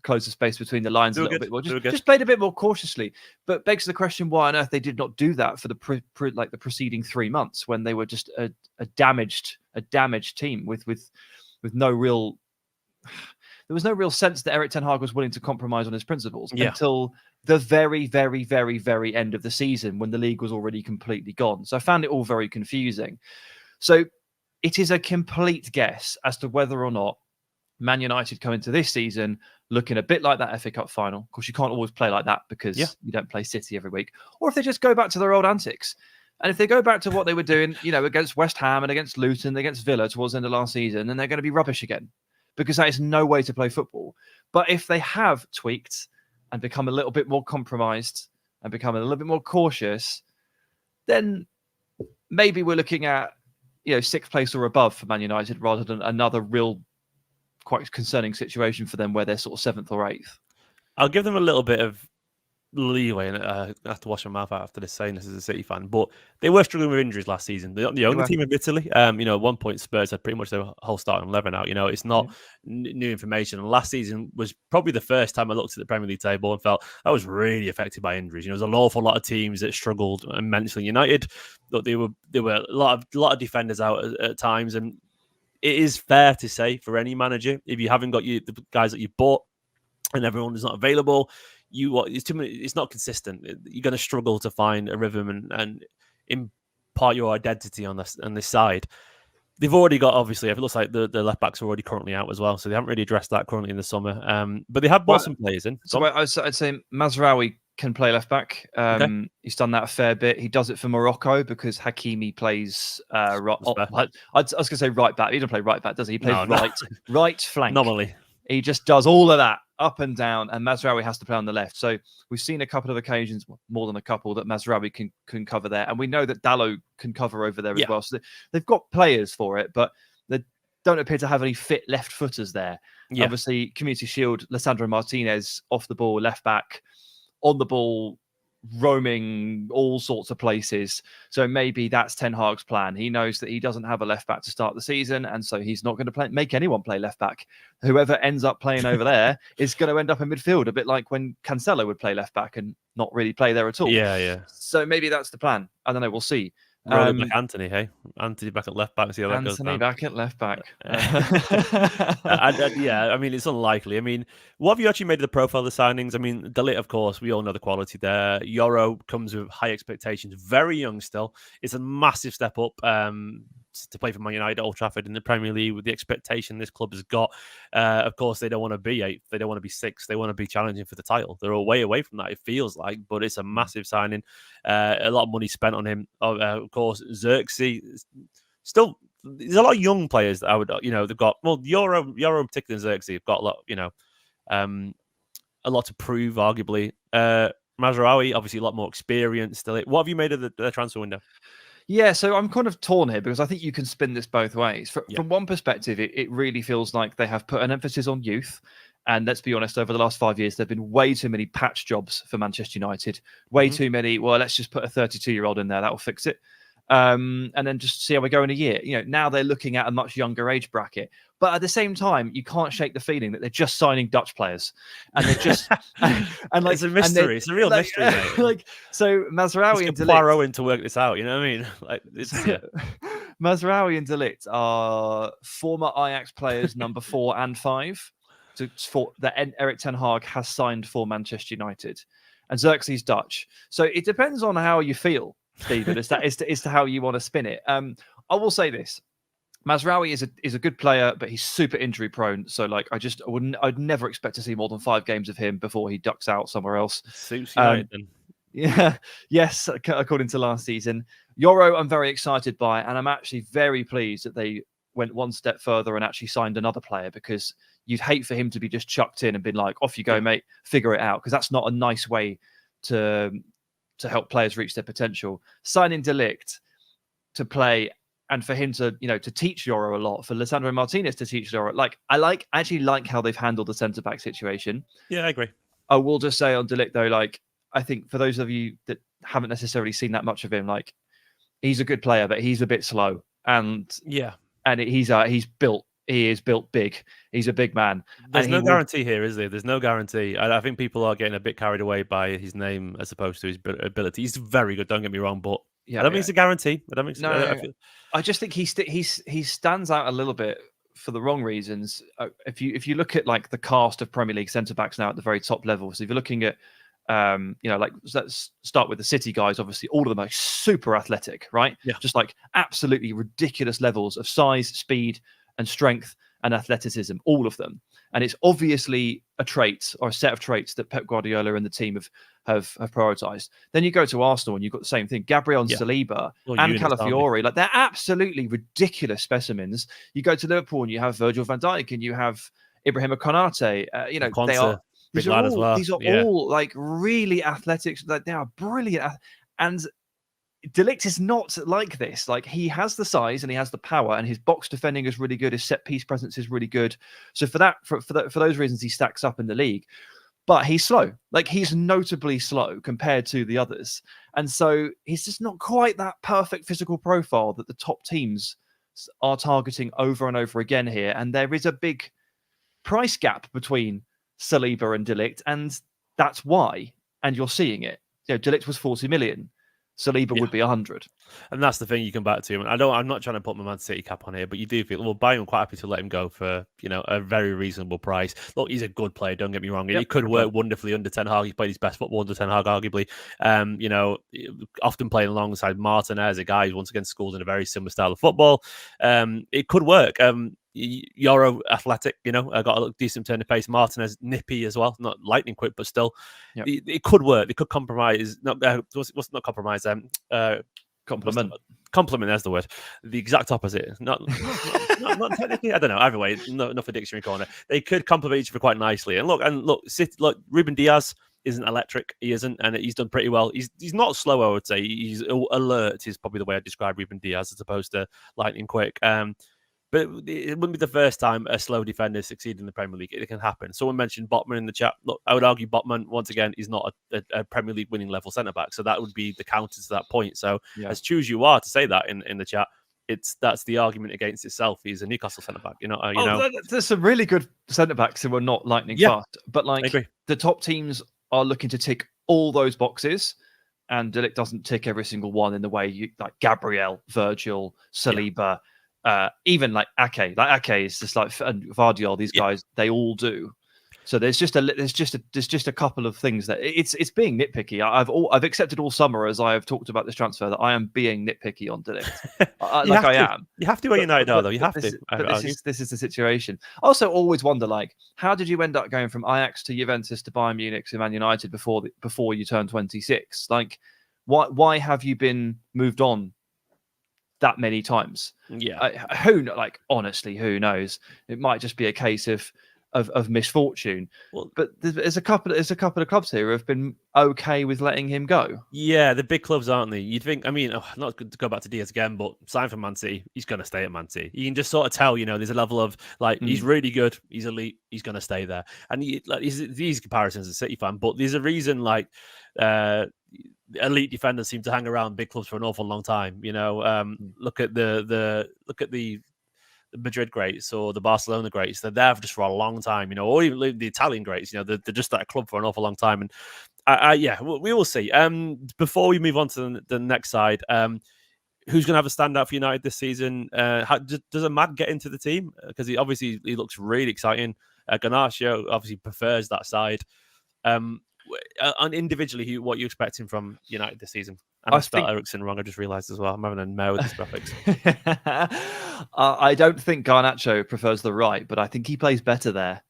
Close the space between the lines a little bit more. Just played a bit more cautiously. But begs the question, why on earth they did not do that for the preceding 3 months when they were just a damaged team with no real. There was no real sense that Erik Ten Hag was willing to compromise on his principles until the very, very, very, very end of the season when the league was already completely gone. So I found it all very confusing. So it is a complete guess as to whether or not Man United come into this season looking a bit like that FA Cup final. Of course, you can't always play like that because you don't play City every week. Or if they just go back to their old antics. And if they go back to what they were doing, against West Ham and against Luton, against Villa towards the end of last season, then they're going to be rubbish again. Because that is no way to play football. But if they have tweaked and become a little bit more compromised and become a little bit more cautious, then maybe we're looking at 6th place or above for Man United rather than another real quite concerning situation for them where they're sort of 7th or 8th.
I'll give them a little bit of leeway, and I have to wash my mouth out after this saying this as a City fan, but they were struggling with injuries last season. They're not the only team, admittedly. At one point Spurs had pretty much their whole starting 11 out. It's not new information. And last season was probably the first time I looked at the Premier League table and felt that was really affected by injuries. There's an awful lot of teams that struggled immensely. United, look, there were a lot of defenders out at times, and it is fair to say for any manager, if you haven't got the guys that you bought and everyone is not available, it's not consistent. You're going to struggle to find a rhythm and impart your identity on this side. They've already got, obviously, it looks like the left backs are already currently out as well, so they haven't really addressed that currently in the summer. But they have bought some players in.
So I'd say Mazraoui can play left back. He's done that a fair bit. He does it for Morocco because Hakimi plays I was going to say right back. He doesn't play right back, does he? He plays right flank.
Normally.
He just does all of that up and down, and Mazraoui has to play on the left. So we've seen a couple of occasions, more than a couple, that Mazraoui can cover there. And we know that Ďalo can cover over there as well. So they've got players for it, but they don't appear to have any fit left footers there. Obviously, Community Shield, Lisandro Martinez off the ball, left back, on the ball, roaming all sorts of places. So maybe that's Ten Hag's plan. He knows that he doesn't have a left back to start the season, and so he's not going to make anyone play left back. Whoever ends up playing over there is going to end up in midfield, a bit like when Cancelo would play left back and not really play there at all. So maybe that's the plan. I don't know. We'll see.
Back Anthony, hey? Anthony back at left back. See how that goes down.
Back at left back.
I mean, it's unlikely. I mean, what have you actually made of the profile of the signings? I mean, 𝙏𝙬𝙚𝙚𝙀, of course, we all know the quality there. Yoro comes with high expectations, very young still. It's a massive step up to play for Man United at Old Trafford in the Premier League with the expectation this club has got. Of course, they don't want to be 8th. They don't want to be 6th. They want to be challenging for the title. They're way away from that, it feels like, but it's a massive signing. A lot of money spent on him. Of course, 𝙏𝙬𝙚𝙀𝙚, still, there's a lot of young players that I would, they've got, well, Yoro in particular, and 𝙏𝙬𝙚𝙀 have got a lot, a lot to prove, arguably. Mazraoui, obviously, a lot more experience still. What have you made of the transfer window?
Yeah, so I'm kind of torn here because I think you can spin this both ways. From one perspective, it really feels like they have put an emphasis on youth. And let's be honest, over the last 5 years, there have been way too many patch jobs for Manchester United. Way too many, well, let's just put a 32-year-old in there. That'll fix it. And then just see how we go in a year. Now they're looking at a much younger age bracket. But at the same time, you can't shake the feeling that they're just signing Dutch players. And they're just... and
it's a mystery. It's a real mystery, mate.
So Mazraoui and 𝙏𝙬𝙚𝙀𝙀...
Poirot in to work this out, you know what I mean?
Mazraoui and 𝙏𝙬𝙚𝙀𝙀 are former Ajax players number 4 and 5. That Erik Ten Hag has signed for Manchester United. And 𝙏𝙬𝙚𝙀's Dutch. So it depends on how you feel, Stephen, as to how you want to spin it. I will say this. Mazraoui is a good player, but he's super injury prone. So I'd never expect to see more than 5 games of him before he ducks out somewhere else.
Suits United then.
Yeah, yes, according to last season. Yoro, I'm very excited by, and I'm actually very pleased that they went one step further and actually signed another player, because you'd hate for him to be just chucked in and been like, off you go, mate, figure it out, because that's not a nice way to help players reach their potential. Signing 𝙏𝙬𝙚𝙀𝙀 to play, and for him to teach Yoro a lot, for Lisandro Martinez to teach Yoro. I actually like how they've handled the centre back situation.
Yeah, I agree.
I will just say on 𝙏𝙬𝙚𝙀𝙀 though, I think for those of you that haven't necessarily seen that much of him, he's a good player, but he's a bit slow, and he's built. He is built big. He's a big man.
There's no guarantee here, is there? There's no guarantee. I think people are getting a bit carried away by his name as opposed to his ability. He's very good, don't get me wrong, but I don't think it's a guarantee.
I just think he stands out a little bit for the wrong reasons. If you look at the cast of Premier League centre backs now at the very top level, so if you're looking at let's start with the City guys. Obviously, all of them are super athletic, right?
Yeah.
Just absolutely ridiculous levels of size, speed, and strength and athleticism, all of them. And it's obviously a trait or a set of traits that Pep Guardiola and the team have prioritized. Then you go to Arsenal and you've got the same thing. Gabriel Saliba and Calafiori, they're absolutely ridiculous specimens. You go to Liverpool and you have Virgil van Dijk and you have Ibrahima Konate. These are all really athletic. They are brilliant. And 𝙏𝙬𝙚𝙀𝙀 is not like this. He has the size and he has the power, and his box defending is really good. His set piece presence is really good. So for those reasons, he stacks up in the league. but he's slow. Like, he's notably slow compared to the others. And so he's just not quite that perfect physical profile that the top teams are targeting over and over again here. And there is a big price gap between Saliba and 𝙏𝙬𝙚𝙀𝙧, and that's why. And you're seeing it. You know, 𝙏𝙬𝙚 was 40 million. Saliba would be 100.
And that's the thing you come back to. I'm not trying to put my Man City cap on here, but you do feel, well, Bayern quite happy to let him go for, a very reasonable price. Look, he's a good player, don't get me wrong. He could work wonderfully under Ten Hag. He played his best football under Ten Hag, arguably. Often playing alongside Martinez, a guy who's once again schooled in a very similar style of football. It could work. Euro athletic, got a decent turn of pace. Martinez nippy as well, not lightning quick, but still, it could work. They could compromise. Not compromise. Compliment. That's the word. The exact opposite. Not technically. I don't know. Either way, not for dictionary corner. They could complement each other quite nicely. And look, Ruben Diaz isn't electric. He isn't, and he's done pretty well. He's not slow, I would say. He's alert. Is probably the way I describe Ruben Diaz, as opposed to lightning quick. But it wouldn't be the first time a slow defender succeeded in the Premier League. It can happen. Someone mentioned Botman in the chat. Look, I would argue Botman, once again, is not a Premier League winning level centre-back. So that would be the counter to that point. So as choose you are to say that in the chat, that's the argument against itself. He's a Newcastle centre-back.
There's some really good centre-backs who are not lightning fast. But the top teams are looking to tick all those boxes. And 𝙏𝙬𝙚 doesn't tick every single one in the way like Gabriel, Virgil, Saliba, even like Ake. Like Ake is just like Vardiol. These guys, they all do. So there's just a couple of things that it's being nitpicky. I've accepted all summer as I have talked about this transfer that I am being nitpicky on 𝙏𝙬𝙚. I am.
You have to at United, though. You have to.
This is the situation. I also always wonder, like, how did you end up going from Ajax to Juventus to Bayern Munich to Man United before you turned 26? Like, why have you been moved on that many times? Honestly, who knows? It might just be a case of misfortune. Well, but there's a couple of clubs here who have been okay with letting him go.
Yeah, the big clubs, aren't they? You'd think. I mean, not to go back to Diaz again, but sign for Man City, he's going to stay at Man City. You can just sort of tell, there's a level of he's really good, he's elite, he's going to stay there. And these comparisons as a City fan, but there's a reason elite defenders seem to hang around big clubs for an awful long time. Look at the Madrid greats or the Barcelona greats. They're there just for a long time, or even the Italian greats. They're just at a club for an awful long time. And we will see. Before we move on to the next side, who's going to have a standout for United this season? Does Ahmad get into the team? Because he looks really exciting. Garnacho obviously prefers that side. And individually, what you expecting from United this season? And I spelled Ericsson wrong. I just realised as well. I'm having a mare with these graphics.
I don't think Garnacho prefers the right, but I think he plays better there.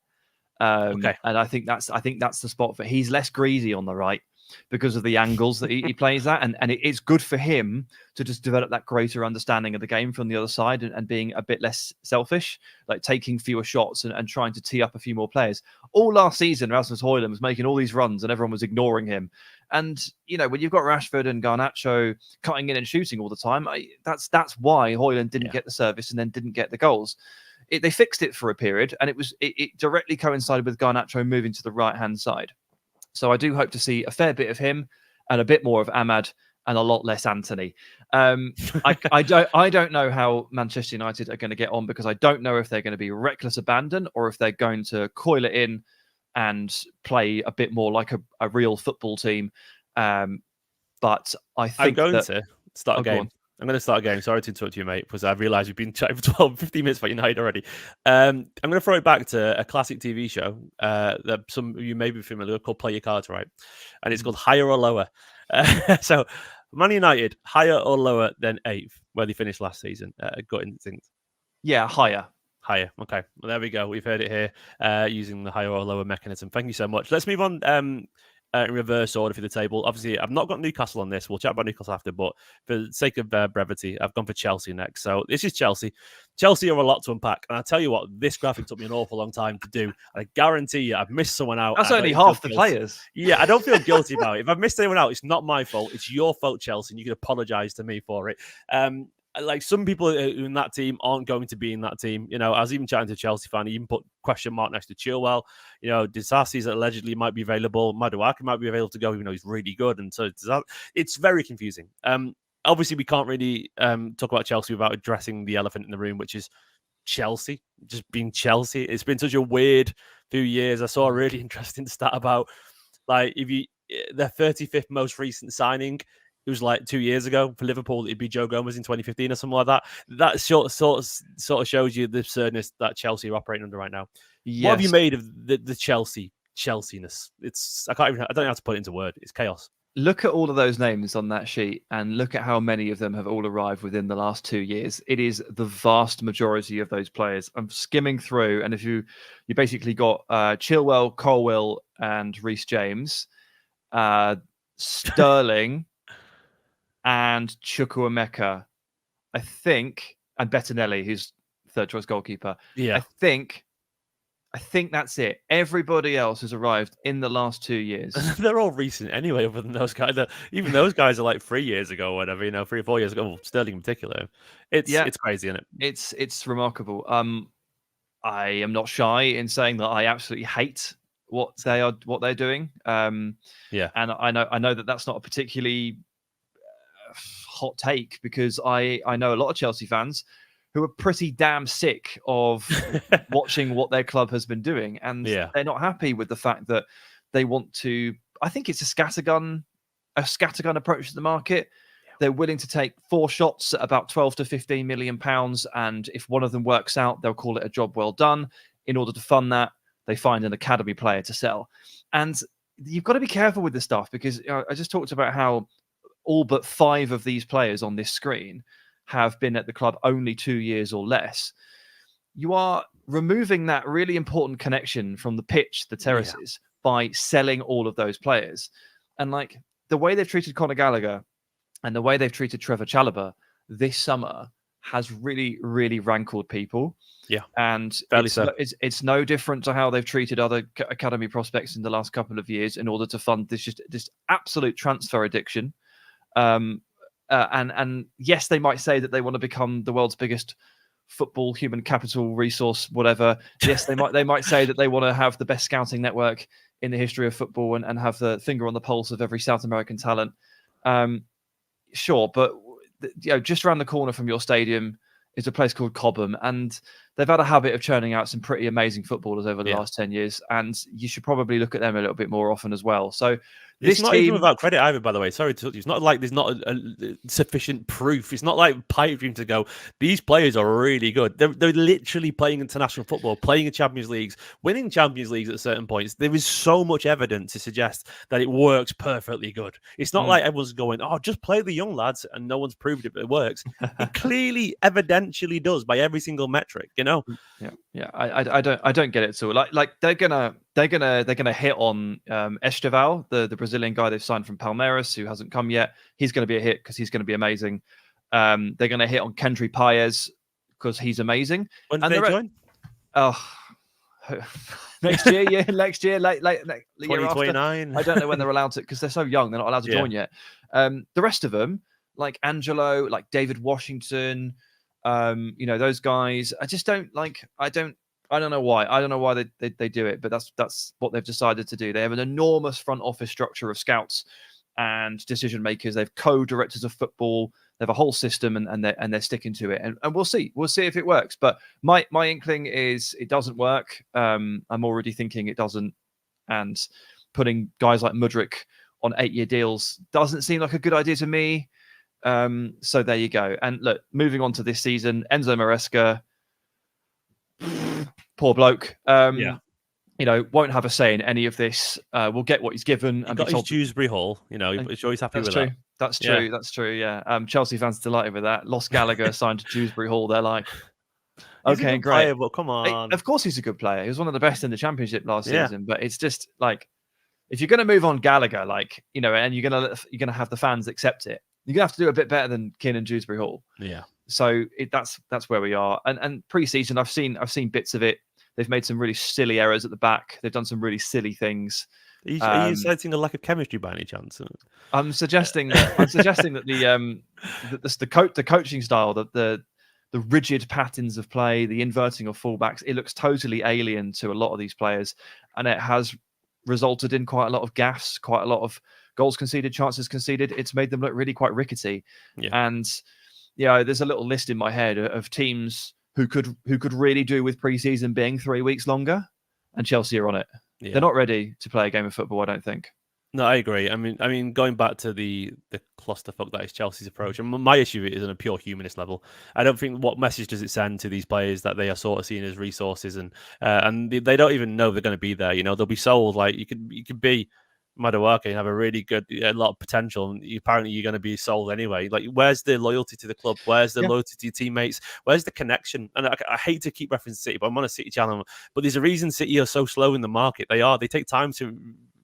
Okay, and I think that's the spot for. He's less greasy on the right because of the angles that he plays at, and it's good for him to just develop that greater understanding of the game from the other side and being a bit less selfish, like taking fewer shots and trying to tee up a few more players. All last season, Rasmus Højlund was making all these runs and everyone was ignoring him. And, when you've got Rashford and Garnacho cutting in and shooting all the time, that's why Højlund didn't get the service and then didn't get the goals. They fixed it for a period, and it directly coincided with Garnacho moving to the right-hand side. So I do hope to see a fair bit of him and a bit more of Ahmad and a lot less Anthony. I don't know how Manchester United are going to get on, because I don't know if they're going to be reckless abandon or if they're going to coil it in and play a bit more like a real football team. But I think
I'm going to start a game. I'm going to start a game. Sorry to interrupt you, mate, because I've realised we've been chatting for 15 minutes about United already. I'm going to throw it back to a classic TV show that some of you may be familiar with, called Play Your Cards Right. And it's called Higher or Lower. So, Man United, higher or lower than 8th, where they finished last season? Gut instinct.
Yeah, higher.
Higher. Okay. Well, there we go. We've heard it here using the higher or lower mechanism. Thank you so much. Let's move on in reverse order for the table. Obviously, I've not got Newcastle on this. We'll chat about Newcastle after, but for the sake of brevity, I've gone for Chelsea next. So this is Chelsea. Chelsea are a lot to unpack. And I tell you what, this graphic took me an awful long time to do. I guarantee you, I've missed someone out.
That's only half the players.
Yeah, I don't feel guilty about it. If I've missed anyone out, it's not my fault. It's your fault, Chelsea, and you can apologise to me for it. like some people in that team aren't going to be in that team. You know, I was even chatting to a Chelsea fan. He even put question mark next to Chilwell. You know, Disasi's allegedly might be available. Maduaka might be available to go, even though he's really good. And so it's very confusing. Obviously, we can't really talk about Chelsea without addressing the elephant in the room, which is Chelsea, just being Chelsea. It's been such a weird few years. I saw a really interesting stat about like their 35th most recent signing. It was like 2 years ago for Liverpool. It'd be Joe Gomez in 2015 or something like that. That sort of shows you the absurdness that Chelsea are operating under right now. Yes. What have you made of the Chelseaness? I don't know how to put it into word. It's chaos.
Look at all of those names on that sheet and look at how many of them have all arrived within the last 2 years. It is the vast majority of those players. I'm skimming through, and if you basically got Chilwell, Colwill, and Reece James, Sterling, and Chukwuemeka, I think, and Bettinelli, who's third choice goalkeeper.
Yeah,
I think that's it. Everybody else has arrived in the last 2 years.
They're all recent anyway, other than those guys. Even those guys are like 3 years ago or whatever, 3 or 4 years ago. Well, Sterling in particular. It's crazy, isn't it?
It's remarkable. I am not shy in saying that I absolutely hate what they're doing. And I know that that's not a particularly hot take, because I know a lot of Chelsea fans who are pretty damn sick of watching what their club has been doing. And they're not happy with the fact that they want to, I think it's a scattergun approach to the market. Yeah. They're willing to take 4 shots at about 12 to 15 million pounds. And if one of them works out, they'll call it a job well done. In order to fund that, they find an academy player to sell. And you've got to be careful with this stuff, because I just talked about how all but 5 of these players on this screen have been at the club only 2 years or less. You are removing that really important connection from the pitch, the terraces, by selling all of those players. And like the way they've treated Conor Gallagher and the way they've treated Trevor Chalobah this summer has really, really rankled people. Yeah. And it's no different to how they've treated other academy prospects in the last couple of years in order to fund this absolute transfer addiction. And yes, they might say that they want to become the world's biggest football human capital resource, whatever. Yes, they might say that they want to have the best scouting network in the history of football and have the finger on the pulse of every South American talent. Sure, but just around the corner from your stadium is a place called Cobham, and they've had a habit of churning out some pretty amazing footballers over the last 10 years, and you should probably look at them a little bit more often as well. So
it's not even without credit either, by the way. Sorry to, it's not like there's not a sufficient proof. It's not like pipe dream to go, these players are really good. They're literally playing international football, playing in Champions Leagues, winning Champions Leagues at certain points. There is so much evidence to suggest that it works perfectly good. It's not like everyone's going, oh, just play the young lads, and no one's proved it, but it works. It clearly, evidentially does by every single metric,
Yeah. I don't get it. So like they're gonna hit on 𝙏𝙬𝙨𝙩𝙬𝙚, the Brazilian guy they've signed from Palmeiras, who hasn't come yet. He's going to be a hit because he's going to be amazing. They're going to hit on Kendry Páez because he's amazing.
When do they join?
Next year, next year, late
2029.
I don't know when they're allowed to, because they're so young. They're not allowed to join yet. The rest of them, like Angelo, like David Washington, those guys, I just don't like. I don't know why. I don't know why they do it, but that's what they've decided to do. They have an enormous front office structure of scouts and decision makers. They've co-directors of football. They have a whole system, and they're sticking to it. And we'll see. We'll see if it works. But my inkling is it doesn't work. I'm already thinking it doesn't. And putting guys like Mudryk on 8-year deals doesn't seem like a good idea to me. So there you go. And look, moving on to this season, Enzo Maresca, poor bloke. Won't have a say in any of this. Will get what he's given.
And got his Dewsbury Hall. He's always happy with that.
That's true. That's true. Yeah. Chelsea fans delighted with that. Lost Gallagher signed to Dewsbury Hall. They're like, okay, great.
Player, but come on.
Of course, he's a good player. He was one of the best in the Championship last season. But it's just like, if you're going to move on Gallagher, and you're gonna have the fans accept it, you're gonna have to do a bit better than Keane and Dewsbury Hall.
Yeah.
So that's where we are. And pre-season, I've seen bits of it. They've made some really silly errors at the back. They've done some really silly things.
Are you citing a lack of chemistry by any chance?
I'm suggesting that the coaching style, the rigid patterns of play, the inverting of fullbacks, it looks totally alien to a lot of these players, and it has resulted in quite a lot of gaffes, quite a lot of goals conceded, chances conceded. It's made them look really quite rickety.
Yeah.
And there's a little list in my head of teams who could really do with pre-season being 3 weeks longer, and Chelsea are on it.
Yeah.
They're not ready to play a game of football, I don't think.
No, I agree. I mean, going back to the clusterfuck that is Chelsea's approach, and my issue is on a pure humanist level. I don't think what message does it send to these players that they are sort of seen as resources, and they don't even know they're going to be there. They'll be sold like you could be Madueke and have a really good, a lot of potential, and apparently you're going to be sold anyway. Like, where's the loyalty to the club? Where's the loyalty to your teammates? Where's the connection? And I hate to keep referencing City, but I'm on a City channel. But there's a reason City are so slow in the market. They take time to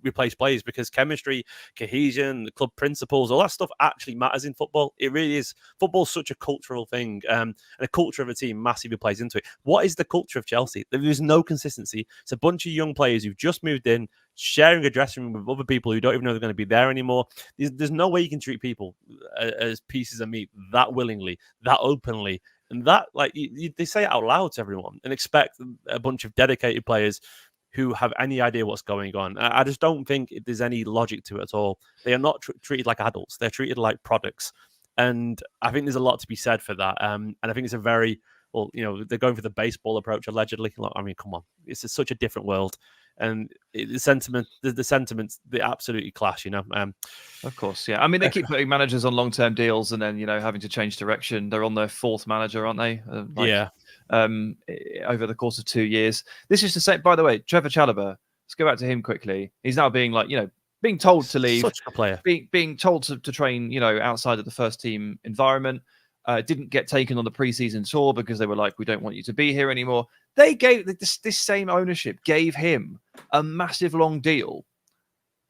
replace players because chemistry, cohesion, the club principles, all that stuff actually matters in football. It really is. Football's such a cultural thing, and the culture of a team massively plays into it. What is the culture of Chelsea? There's no consistency. It's a bunch of young players who've just moved in, sharing a dressing room with other people who don't even know they're going to be there anymore. There's no way you can treat people as pieces of meat that willingly, that openly, and that they say it out loud to everyone and expect a bunch of dedicated players who have any idea what's going on. I just don't think there's any logic to it at all. They are not treated like adults. They're treated like products. And I think there's a lot to be said for that. And I think it's a very, they're going for the baseball approach, allegedly. I mean, come on. It's such a different world. And the sentiments, they absolutely clash,
Of course, yeah. I mean, they keep putting managers on long-term deals and then, having to change direction. They're on their fourth manager, aren't they? Over the course of 2 years. This is to say, by the way, Trevor Chalobah, let's go back to him quickly. He's now being being told to leave.
Such a player.
Being told to train, outside of the first team environment. Didn't get taken on the preseason tour because they were like, we don't want you to be here anymore. They gave this same ownership gave him a massive long deal,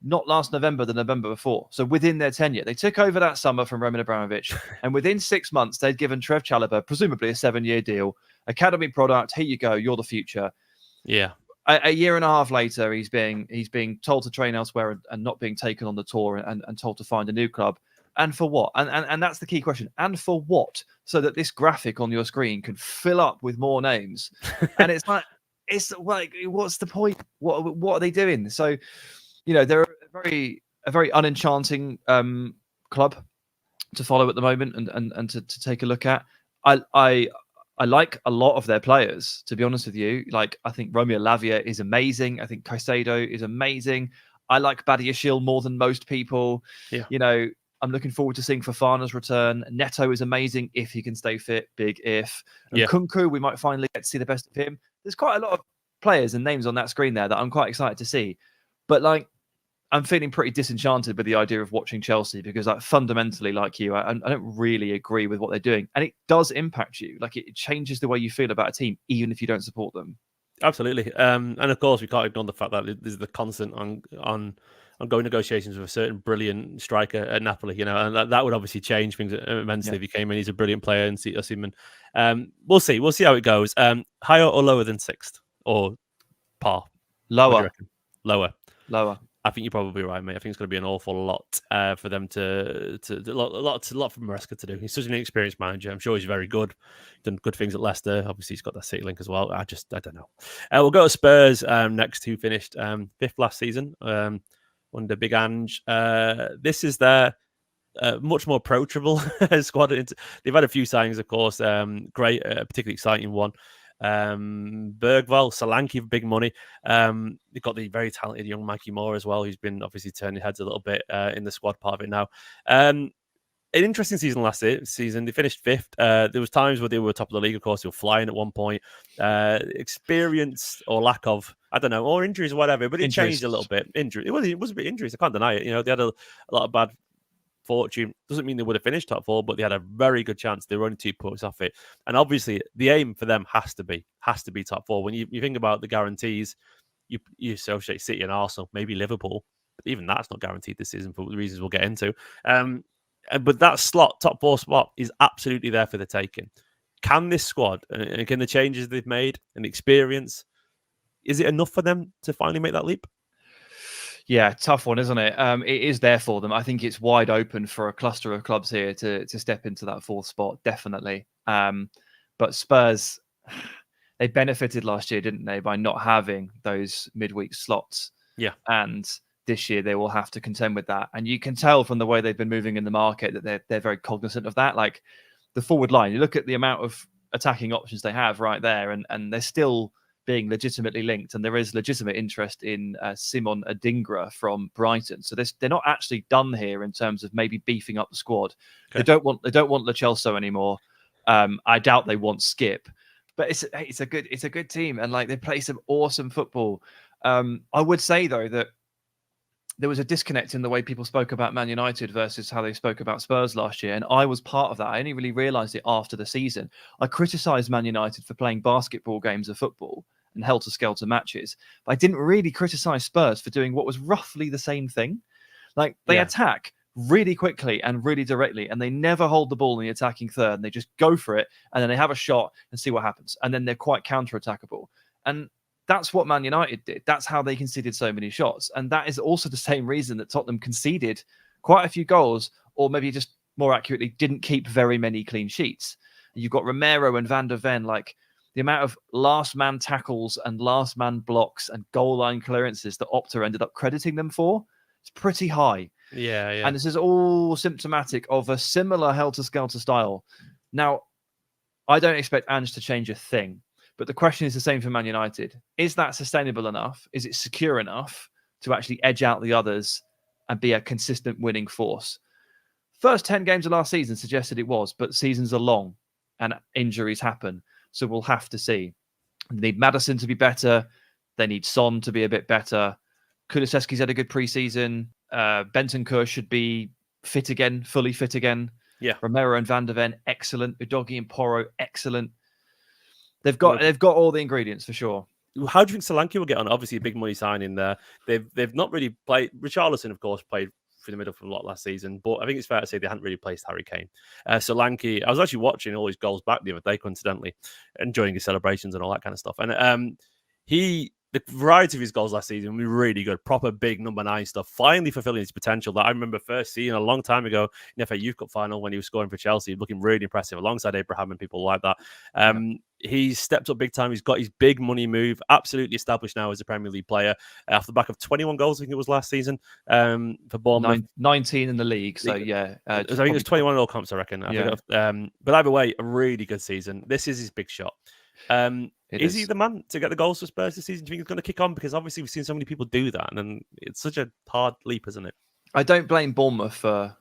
not last November, the November before. So within their tenure, they took over that summer from Roman Abramovich, and within 6 months, they'd given Trev Chalobah presumably a 7-year deal, academy product. Here you go, you're the future.
Yeah.
A year and a half later, he's being told to train elsewhere and not being taken on the tour and told to find a new club. And for what? And that's the key question. And for what? So that this graphic on your screen can fill up with more names. And it's like, what's the point? What are they doing? So, they're a very unenchanting club to follow at the moment and to take a look at. I like a lot of their players, to be honest with you. Like, I think Romeo Lavia is amazing. I think Caicedo is amazing. I like Badiashile more than most people. Yeah. I'm looking forward to seeing Fofana's return. Neto is amazing if he can stay fit. Big if. And Kunku, we might finally get to see the best of him. There's quite a lot of players and names on that screen there that I'm quite excited to see. But I'm feeling pretty disenchanted with the idea of watching Chelsea because fundamentally, like you, I don't really agree with what they're doing. And it does impact you. It changes the way you feel about a team, even if you don't support them.
Absolutely. And of course, we can't ignore the fact that there's the constant ongoing negotiations with a certain brilliant striker at Napoli, and that would obviously change things immensely if he came in. He's a brilliant player, and Osimhen. We'll see. We'll see how it goes. Higher or lower than sixth, or par?
Lower.
Lower.
I
think you're probably right, mate. I think it's going to be an awful lot for them to a lot for Maresca to do. He's such an experienced manager. I'm sure he's very good. Done good things at Leicester. Obviously, he's got that City link as well. I don't know. We'll go to Spurs next, who finished fifth last season under Big Ange. This is their much more approachable squad. They've had a few signings, of course. Great, particularly exciting one. Bergvall, Solanke for big money. They've got the very talented young Mikey Moore as well, who's been obviously turning heads a little bit in the squad part of it now. An interesting season last season. They finished fifth. There was times where they were top of the league, of course. They were flying at one point. Experience or lack of, I don't know, or injuries or whatever, but it changed a little bit. Injury. It was a bit injuries. I can't deny it. They had a lot of bad fortune. Doesn't mean they would have finished top four, but they had a very good chance. They were only 2 points off it. And obviously, the aim for them has to be top four. When you think about the guarantees, you associate City and Arsenal, maybe Liverpool, but even that's not guaranteed this season for the reasons we'll get into. But that top four spot is absolutely there for the taking. Can this squad and can the changes they've made and the experience, is it enough for them to finally make that leap?
Yeah, tough one, isn't it? It is there for them. I think it's wide open for a cluster of clubs here to step into that fourth spot, definitely. But Spurs, they benefited last year, didn't they, by not having those midweek slots?
Yeah.
And this year they will have to contend with that. And you can tell from the way they've been moving in the market that they're very cognizant of that. Like the forward line, you look at the amount of attacking options they have right there, and they're still being legitimately linked, and there is legitimate interest in Simon Adingra from Brighton. So they're not actually done here in terms of maybe beefing up the squad. Okay. They don't want Lo Celso anymore. I doubt they want Skip, but it's a good team, and like they play some awesome football. I would say though that there was a disconnect in the way people spoke about Man United versus how they spoke about Spurs last year. And I was part of that. I only really realised it after the season. I criticised Man United for playing basketball games of football and helter-skelter matches. But I didn't really criticise Spurs for doing what was roughly the same thing. Like, they attack really quickly and really directly, and they never hold the ball in the attacking third. And they just go for it, and then they have a shot and see what happens. And then they're quite counter-attackable. And that's what Man United did. That's how they conceded so many shots. And that is also the same reason that Tottenham conceded quite a few goals, or maybe just more accurately, didn't keep very many clean sheets. You've got Romero and Van der Ven, like the amount of last man tackles and last man blocks and goal line clearances that Opta ended up crediting them for. It's pretty high.
Yeah.
And this is all symptomatic of a similar helter-skelter style. Now, I don't expect Ange to change a thing. But the question is the same for Man United. Is that sustainable enough? Is it secure enough to actually edge out the others and be a consistent winning force? First 10 games of last season suggested it was, but seasons are long and injuries happen. So we'll have to see. They need Maddison to be better. They need Son to be a bit better. Kulusevski's had a good preseason. Bentancur should be fit again, fully fit again.
Yeah.
Romero and Van der Ven, excellent. Udogie and Porro, excellent. They've got all the ingredients for sure.
How do you think Solanke will get on? Obviously, a big money signing there. They've not really played. Richarlison, of course, played through the middle for a lot last season, but I think it's fair to say they hadn't really placed Harry Kane. Solanke, I was actually watching all his goals back the other day, coincidentally, enjoying his celebrations and all that kind of stuff. And the variety of his goals last season were really good. Proper big number 9 stuff. Finally fulfilling his potential that I remember first seeing a long time ago in the FA Youth Cup final when he was scoring for Chelsea, looking really impressive alongside Abraham and people like that. He's stepped up big time. He's got his big money move, absolutely established now as a Premier League player off the back of 21 goals, I think it was last season for Bournemouth.
19 in the league. So, yeah.
I think it was 21 in all comps, I reckon. But either way, a really good season. This is his big shot. Is he the man to get the goals for Spurs this season? Do you think he's going to kick on? Because obviously we've seen so many people do that, and then it's such a hard leap, isn't it?
I don't blame Bournemouth for,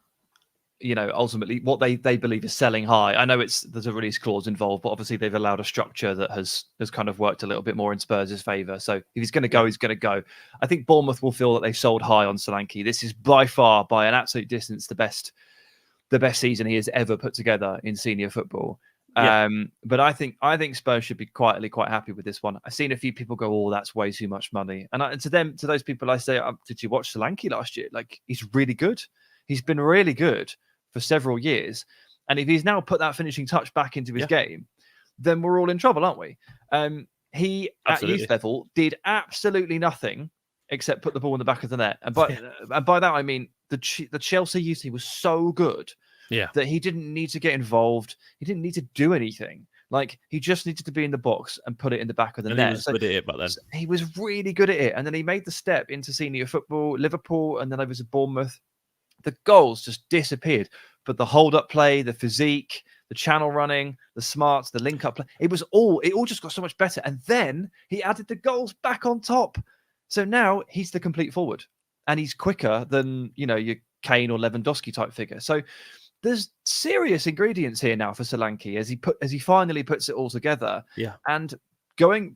ultimately what they believe is selling high. I know there's a release clause involved, but obviously they've allowed a structure that has kind of worked a little bit more in Spurs' favour. So if he's going to go, he's going to go. I think Bournemouth will feel that they sold high on Solanke. This is by far, by an absolute distance, the best season he has ever put together in senior football.
Yeah.
But I think Spurs should be quietly quite happy with this one. I've seen a few people go, "Oh, that's way too much money," and to those people, I say, "Did you watch Solanke last year? Like, he's really good. He's been really good for several years, and if he's now put that finishing touch back into his game, then we're all in trouble, aren't we?" He absolutely. At youth level did absolutely nothing except put the ball in the back of the net, and by that I mean the Chelsea youth team was so good.
Yeah,
that he didn't need to get involved. He didn't need to do anything. Like, he just needed to be in the box and put it in the back of the net.
He was good at it back then.
He was really good at it. And then he made the step into senior football, Liverpool, and then over to Bournemouth. The goals just disappeared. But the hold-up play, the physique, the channel running, the smarts, the link-up play, it all just got so much better. And then he added the goals back on top. So now he's the complete forward. And he's quicker than, your Kane or Lewandowski type figure. So there's serious ingredients here now for Solanke as he finally puts it all together.
Yeah.
And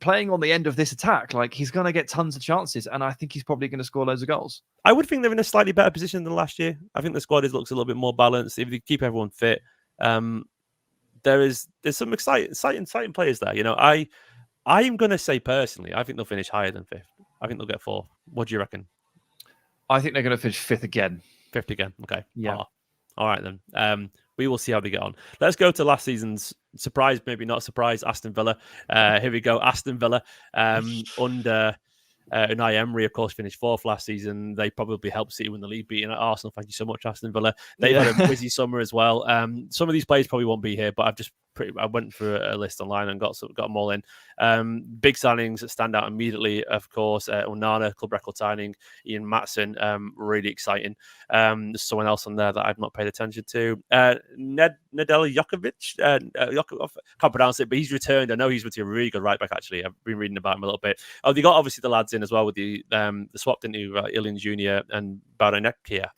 playing on the end of this attack, like, he's going to get tons of chances, and I think he's probably going to score loads of goals.
I would think they're in a slightly better position than last year. I think the squad looks a little bit more balanced. If they keep everyone fit, there's some exciting players there. I'm going to say personally, I think they'll finish higher than 5th. I think they'll get 4th. What do you reckon?
I think they're going to finish 5th again.
5th again. Okay.
Yeah.
All right, then. We will see how they get on. Let's go to last season's surprise, maybe not surprise, Aston Villa. Here we go. Aston Villa under Unai Emery, of course, finished 4th last season. They probably helped City win the league, beating Arsenal. Thank you so much, Aston Villa. They've had a busy summer as well. Some of these players probably won't be here, but I went through a list online and got them all in. Big signings that stand out immediately, of course. Onana, club record signing. Ian Maatsen, really exciting. There's someone else on there that I've not paid attention to. Nedeljkovic. Can't pronounce it, but he's returned. I know he's with a really good right back, actually. I've been reading about him a little bit. Oh, they got obviously the lads in as well with the swap into Ilian Jr. and Baranechia.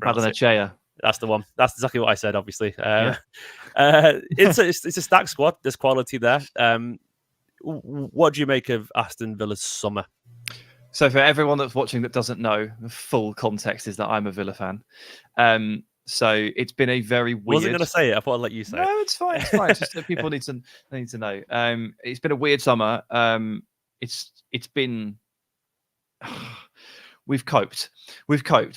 Baranechea.
That's the one. That's exactly what I said, obviously. It's a stacked squad. There's quality there. What do you make of Aston Villa's summer?
So for everyone that's watching that doesn't know, the full context is that I'm a Villa fan. So it's been a very weird...
Wasn't going to say it. I thought I'd let you say it.
No, it's fine. It's fine. It's just that people need to know. It's been a weird summer. It's been... We've coped,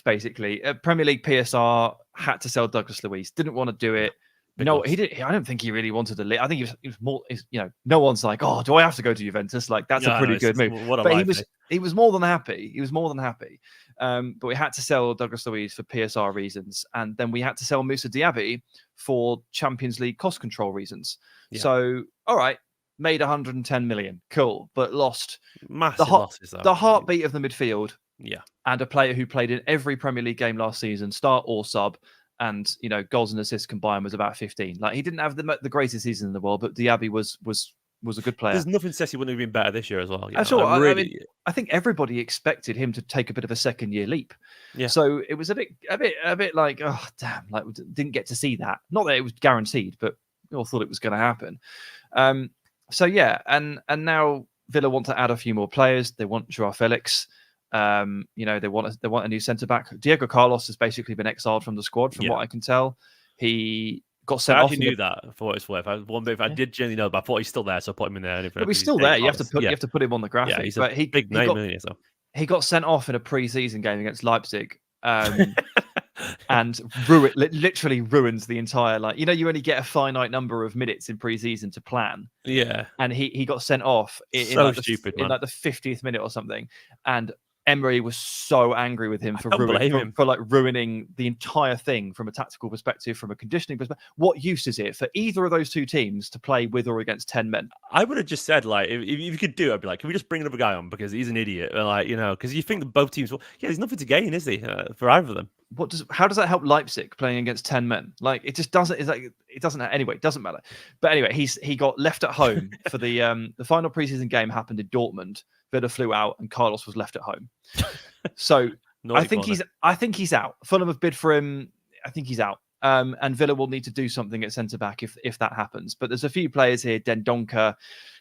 basically. Premier League PSR had to sell Douglas Luiz. Didn't want to do it. No, he did. I don't think he really wanted to leave. I think he was more. No one's like, oh, do I have to go to Juventus? Like that's a pretty good move. But he was more than happy. He was more than happy. But we had to sell Douglas Luiz for PSR reasons, and then we had to sell Moussa Diaby for Champions League cost control reasons. Yeah. So, all right, made 110 million, cool, but lost
massive losses.
The heartbeat of the midfield.
Yeah,
and a player who played in every Premier League game last season, start or sub, and goals and assists combined was about 15. Like he didn't have the greatest season in the world, but Diaby was a good player.
There's nothing says he wouldn't have been better this year as well.
That's all. I think everybody expected him to take a bit of a second year leap. Yeah. So it was a bit like, oh damn, like we didn't get to see that. Not that it was guaranteed, but we all thought it was going to happen. So yeah, and now Villa want to add a few more players. They want Joao Felix. They want a new centre back. Diego Carlos has basically been exiled from the squad, from what I can tell. He got sent off.
I actually knew that for what it's worth. I did genuinely know, but I thought he's still there, so I put him in there.
But he's still there. You have to put him on the graphic.
Yeah, he's a big name.
He got sent off in a pre-season game against Leipzig. And literally ruins the entire you only get a finite number of minutes in pre-season to plan.
Yeah.
And he got sent off in the 50th minute or something. And Emery was so angry with him for ruining the entire thing from a tactical perspective, from a conditioning perspective. What use is it for either of those two teams to play with or against 10 men?
I would have just said, if you could do it, I'd be like, can we just bring another guy on because he's an idiot? Because you think that both teams will... Yeah, there's nothing to gain, is there, for either of them?
How does that help Leipzig playing against 10 men? It just doesn't. It doesn't. Anyway, it doesn't matter. But anyway, he got left at home for the final preseason game happened in Dortmund. Villa flew out and Carlos was left at home. So I think he's out. Fulham have bid for him. I think he's out. And Villa will need to do something at centre back if that happens. But there's a few players here: Dendoncker,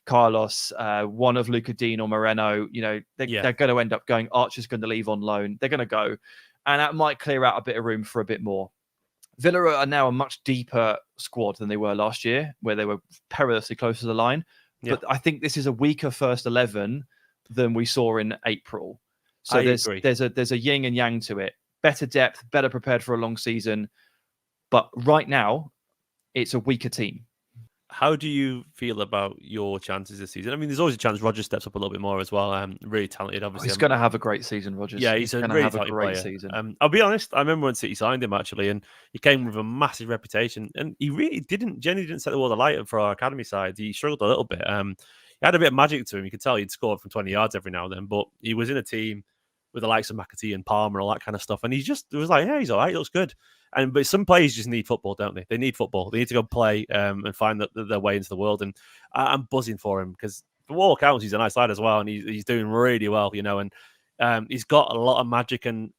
Carlos, one of Luca Dean or Moreno. They're going to end up going. Archer's going to leave on loan. They're going to go. And that might clear out a bit of room for a bit more. Villa are now a much deeper squad than they were last year, where they were perilously close to the line. Yeah. But I think this is a weaker first 11 than we saw in April. So there's a yin and yang to it. Better depth, better prepared for a long season. But right now, it's a weaker team.
How do you feel about your chances this season? I mean, there's always a chance Rodgers steps up a little bit more as well. Really talented, obviously.
He's going to have a great season, Rodgers.
Yeah, he's going to have a great season. I'll be honest, I remember when City signed him, actually, and he came with a massive reputation. And he really genuinely didn't set the world alight for our academy side. He struggled a little bit. He had a bit of magic to him. You could tell he'd scored from 20 yards every now and then, but he was in a team with the likes of McAtee and Palmer and all that kind of stuff. And it was like, yeah, he's all right, he looks good. But some players just need football, don't they? They need football. They need to go play and find their way into the world. And I'm buzzing for him because for all accounts, he's a nice lad as well. And he's doing really well, and he's got a lot of magic. And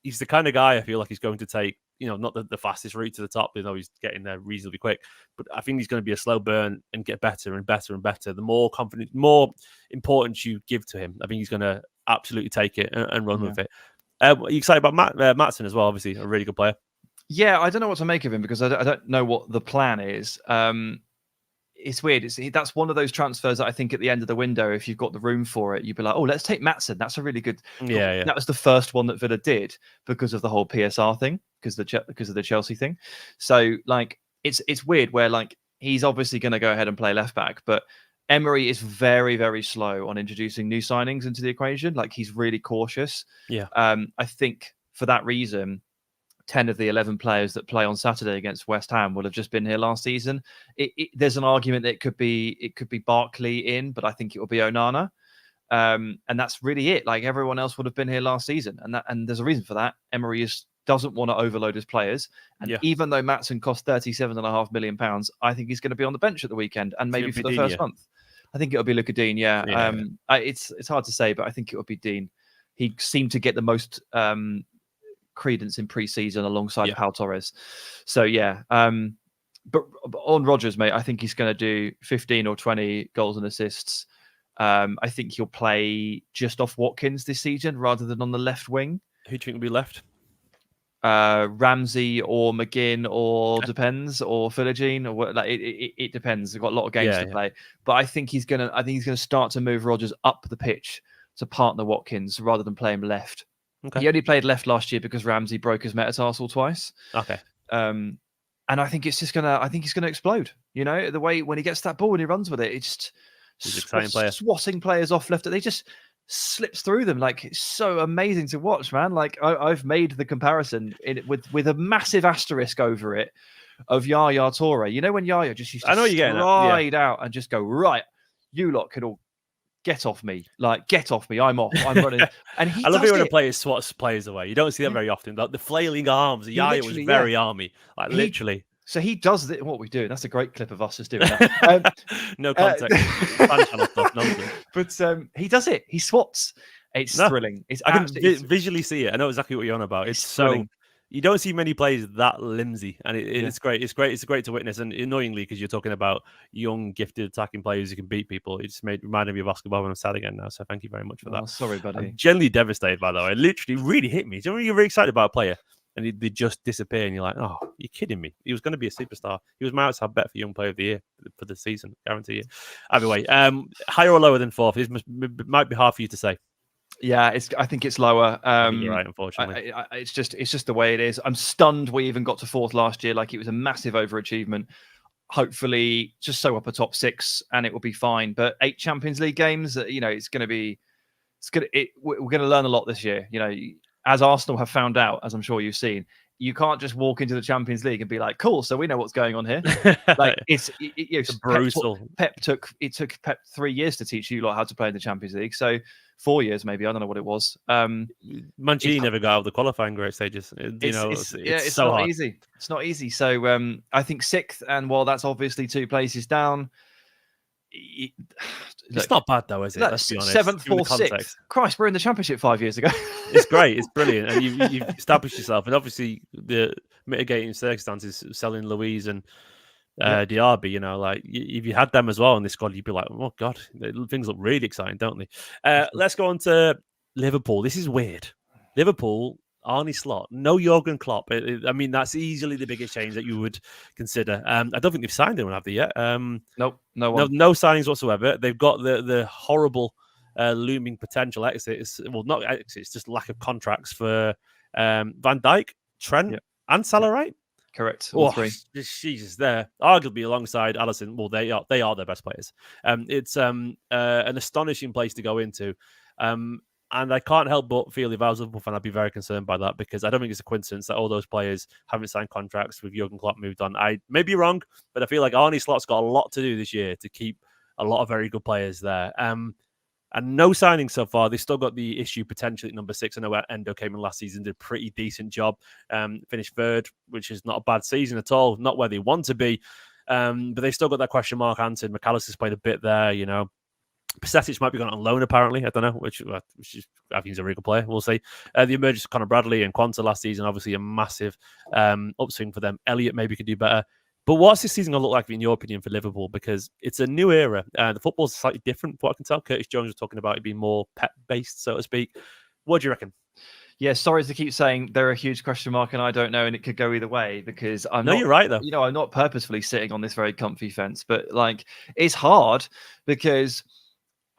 he's the kind of guy I feel like he's going to take, not the fastest route to the top. He's getting there reasonably quick. But I think he's going to be a slow burn and get better and better and better. The more confident, more importance you give to him, I think he's going to absolutely take it and run with it. Are you excited about Maatsen as well? Obviously, a really good player.
Yeah, I don't know what to make of him because I don't know what the plan is. It's weird. That's one of those transfers that I think at the end of the window, if you've got the room for it, you'd be like, oh, let's take Maatsen. That's a really good...
Yeah.
That was the first one that Villa did because of the whole PSR thing, because of the Chelsea thing. So, it's weird where, he's obviously going to go ahead and play left back, but Emery is very, very slow on introducing new signings into the equation. Like, he's really cautious.
Yeah.
I think for that reason, 10 of the 11 players that play on Saturday against West Ham will have just been here last season. There's an argument that it could be Barkley in, but I think it will be Onana. And that's really it. Like, everyone else would have been here last season, and there's a reason for that. Emery doesn't want to overload his players, and even though Maatsen cost £37.5 million, I think he's going to be on the bench at the weekend and maybe for the first month. I think it'll be Luca Dean. It's hard to say, but I think it will be Dean. He seemed to get the most credence in pre-season alongside Pau Torres. So but on Rodgers, mate, I think he's going to do 15 or 20 goals and assists. I think he'll play just off Watkins this season rather than on the left wing.
Who do you think will be left?
Ramsey or McGinn, or depends, or Philogene, or what, like it depends. They've got a lot of games to play, but I think he's gonna start to move Rodgers up the pitch to partner Watkins rather than play him left.
Okay.
He only played left last year because Ramsey broke his metatarsal twice.
Okay.
And I think he's gonna explode. You know, the way when he gets that ball and he runs with it, it's just swatting players off left. They just slips through them. Like, it's so amazing to watch, man. Like, I've made the comparison with a massive asterisk over it of Yaya Toure. You know, when Yaya just used to ride out and just go, right, you lot can all get off me. Like, get off me. I'm off. I'm running. And I love it when a
player swats players away. You don't see that very often. The flailing arms. Yaya was very army. Like, literally.
So he does what we do. That's a great clip of us just doing that.
No context. Fan channel stuff, nonsense.
But he does it. He swats. It's thrilling.
I can visually see it. I know exactly what you're on about. It's thrilling. You don't see many players that limsy, and it's great. It's great. It's great to witness. And annoyingly, because you're talking about young, gifted attacking players who can beat people, it just reminded me of basketball when I'm sad again now. So thank you very much for that.
Sorry, buddy.
I'm genuinely devastated by that. It literally really hit me. You're really excited about a player, and they just disappear, and you're like, oh, you're kidding me. He was going to be a superstar. He was my outside bet for Young Player of the Year for the season, guarantee it. Either way, higher or lower than fourth? It might be hard for you to say.
Yeah, I think it's lower.
You're right, unfortunately.
It's just the way it is. I'm stunned we even got to fourth last year. Like, it was a massive overachievement. Hopefully, just so up a top six, and it will be fine. But 8 Champions League games, you know, we're going to learn a lot this year. You know, as Arsenal have found out, as I'm sure you've seen, you can't just walk into the Champions League and be like, cool, so we know what's going on here. Like, it's
brutal.
Pep took 3 years to teach you how to play in the Champions League. So 4 years, maybe. I don't know what it was.
Mancini never got out of the qualifying group stages. It's so
not
hard.
easy. It's not easy. So I think 6th, and while that's obviously 2 places down,
it's not bad though, is it? Let's be honest.
7th, 4th, 6th. Christ, we're in the Championship 5 years ago.
It's great. It's brilliant, and you've established yourself. And obviously, the mitigating circumstances, selling Louise and Diaby. You know, like if you had them as well in this squad, you'd be like, oh god, things look really exciting, don't they? Let's go on to Liverpool. This is weird. Liverpool. Arne Slot, no Jurgen Klopp. I mean, that's easily the biggest change that you would consider. I don't think they've signed anyone, have they yet?
Nope, no
signings whatsoever. They've got the horrible looming potential exits. Well, not exits, just lack of contracts for Van Dijk, Trent, and Salah, right?
Correct. All 3.
Jesus, they're arguably alongside Alisson. Well, they are their best players. It's an astonishing place to go into. And I can't help but feel if I was a Liverpool fan, I'd be very concerned by that, because I don't think it's a coincidence that all those players haven't signed contracts with Jurgen Klopp moved on. I may be wrong, but I feel like Arne Slot's got a lot to do this year to keep a lot of very good players there. And no signings so far. They've still got the issue potentially at number 6. I know Endo came in last season, did a pretty decent job. Finished 3rd, which is not a bad season at all. Not where they want to be. But they've still got that question mark answered. McAllister's played a bit there, you know. Pacetic might be going on loan, apparently. I don't know, which is, I think he's a really good player. We'll see. The emergence of Conor Bradley and Quanta last season, obviously a massive upswing for them. Elliott maybe could do better. But what's this season going to look like, in your opinion, for Liverpool? Because it's a new era. The football's slightly different, from what I can tell. Curtis Jones was talking about it being more Pep-based, so to speak. What do you reckon?
Yeah, sorry to keep saying they're a huge question mark, and I don't know, and it could go either way, because
you're right though.
You know, I'm not purposefully sitting on this very comfy fence, but like, it's hard because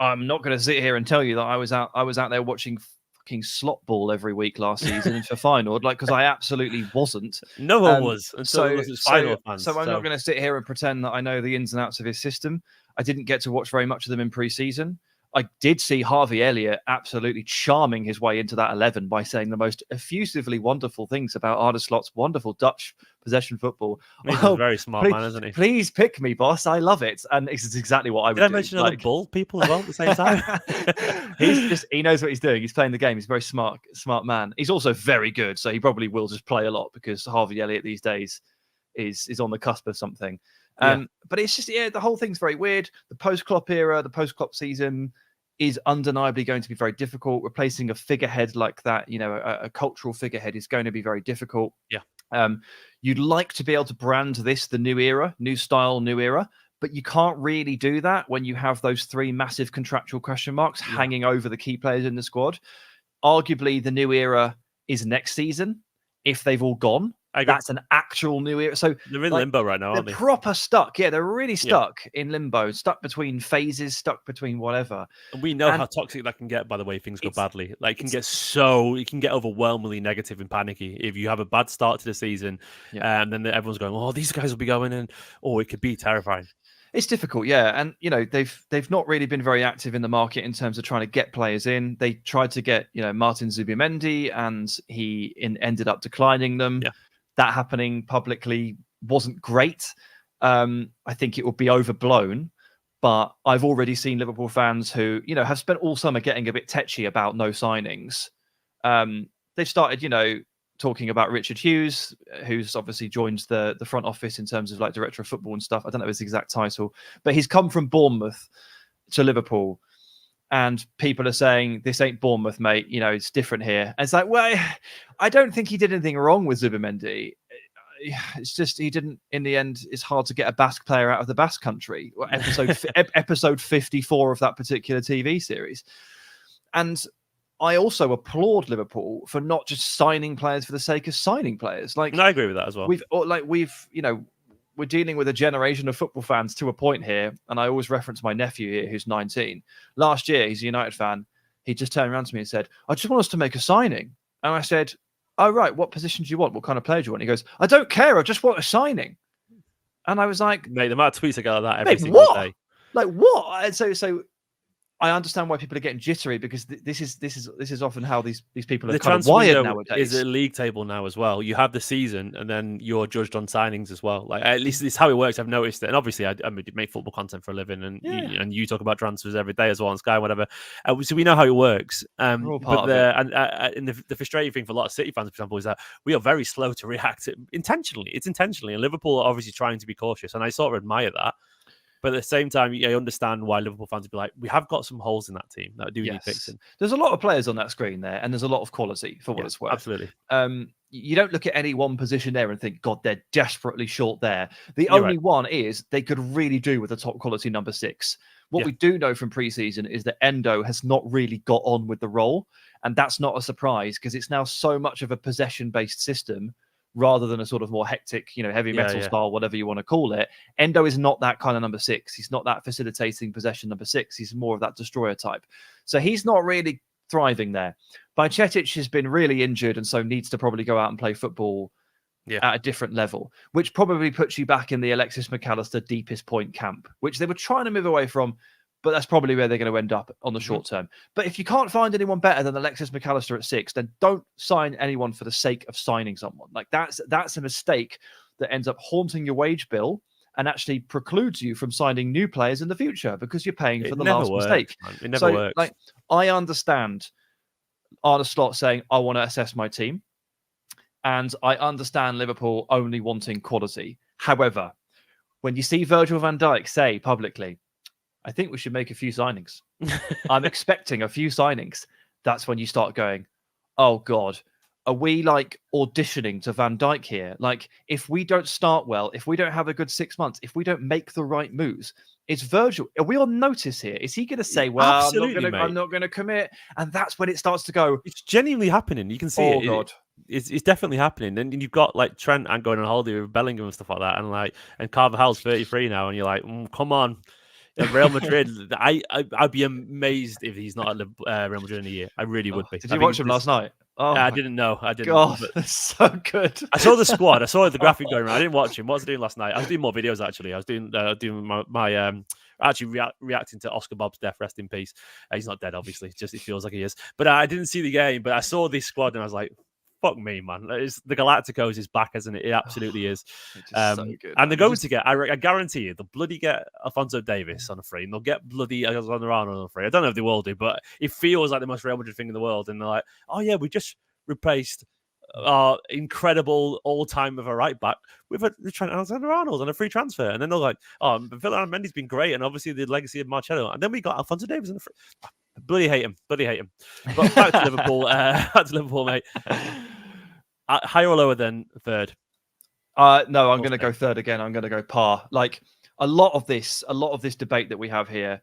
I'm not going to sit here and tell you that I was out there watching fucking slot ball every week last season for Feyenoord, like, because I absolutely wasn't.
No one was. So I'm not going
to sit here and pretend that I know the ins and outs of his system. I didn't get to watch very much of them in pre-season. I did see Harvey Elliott absolutely charming his way into that 11 by saying the most effusively wonderful things about Arne Slot's wonderful Dutch possession football.
He's a very smart man, isn't he?
Please pick me, boss. I love it. And it's exactly what I would do.
Did I mention other bald people as well at the same time?
He knows what he's doing. He's playing the game. He's a very smart man. He's also very good. So he probably will just play a lot because Harvey Elliott these days is on the cusp of something. But it's just, the whole thing's very weird. The post-Klopp era, the post-Klopp season is undeniably going to be very difficult. Replacing a figurehead like that, a cultural figurehead is going to be very difficult.
Yeah.
You'd like to be able to brand this the new era, new style, new era, but you can't really do that when you have those three massive contractual question marks hanging over the key players in the squad. Arguably, the new era is next season if they've all gone. That's an actual new era. So
they're in limbo right now, aren't they?
They're proper stuck. Yeah, they're really stuck in limbo, stuck between phases, stuck between whatever.
And we know how toxic that can get, by the way, things go badly. Like, it can get overwhelmingly negative and panicky if you have a bad start to the season, and then everyone's going, "Oh, these guys will be going," and it could be terrifying.
It's difficult, and they've not really been very active in the market in terms of trying to get players in. They tried to get Martin Zubimendi, and he ended up declining them.
Yeah.
That happening publicly wasn't great. I think it would be overblown, but I've already seen Liverpool fans who, have spent all summer getting a bit tetchy about no signings. They've started, talking about Richard Hughes, who's obviously joined the front office in terms of like director of football and stuff. I don't know his exact title, but he's come from Bournemouth to Liverpool. And people are saying, this ain't Bournemouth, mate. It's different here. And it's like, well, I don't think he did anything wrong with Zubimendi. It's just he didn't, in the end, it's hard to get a Basque player out of the Basque country. Episode 54 of that particular TV series. And I also applaud Liverpool for not just signing players for the sake of signing players. Like,
I agree with that as well.
We're dealing with a generation of football fans to a point here, and I always reference my nephew here, who's 19. Last year, he's a United fan. He just turned around to me and said, "I just want us to make a signing." And I said, "Oh, right, what position do you want? What kind of player do you want?" He goes, "I don't care. I just want a signing." And I was like,
"Mate, the amount of tweets I get like that every single day."
Like what? And so I understand why people are getting jittery because this is often how these people are kind of wired nowadays.
Is a league table now as well. You have the season, and then you're judged on signings as well. Like, at least it's how it works. I've noticed it, and obviously I make football content for a living, and you talk about transfers every day as well on Sky, and whatever. So we know how it works. But the frustrating thing for a lot of City fans, for example, is that we are very slow to react intentionally. It's intentionally, and Liverpool are obviously trying to be cautious, and I sort of admire that. But at the same time, I understand why Liverpool fans would be like, we have got some holes in that team that do need fixing.
There's a lot of players on that screen there, and there's a lot of quality for what it's worth.
Absolutely.
You don't look at any one position there and think, God, they're desperately short there. The only one is they could really do with a top quality number 6. What we do know from pre-season is that Endo has not really got on with the role, and that's not a surprise because it's now so much of a possession-based system rather than a sort of more hectic, heavy metal style, whatever you want to call it. Endo is not that kind of number 6. He's not that facilitating possession number 6. He's more of that destroyer type. So he's not really thriving there. Bajcetic has been really injured and so needs to probably go out and play football at a different level, which probably puts you back in the Alexis McAllister deepest point camp, which they were trying to move away from, but that's probably where they're going to end up on the short term. But if you can't find anyone better than Alexis McAllister at 6, then don't sign anyone for the sake of signing someone. Like that's a mistake that ends up haunting your wage bill and actually precludes you from signing new players in the future because you're paying for the last mistake.
It never works.
Like, I understand Arne Slot saying, I want to assess my team. And I understand Liverpool only wanting quality. However, when you see Virgil van Dijk say publicly, I think we should make a few signings. I'm expecting a few signings. That's when you start going, oh God, are we like auditioning to Van Dijk here? Like, if we don't start well, if we don't have a good 6 months, if we don't make the right moves, it's Virgil. Are we on notice here? Is he going to say, well, I'm not going to commit? And that's when it starts to go.
It's genuinely happening. You can see it.
God.
It's definitely happening. And you've got like Trent and going on holiday with Bellingham and stuff like that. And Carvajal's 33 now. And you're like, come on. Real Madrid, I'd be amazed if he's not at Real Madrid in a year. I really would be.
Did you watch him last night? Oh,
I
my
didn't know. I didn't.
God,
but
that's so good.
I saw the squad. I saw the graphic going around. I didn't watch him. What was I doing last night? I was doing more videos actually. I was doing my actually reacting to Oscar Bob's death. Rest in peace. He's not dead, obviously. Just it feels like he is. But I didn't see the game. But I saw this squad and I was like, "Fuck me, man! The Galacticos is back, isn't it? It absolutely is."
It's just so good.
And they're going to get. I guarantee you, they'll bloody get Alphonso Davies on a free, and they'll get bloody Alexander Arnold on a free. I don't know if they will do, but it feels like the most Real Madrid thing in the world. And they're like, "Oh yeah, we just replaced our incredible all-time of a right back with a Trent Alexander-Arnold on a free transfer." And then they're like, "Oh, Villar Mendy's been great, and obviously the legacy of Marcelo." And then we got Alphonso Davies on the free. Bloody hate him. But back to Liverpool. Back to Liverpool, mate. Higher or lower than third?
No, I'm going to go third again. I'm going to go par. Like a lot of this debate that we have here,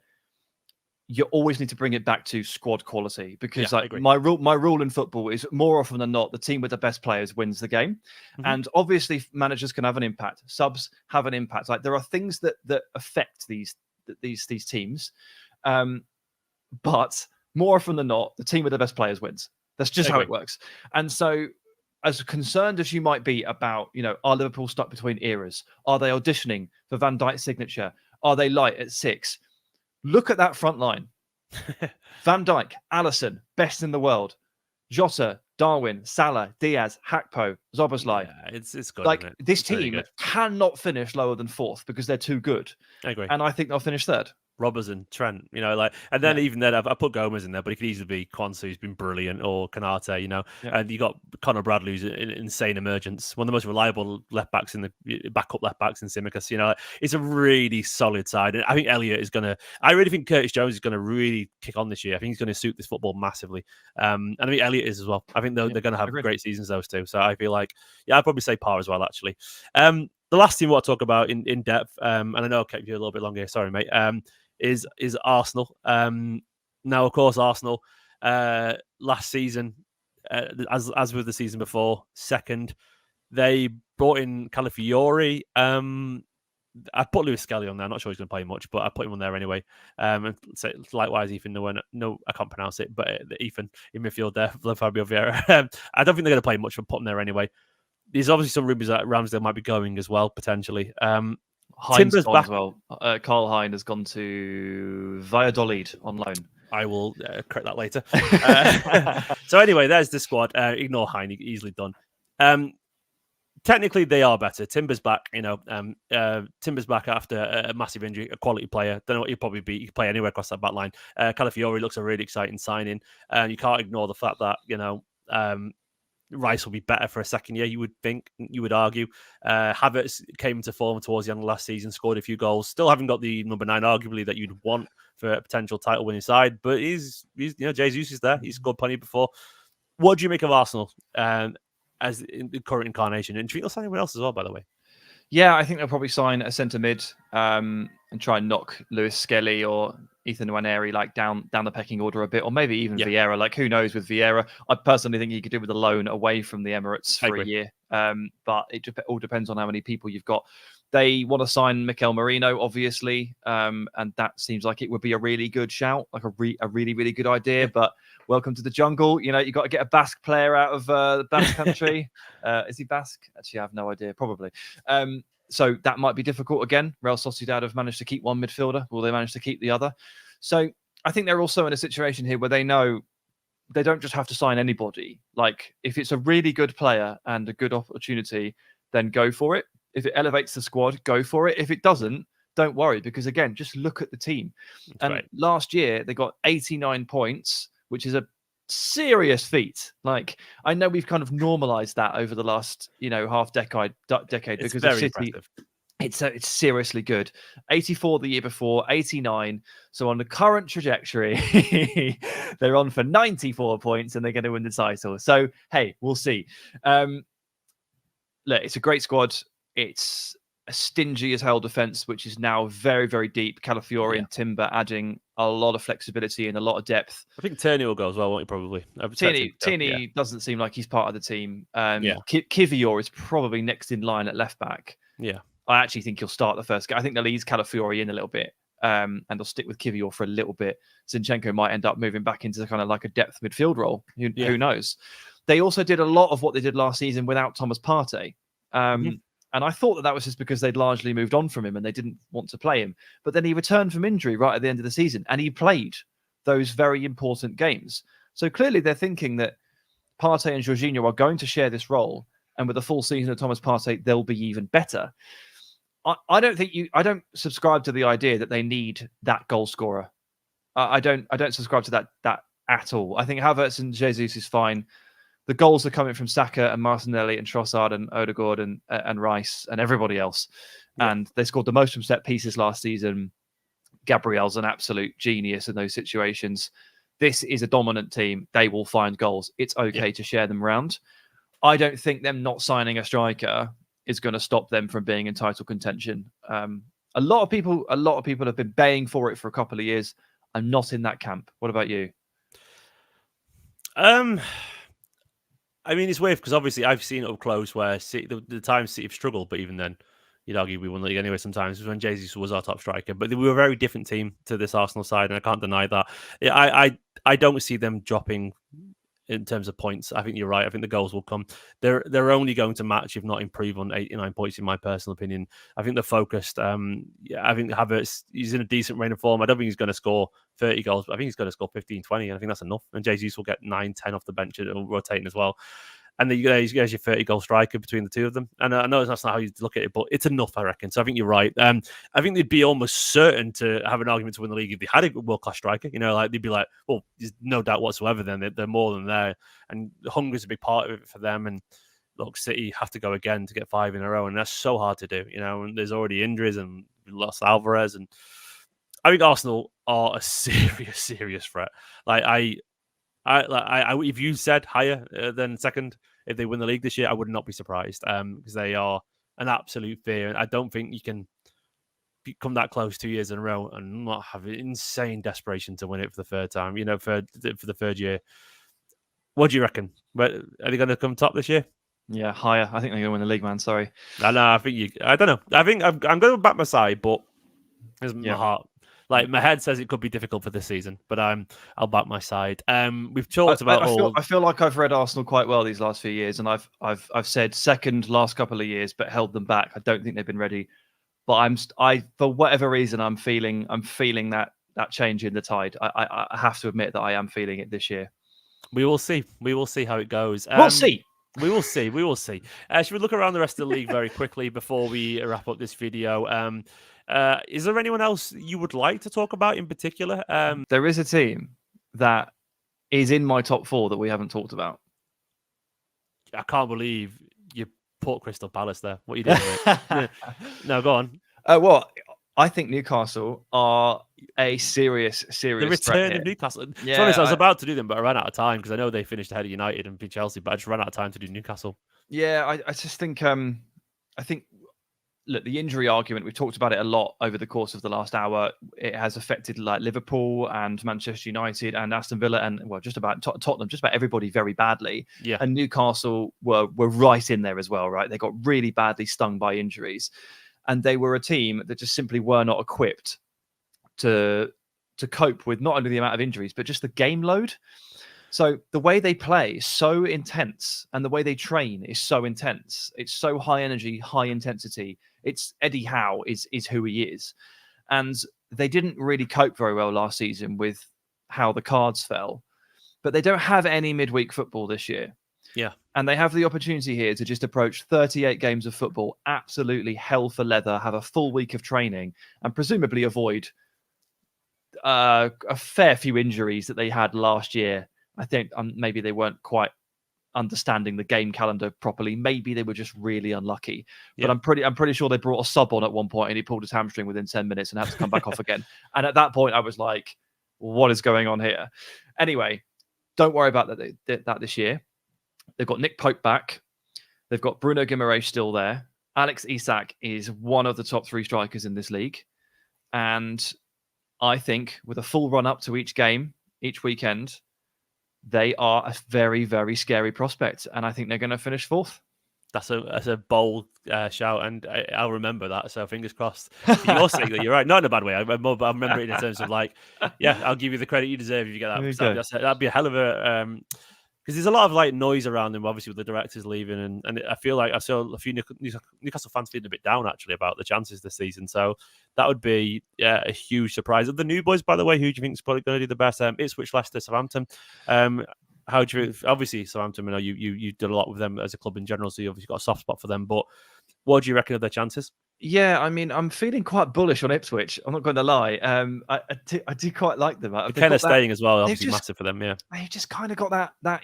you always need to bring it back to squad quality because my rule in football is more often than not the team with the best players wins the game. And obviously managers can have an impact, subs have an impact. Like there are things that affect these teams, but more often than not the team with the best players wins. That's just how it works. And so as concerned as you might be about, are Liverpool stuck between eras? Are they auditioning for Van Dijk's signature? Are they light at 6? Look at that front line. Van Dijk, Alisson, best in the world. Jota, Darwin, Salah, Diaz, Hakpo, Szoboszlai.
Yeah, it's good.
Like
isn't it?
this
It's really
team
good.
cannot finish lower than 4th because they're too good.
I agree.
And I think they'll finish 3rd.
Robertson, Trent, and then even then I put Gomez in there, but it could easily be Quansah, who's been brilliant, or Kanate, and you got Conor Bradley, who's an insane emergence, one of the most reliable left backs in the backup left backs in Tsimikas. It's a really solid side, and I think Elliott is I really think Curtis Jones is gonna really kick on this year. I think he's gonna suit this football massively, and I think Elliott is as well. I think they're gonna have great seasons, those two. So I feel like, I'd probably say par as well, actually. The last team I want to talk about in depth, and I know I kept you a little bit longer. Sorry, mate. Is Arsenal. Now, of course, Arsenal last season, as with the season before, second. They brought in Calafiori. I put Lewis Skelly on there. I'm not sure he's going to play much, but I put him on there anyway. And so likewise, Ethan. No, I can't pronounce it, but Ethan in midfield there, Fabio Vieira. I don't think they're going to play much, but put him there anyway. There's obviously some rumours that Ramsdale might be going as well, potentially.
Timber's back as well. Carl Hein has gone to Valladolid on loan.
I will correct that later. So anyway, there's the squad. Ignore Hein, easily done. Technically, they are better. Timber's back. Timber's back after a massive injury. A quality player. Don't know what he'll probably be. He can play anywhere across that back line. Calafiori looks a really exciting signing, and you can't ignore the fact that Rice will be better for a second year, you would think, you would argue. Havertz came to form towards the end of last season, scored a few goals. Still haven't got the number 9, arguably, that you'd want for a potential title winning side, but he's Jesus is there. He's scored plenty before. What do you make of Arsenal as in the current incarnation? And do you think they'll sign anyone else as well, by the way?
Yeah, I think they'll probably sign a centre mid and try and knock Lewis Skelly or Ethan Nwaneri down the pecking order a bit, or maybe even Vieira. Like, who knows with Vieira? I personally think he could do with a loan away from the Emirates for a year. But it all depends on how many people you've got. They want to sign Mikel Merino, obviously, and that seems like it would be a really good shout, like a really, really good idea. But welcome to the jungle. You got to get a Basque player out of the Basque country. Is he Basque? Actually, I have no idea. Probably. So that might be difficult again. Real Sociedad have managed to keep one midfielder. Will they manage to keep the other? So I think they're also in a situation here where they know they don't just have to sign anybody. Like, if it's a really good player and a good opportunity, then go for it. If it elevates the squad, go for it. If it doesn't, don't worry, because again, just look at the team. Last year they got 89 points, which is a serious feat. Like, I know we've kind of normalized that over the last half decade
It's
because
very
of City.
impressive.
It's seriously good. 84 the year before, 89. So on the current trajectory, they're on for 94 points and they're going to win the title. So hey, we'll see. Look, it's a great squad. It's a stingy as hell defense, which is now very, very deep. Calafiori and Timber adding a lot of flexibility and a lot of depth.
I think Tierney will go as well, won't he? Probably.
Tierney doesn't seem like he's part of the team. Kivior is probably next in line at left back.
Yeah.
I actually think he'll start the first game. I think they'll ease Calafiori in a little bit, and they'll stick with Kivior for a little bit. Zinchenko might end up moving back into kind of like a depth midfield role. Who knows? they also did a lot of what they did last season without Thomas Partey. And I thought that was just because they'd largely moved on from him and they didn't want to play him. But then he returned from injury right at the end of the season and he played those very important games. So clearly they're thinking that Partey and Jorginho are going to share this role. And with a full season of Thomas Partey, they'll be even better. I don't subscribe to the idea that they need that goal scorer. I don't subscribe to that at all. I think Havertz and Jesus is fine. The goals are coming from Saka and Martinelli and Trossard and Odegaard and Rice and everybody else. Yeah. And they scored the most from set pieces last season. Gabriel's an absolute genius in those situations. This is a dominant team. They will find goals. It's okay to share them around. I don't think them not signing a striker is going to stop them from being in title contention. A lot of people have been baying for it for a couple of years. I'm not in that camp. What about you?
I mean, it's weird because obviously I've seen it up close where the times City have struggled, but even then, you'd argue we won the league anyway sometimes. It was when Jesus was our top striker. But we were a very different team to this Arsenal side, and I can't deny that. I don't see them dropping in terms of points. I think you're right. I think the goals will come. They're only going to match, if not improve, on 89 points, in my personal opinion. I think they're focused. I think Havertz, he's in a decent reign of form. I don't think he's going to score 30 goals, but I think he's going to score 15, 20, and I think that's enough. And Jesus will get 9, 10 off the bench and rotating as well. And then he's your 30-goal striker between the two of them. And I know that's not how you look at it, but it's enough, I reckon. So I think you're right. I think they'd be almost certain to have an argument to win the league if they had a world-class striker. You know, like they'd be like, well, there's no doubt whatsoever then. They're more than there. And hunger's a big part of it for them. And look, City have to go again to get 5 in a row. And that's so hard to do, you know. And there's already injuries and we lost Alvarez. And I think Arsenal are a serious, serious threat. Like, if you said higher than second, if they win the league this year, I would not be surprised because they are an absolute fear. And I don't think you can come that close 2 years in a row and not have insane desperation to win it for the third time, you know, for the third year. What do you reckon? Are they going to come top this year?
Yeah, higher. I think they're going to win the league, man. Sorry.
I don't know. I think I'm going to back my side, but there's my heart. Like my head says it could be difficult for this season, but I'll back my side. We've talked about
I feel like I've read Arsenal quite well these last few years, and I've said second last couple of years, but held them back. I don't think they've been ready, but for whatever reason I'm feeling that change in the tide. I have to admit that I am feeling it this year.
We will see. We will see how it goes.
We'll see.
We will see. We will see. Should we look around the rest of the league very quickly before we wrap up this video? Is there anyone else you would like to talk about in particular?
There is a team that is in my top 4 that we haven't talked about.
I can't believe you put Crystal Palace there. What are you doing, mate? No, go on.
Well, I think Newcastle are a serious
the return of Newcastle. Yeah, honest, I was about to do them, but I ran out of time because I know they finished ahead of United and beat Chelsea, but I just ran out of time to do Newcastle.
Yeah, I just think look, the injury argument, we've talked about it a lot over the course of the last hour. It has affected like Liverpool and Manchester United and Aston Villa and just about Tottenham, just about everybody very badly.
Yeah.
And Newcastle were right in there as well, right? They got really badly stung by injuries. And they were a team that just simply were not equipped to cope with not only the amount of injuries, but just the game load. So the way they play is so intense and the way they train is so intense. It's so high energy, high intensity. It's Eddie Howe is who he is. And they didn't really cope very well last season with how the cards fell. But they don't have any midweek football this year.
Yeah.
And they have the opportunity here to just approach 38 games of football, absolutely hell for leather, have a full week of training, and presumably avoid a fair few injuries that they had last year. I think maybe they weren't quite understanding the game calendar properly. Maybe they were just really unlucky. Yeah. But I'm pretty sure they brought a sub on at one point and he pulled his hamstring within 10 minutes and had to come back off again. And at that point, I was like, what is going on here? Anyway, don't worry about that this year. They've got Nick Pope back. They've got Bruno Guimaraes still there. Alex Isak is one of the top 3 strikers in this league. And I think with a full run up to each game, each weekend, they are a very, very scary prospect. And I think they're going to finish 4th.
That's a bold shout, and I'll remember that. So fingers crossed. For your sake, that you're right. Not in a bad way. I remember it in terms of like, yeah, I'll give you the credit you deserve if you get that. That'd be a hell of a because there's a lot of like noise around him, obviously with the directors leaving, and I feel like I saw a few Newcastle fans feeling a bit down actually about the chances this season. So that would be a huge surprise. Of the new boys, by the way, who do you think is probably going to do the best? Ipswich, Leicester, Southampton. How do you? Obviously, Southampton. I know you did a lot with them as a club in general, so you obviously got a soft spot for them. But what do you reckon of their chances?
Yeah, I mean, I'm feeling quite bullish on Ipswich. I'm not going to lie. I do quite like them.
McKenna staying as well, obviously massive for them. Yeah,
they've just kind of got that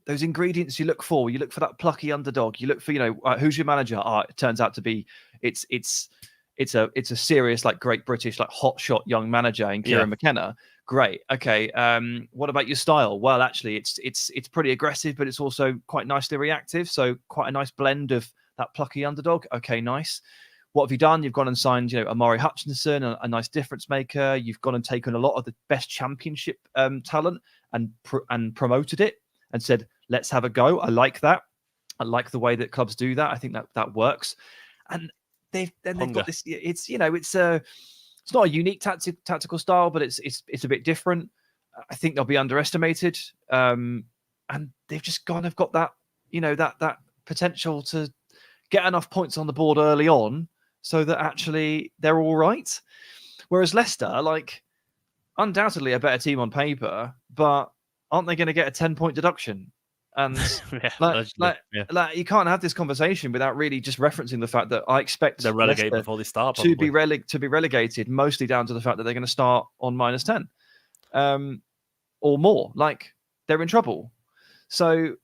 those ingredients you look for. You look for that plucky underdog. You look for who's your manager? It turns out to be it's a serious like Great British like hotshot young manager in Kieran McKenna. Great. Okay. What about your style? Well, actually, it's pretty aggressive, but it's also quite nicely reactive. So quite a nice blend of that plucky underdog. Okay, nice. What have you done? You've gone and signed, Amari Hutchinson, a nice difference maker. You've gone and taken a lot of the best championship talent and promoted it and said, let's have a go. I like that. I like the way that clubs do that. I think that works. And they've got this. It's not a unique tactical style, but it's a bit different. I think they'll be underestimated, and they've just have got that that potential to get enough points on the board early on so that actually they're all right. Whereas Leicester, like, undoubtedly a better team on paper, but aren't they going to get a 10-point deduction? And you can't have this conversation without really just referencing the fact that I expect
they're relegated before they start
to be relegated, mostly down to the fact that they're going to start on -10 or more. Like, they're in trouble. So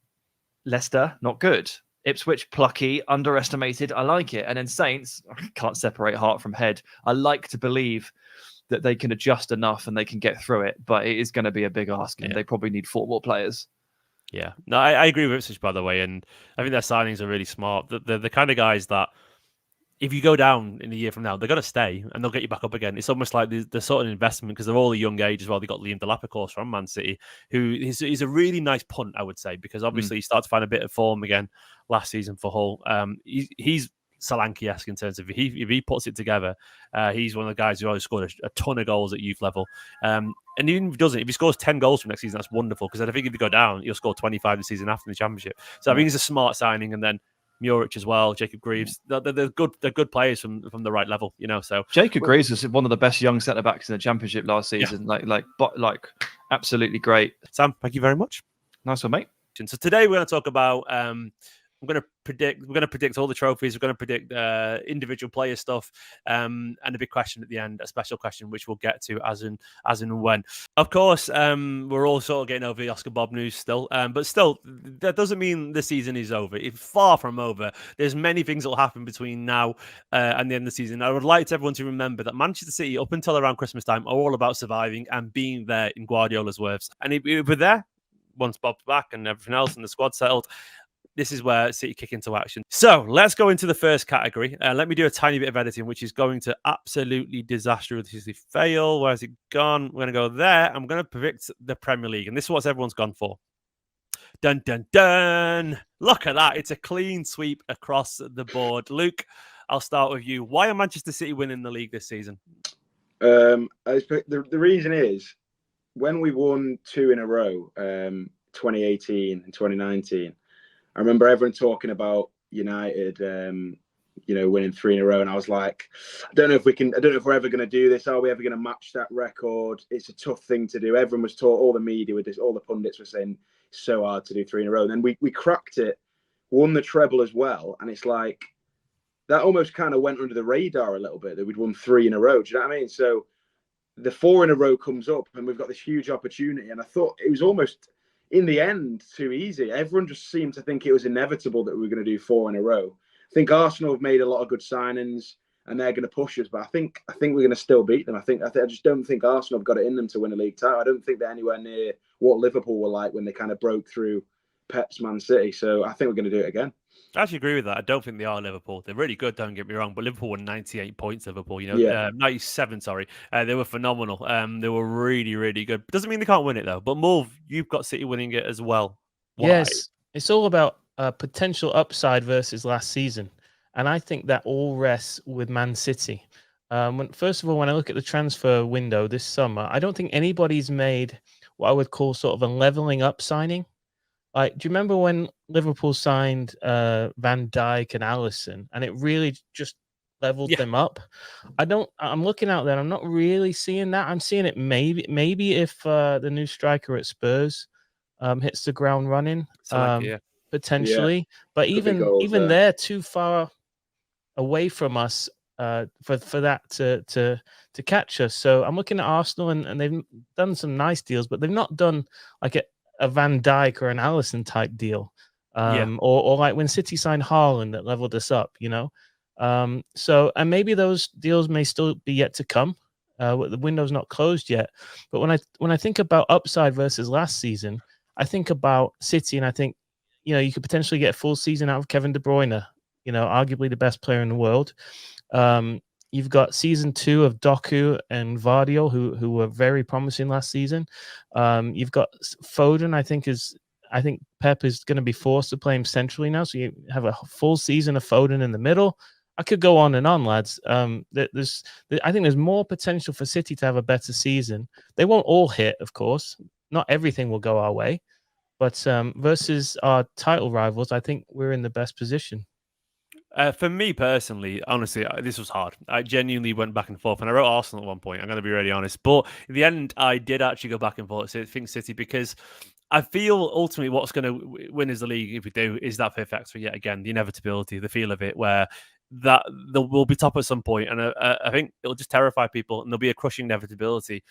Leicester, not good. Ipswich, plucky, underestimated. I like it. And then Saints, I can't separate heart from head. I like to believe that they can adjust enough and they can get through it, but it is going to be a big ask, and they probably need 4 more players.
Yeah, no, I agree with Ipswich, by the way, and I think their signings are really smart. They're the kind of guys that, if you go down in a year from now, they're going to stay and they'll get you back up again. It's almost like the sort of investment, because they're all a young age as well. They got Liam Delap, of course, from Man City, who is a really nice punt, I would say, because obviously he started to find a bit of form again last season for Hull. He's Solanke-esque in terms of if he puts it together, he's one of the guys who always scored a ton of goals at youth level. And even if he doesn't, if he scores 10 goals from next season, that's wonderful, because I think if you go down, he'll score 25 the season after the Championship. So I think it's a smart signing. And then Muric as well, Jacob Greaves. They're good. They're good players from the right level, So
Jacob Greaves was one of the best young centre backs in the Championship last season. Yeah. Like absolutely great.
Sam, thank you very much.
Nice one, mate.
So today we're going to talk about. We're going to predict all the trophies. We're going to predict individual player stuff, and a big question at the end, a special question, which we'll get to as and when. Of course, we're all sort of getting over the Oscar Bob news still, but still, that doesn't mean the season is over. It's far from over. There's many things that will happen between now and the end of the season. I would like everyone to remember that Manchester City, up until around Christmas time, are all about surviving and being there in Guardiola's words. And if we're there, once Bob's back and everything else and the squad settled, this is where City kick into action. So let's go into the first category. Let me do a tiny bit of editing, which is going to absolutely disastrously fail. Where's it gone? We're going to go there. I'm going to predict the Premier League. And this is what everyone's gone for. Dun, dun, dun. Look at that. It's a clean sweep across the board. Luke, I'll start with you. Why are Manchester City winning the league this season?
The reason is, when we won 2 in a row, 2018 and 2019, I remember everyone talking about United, winning 3 in a row, and I was like, I don't know if we're ever going to do this. Are we ever going to match that record? It's a tough thing to do. Everyone was taught, all the media with this, all the pundits were saying it's so hard to do 3 in a row. And then we cracked it, won the treble as well, and it's like that almost kind of went under the radar a little bit that we'd won 3 in a row. Do you know what I mean? So the 4 in a row comes up, and we've got this huge opportunity, and I thought it was almost, in the end, too easy. Everyone just seemed to think it was inevitable that we were going to do 4 in a row. I think Arsenal have made a lot of good signings and they're going to push us, but I think we're going to still beat them. I just don't think Arsenal have got it in them to win a league title. I don't think they're anywhere near what Liverpool were like when they kind of broke through Pep's Man City. So I think we're going to do it again.
I actually agree with that. I don't think they are Liverpool. They're really good, don't get me wrong, but Liverpool won 98 points, Liverpool, 97, sorry. They were phenomenal. They were really, really good. Doesn't mean they can't win it, though. But Mulv, you've got City winning it as well. Why?
Yes, it's all about potential upside versus last season. And I think that all rests with Man City. First of all, when I look at the transfer window this summer, I don't think anybody's made what I would call sort of a leveling up signing. Like, do you remember when Liverpool signed Van Dijk and Alisson, and it really just leveled them up? I'm looking out there. I'm not really seeing that. I'm seeing it maybe if the new striker at Spurs hits the ground running, potentially. But even they're too far away from us for that to catch us. So I'm looking at Arsenal, and they've done some nice deals, but they've not done like a Van Dijk or an Alisson type deal. Or like when City signed Haaland that leveled us up, you know. So, and maybe those deals may still be yet to come. The window's not closed yet. But when I think about upside versus last season, I think about City, and I think, you know, you could potentially get a full season out of Kevin De Bruyne, you know, arguably the best player in the world. You've got season 2 of Doku and Vardio, who were very promising last season. You've got Foden, I think Pep is going to be forced to play him centrally now. So you have a full season of Foden in the middle. I could go on and on, lads. I think there's more potential for City to have a better season. They won't all hit, of course. Not everything will go our way. But versus our title rivals, I think we're in the best position.
For me personally, honestly, this was hard. I genuinely went back and forth, and I wrote Arsenal at one point. I'm going to be really honest, but in the end, I did actually go back and forth. So I think City, because I feel ultimately what's going to win is the league. If we do, is that fear factor yet again, the inevitability, the feel of it, where that we'll be top at some point, and I think it'll just terrify people, and there'll be a crushing inevitability.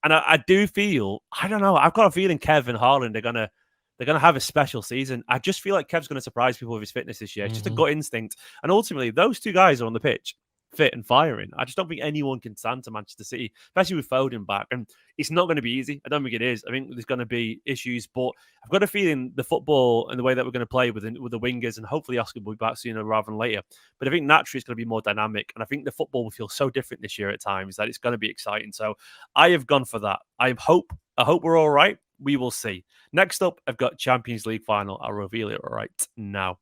And I do feel, I don't know, I've got a feeling Kev and Haaland they're going to have a special season. I just feel like Kev's going to surprise people with his fitness this year. It's just a gut instinct. And ultimately, those two guys are on the pitch, fit and firing. I just don't think anyone can stand to Manchester City, especially with Foden back. And it's not going to be easy. I don't think it is. I think there's going to be issues. But I've got a feeling the football and the way that we're going to play with the wingers, and hopefully Oscar will be back sooner rather than later. But I think naturally it's going to be more dynamic. And I think the football will feel so different this year at times that it's going to be exciting. So I have gone for that. I hope we're all right. We will see. Next up, I've got Champions League final. I'll reveal it right now.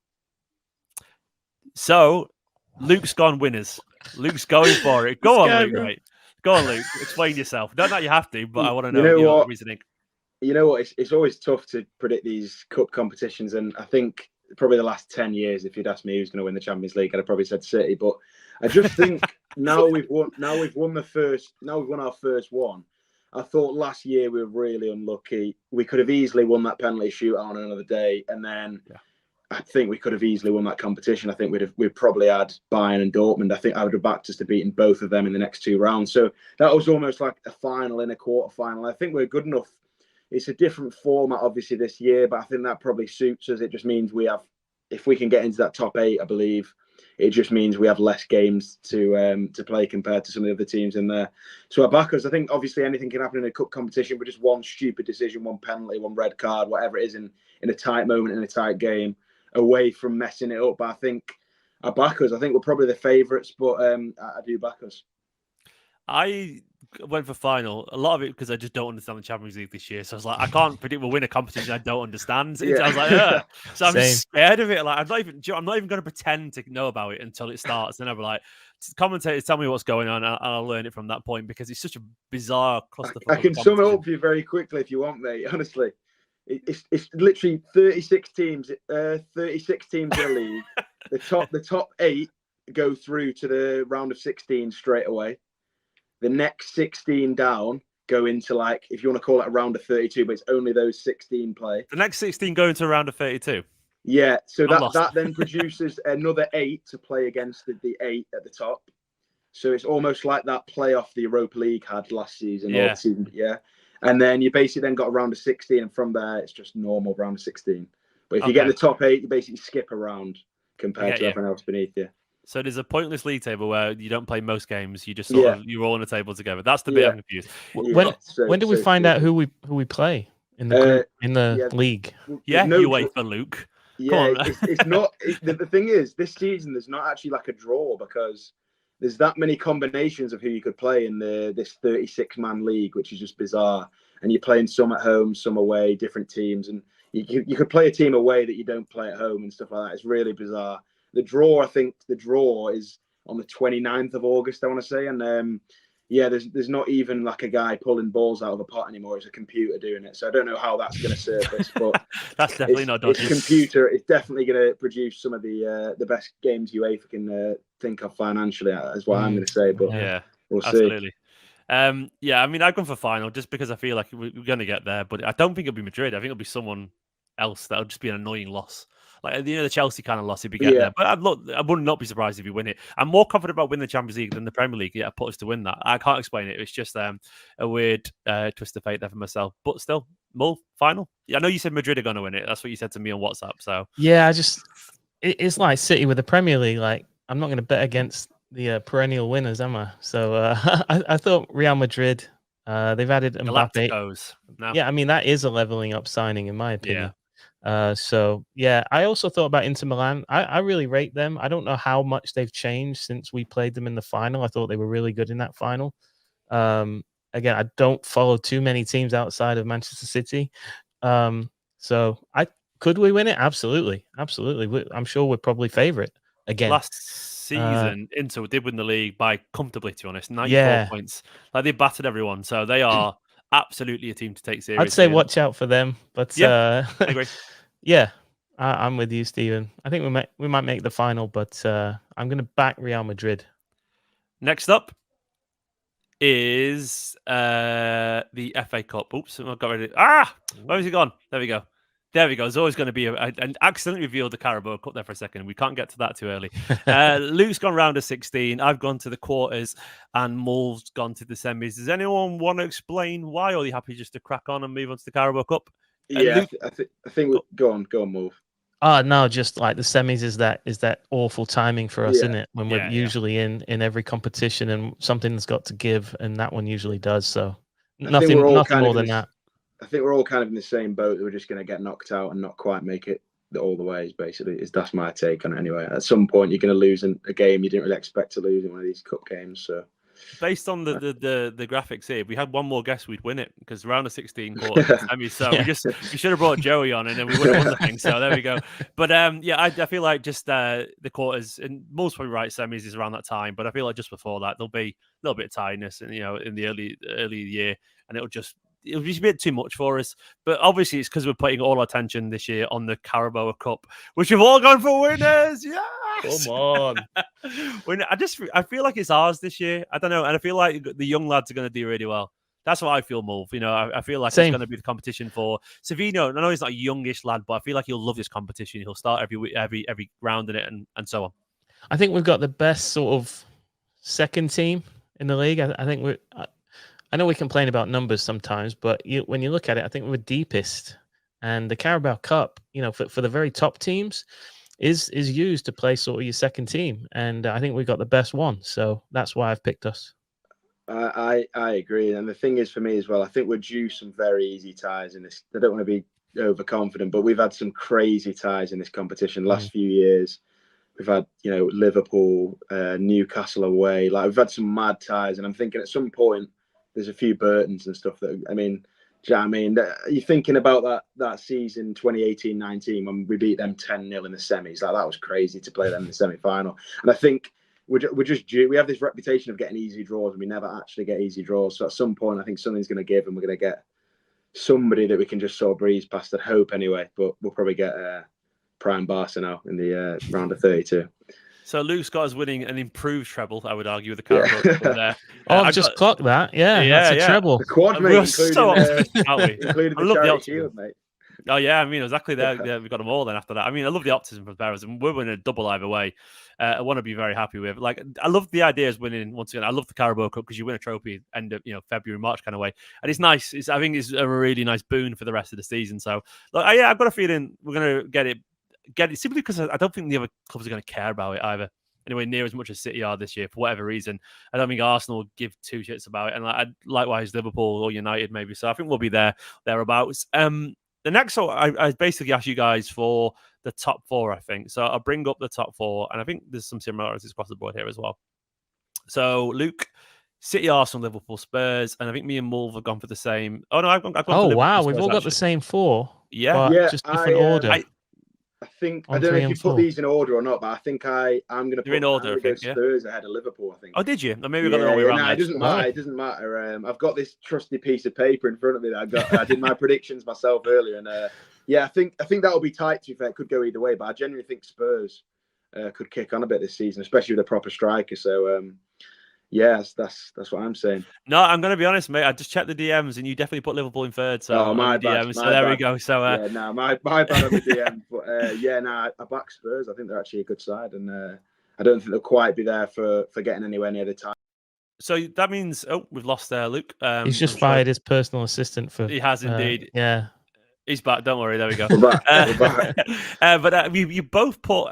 So, Luke's gone winners. Luke's going for it. Go on, Luke. Right. Go on, Luke. Explain yourself. Not that you have to, but I want to know your reasoning.
You know what? It's always tough to predict these cup competitions, and I think probably the last 10 years, if you'd asked me who's going to win the Champions League, I'd have probably said City. But I just think now we've won our first one. I thought last year we were really unlucky. We could have easily won that penalty shootout on another day, and then I think we could have easily won that competition. I think we'd probably had Bayern and Dortmund. I think I would have backed us to beating both of them in the next 2 rounds. So that was almost like a final in a quarter final. I think we're good enough. It's a different format, obviously, this year, but I think that probably suits us. It just means if we can get into that top 8, I believe, it just means we have less games to play compared to some of the other teams in there. So I back us. I think obviously anything can happen in a cup competition, but just one stupid decision, one penalty, one red card, whatever it is in a tight moment, in a tight game, away from messing it up. But I think I back us. I think we're probably the favourites, but I do back us.
I went for final. A lot of it because I just don't understand the Champions League this year. So I was like, I can't predict we'll win a competition I don't understand. I was like, ugh. So I'm scared of it. Like, I'm not even going to pretend to know about it until it starts. And I'll be like, commentators, tell me what's going on, and I'll learn it from that point because it's such a bizarre cluster.
I can sum it up for you very quickly if you want, mate. Honestly, it's literally 36 teams. 36 teams in the league. The top 8 go through to the round of 16 straight away. The next 16 down go into, like, if you want to call it a round of 32, but it's only those 16 play.
The next 16 go into a round of 32?
Yeah, so that then produces another 8 to play against the 8 at the top. So it's almost like that playoff the Europa League had last season.
Yeah.
And then you basically then got a round of 16, and from there it's just normal round of 16. But if you get in the top 8, you basically skip a round compared to everyone else beneath you.
So there's a pointless league table where you don't play most games. You just you're all on a table together. That's the bit I'm confused.
When do we find out who we play in the group, in the league?
Yeah, you wait for Luke.
Yeah, it's not. The thing is, this season there's not actually like a draw because there's that many combinations of who you could play in this 36-man league, which is just bizarre. And you're playing some at home, some away, different teams, and you could play a team away that you don't play at home and stuff like that. It's really bizarre. I think the draw is on the 29th of August, I want to say. And yeah, there's not even like a guy pulling balls out of a pot anymore. It's a computer doing it. So I don't know how that's going to surface, but
that's definitely not dodgy.
It's computer. It's definitely going to produce some of the best games UEFA can think of financially. Is what I'm going to say. But
yeah,
we'll see.
absolutely. Yeah, I mean, I've gone for final just because I feel like we're going to get there, but I don't think it'll be Madrid. I think it'll be someone else that'll just be an annoying loss. Like, the Chelsea kind of loss if we get there. But I would not be surprised if we win it. I'm more confident about winning the Champions League than the Premier League. Yeah, put us to win that. I can't explain it. It's just a weird twist of fate there for myself. But still, Mull, final. Yeah, I know you said Madrid are going to win it. That's what you said to me on WhatsApp. So
yeah, it's like City with the Premier League. Like, I'm not going to bet against the perennial winners, am I? So I thought Real Madrid. They've added Mbappe. Yeah, I mean, that is a leveling up signing in my opinion.
Yeah.
So yeah, I also thought about Inter Milan. I really rate them. I don't know how much they've changed since we played them in the final. I thought they were really good in that final. Again, I don't follow too many teams outside of Manchester City. So could we win it? Absolutely. I'm sure we're probably favorite again.
Last season, Inter did win the league by comfortably, to be honest, 94 points. Like, they battered everyone, so they are absolutely a team to take seriously.
I'd say watch out for them, but
I agree.
Yeah, I'm with you, Stephen. I think we might make the final, but I'm going to back Real Madrid.
Next up is the FA Cup. Oops, I got rid of it. Where has he gone? There we go. There's always going to be an accidentally revealed the Carabao Cup there for a second. We can't get to that too early. Luke's gone round of 16. I've gone to the quarters, and Mull's gone to the semis. Does anyone want to explain why, or are you happy just to crack on and move on to the Carabao Cup?
Yeah,
Luke...
I think go on, Mull.
No, just like the semis is that awful timing for us, isn't it? When we're usually in every competition and something's got to give, and that one usually does. So nothing more than that.
I think we're all kind of in the same boat. We're just going to get knocked out and not quite make it all the way. That's my take on it anyway. At some point, you're going to lose a game you didn't really expect to lose in one of these cup games. So,
based on the graphics here, if we had one more guess, we'd win it because round of 16 quarters. So we should have brought Joey on, and then we would have won the thing. So there we go. But I feel like just the quarters, and most probably right, semis is around that time. But I feel like just before that, there'll be a little bit of tiredness, and in the early year, and it'll just be a bit too much for us. But obviously, it's because we're putting all our attention this year on the Carabao Cup, which we've all gone for winners. Yes,
come on.
I feel like it's ours this year. I don't know, and I feel like the young lads are going to do really well. That's what I feel, Mulv. I feel like it's going to be the competition for Savino. I know he's not a youngish lad, but I feel like he'll love this competition. He'll start every round in it, and so on.
I think we've got the best sort of second team in the league. I think I know we complain about numbers sometimes, but when you look at it, I think we're deepest. And the Carabao Cup, for the very top teams, is used to play sort of your second team. And I think we got the best one. So that's why I've picked us.
I agree. And the thing is, for me as well, I think we're due some very easy ties in this. I don't want to be overconfident, but we've had some crazy ties in this competition last few years. We've had, Liverpool, Newcastle away. Like, we've had some mad ties. And I'm thinking at some point, there's a few Burtons and stuff that, do you know what I mean? You're thinking about that season 2018-19 when we beat them 10-0 in the semis. Like, that was crazy to play them in the semi-final. And I think we're just due. We have this reputation of getting easy draws, and we never actually get easy draws. So at some point, I think something's going to give, and we're going to get somebody that we can just sort of breeze past. I'd hope anyway, but we'll probably get Prime Barca now in the round of 32.
So Luke Scott is winning an improved treble, I would argue, with the Carabao.
I've just clocked that. Yeah, that's a treble.
The quad, mate,
we're so optimistic, aren't we?
Including
I love the optimism,
shield, mate.
Oh yeah, exactly. There, we've got them all. Then after that, I love the optimism from Bears, and we're winning a double either way. I want to be very happy with. Like, I love the idea of winning once again. I love the Carabao Cup because you win a trophy end of February, March kind of way, and it's nice. I think it's a really nice boon for the rest of the season. So, I've got a feeling we're gonna get it simply because I don't think the other clubs are going to care about it either. Anyway, near as much as City are this year for whatever reason. I don't think Arsenal will give two shits about it, and likewise Liverpool or United maybe. So I think we'll be thereabouts. The next, I basically asked you guys for the top four, I think. So I'll bring up the top four, and I think there's some similarities across the board here as well. So Luke, City, Arsenal, Liverpool, Spurs, and I think me and Mulv have gone for the same. Oh no, I've gone.
Oh
for
wow,
Spurs,
we've all got the same four.
Yeah,
just different order.
think I
On
don't know
3
if
and
you put
4.
these in order or not, but I think I'm going to
They're in order, I
go
think, yeah.
Spurs ahead of Liverpool. I think.
Oh, did you? Or maybe we got the wrong way
Yeah,
around.
no,
there.
it doesn't matter. It doesn't matter. I've got this trusty piece of paper in front of me that I did my predictions myself earlier, and yeah, I think that'll be tight. To be fair, it could go either way, but I genuinely think Spurs could kick on a bit this season, especially with a proper striker. So yes, that's what I'm saying.
No, I'm going to be honest, mate. I just checked the DMs, and you definitely put Liverpool in third. So
Oh, my
on the
bad.
DMs,
My
so there we
bad.
go. So
yeah, no, my bad on the DM. But yeah, no, I back Spurs. I think they're actually a good side, and I don't think they'll quite be there for getting anywhere near the time.
So that means, we've lost Luke.
He's just
I'm
fired his personal assistant for.
He has indeed.
Yeah.
He's back. Don't worry. There we go.
We're back.
But you both put.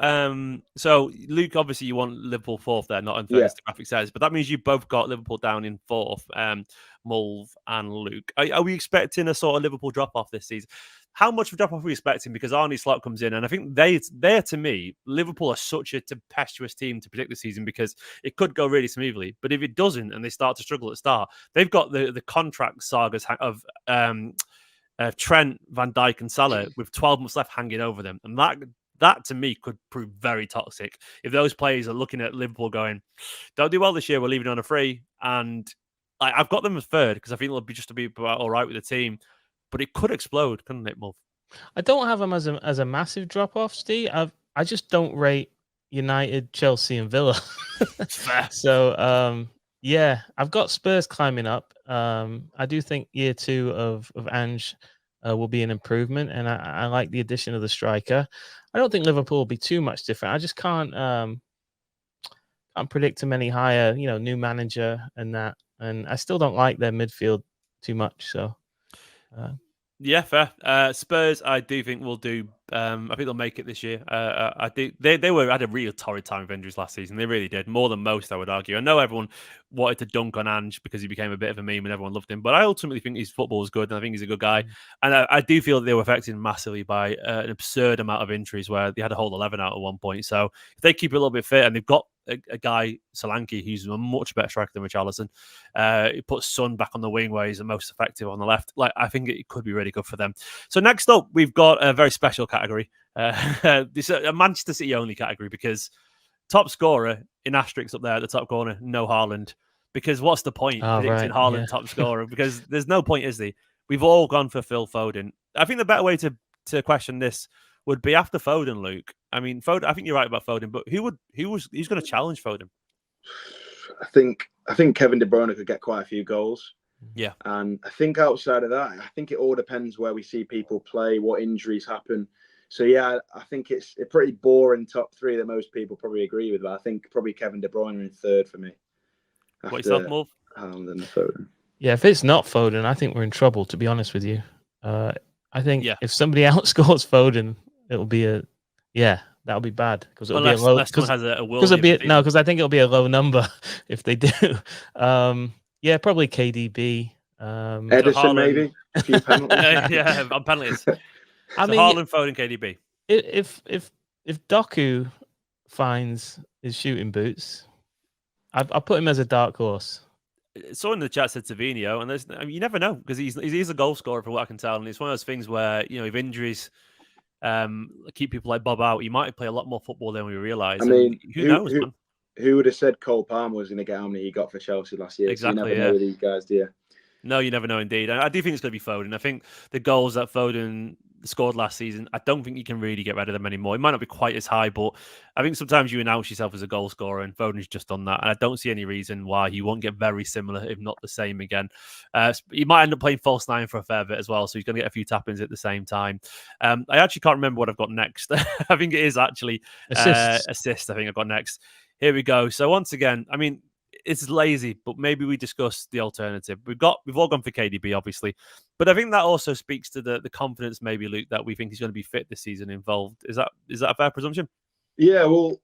So Luke, obviously, you want Liverpool fourth there, not in third, as the graphic says. But that means you both got Liverpool down in fourth. Mulv and Luke. Are we expecting a sort of Liverpool drop off this season? How much of a drop off are we expecting? Because Arne Slot comes in, and I think they're to me, Liverpool are such a tempestuous team to predict the season because it could go really smoothly. But if it doesn't, and they start to struggle at the start, they've got the contract sagas of Trent, Van Dijk, and Salah with 12 months left hanging over them, and that to me could prove very toxic if those players are looking at Liverpool going, "Don't do well this year. We're leaving on a free." And I've got them as third because I think it'll be just to be all right with the team, but it could explode, couldn't it, Mulv?
I don't have them as a massive drop off, Steve. I just don't rate United, Chelsea, and Villa.
Fair.
So yeah, I've got Spurs climbing up. I do think year 2 of Ange will be an improvement, and I like the addition of the striker. I don't think Liverpool will be too much different. I just can't predict them any higher. New manager and that, and I still don't like their midfield too much. So.
Yeah, fair. Spurs, I do think will do. I think they'll make it this year. I do. They had a real torrid time of injuries last season. They really did, more than most, I would argue. I know everyone wanted to dunk on Ange because he became a bit of a meme and everyone loved him, but I ultimately think his football is good, and I think he's a good guy. And I do feel that they were affected massively by an absurd amount of injuries, where they had a whole 11 out at one point. So if they keep it a little bit fit, and they've got a guy, Solanke, who's a much better striker than Richarlison. He puts Son back on the wing where he's the most effective on the left. I think it could be really good for them. So next up, we've got a very special category. This is a Manchester City only category, because top scorer in asterisks up there at the top corner, no Haaland. Because what's the point predicting Haaland top scorer? Because there's no point, is there? We've all gone for Phil Foden. I think the better way to question this would be after Foden, Luke. I mean, Foden. I think you're right about Foden, but who's going to challenge Foden?
I think Kevin De Bruyne could get quite a few goals.
Yeah,
and I think outside of that, I think it all depends where we see people play, what injuries happen. So yeah, I think it's a pretty boring top 3 that most people probably agree with. But I think probably Kevin De Bruyne in third for me.
What yourself, Mulv?
Haaland and Foden.
Yeah, if it's not Foden, I think we're in trouble, to be honest with you. I think if somebody outscores Foden, it'll be that'll be bad, because it'll be a low. Because I think it'll be a low number if they do. Yeah, probably KDB.
Edison, maybe a few penalties.
Yeah, on penalties.
I mean,
Haaland, Foden, KDB.
If Doku finds his shooting boots, I'll put him as a dark horse.
Someone in the chat said Savinho, and you never know, because he's a goal scorer from what I can tell, and it's one of those things where if injuries keep people like Bob out, he might play a lot more football than we realise.
I mean,
who knows, man?
Who would have said Cole Palmer was going to get how many he got for Chelsea last year?
Exactly.
So you never know with these guys, do you?
No, you never know, indeed. I do think it's going to be Foden. I think the goals that Foden scored last season, I don't think you can really get rid of them anymore. It might not be quite as high, but I think sometimes you announce yourself as a goal scorer, and Foden's just done that. And I don't see any reason why he won't get very similar, if not the same again. He might end up playing false 9 for a fair bit as well, so he's going to get a few tap-ins at the same time. I actually can't remember what I've got next. I think it is actually assist. I think I've got next. Here we go. So once again, I mean, it's lazy, but maybe we discuss the alternative. We've all gone for KDB, obviously, but I think that also speaks to the confidence, maybe, Luke, that we think he's going to be fit this season involved. Is that a fair presumption?
Yeah, well,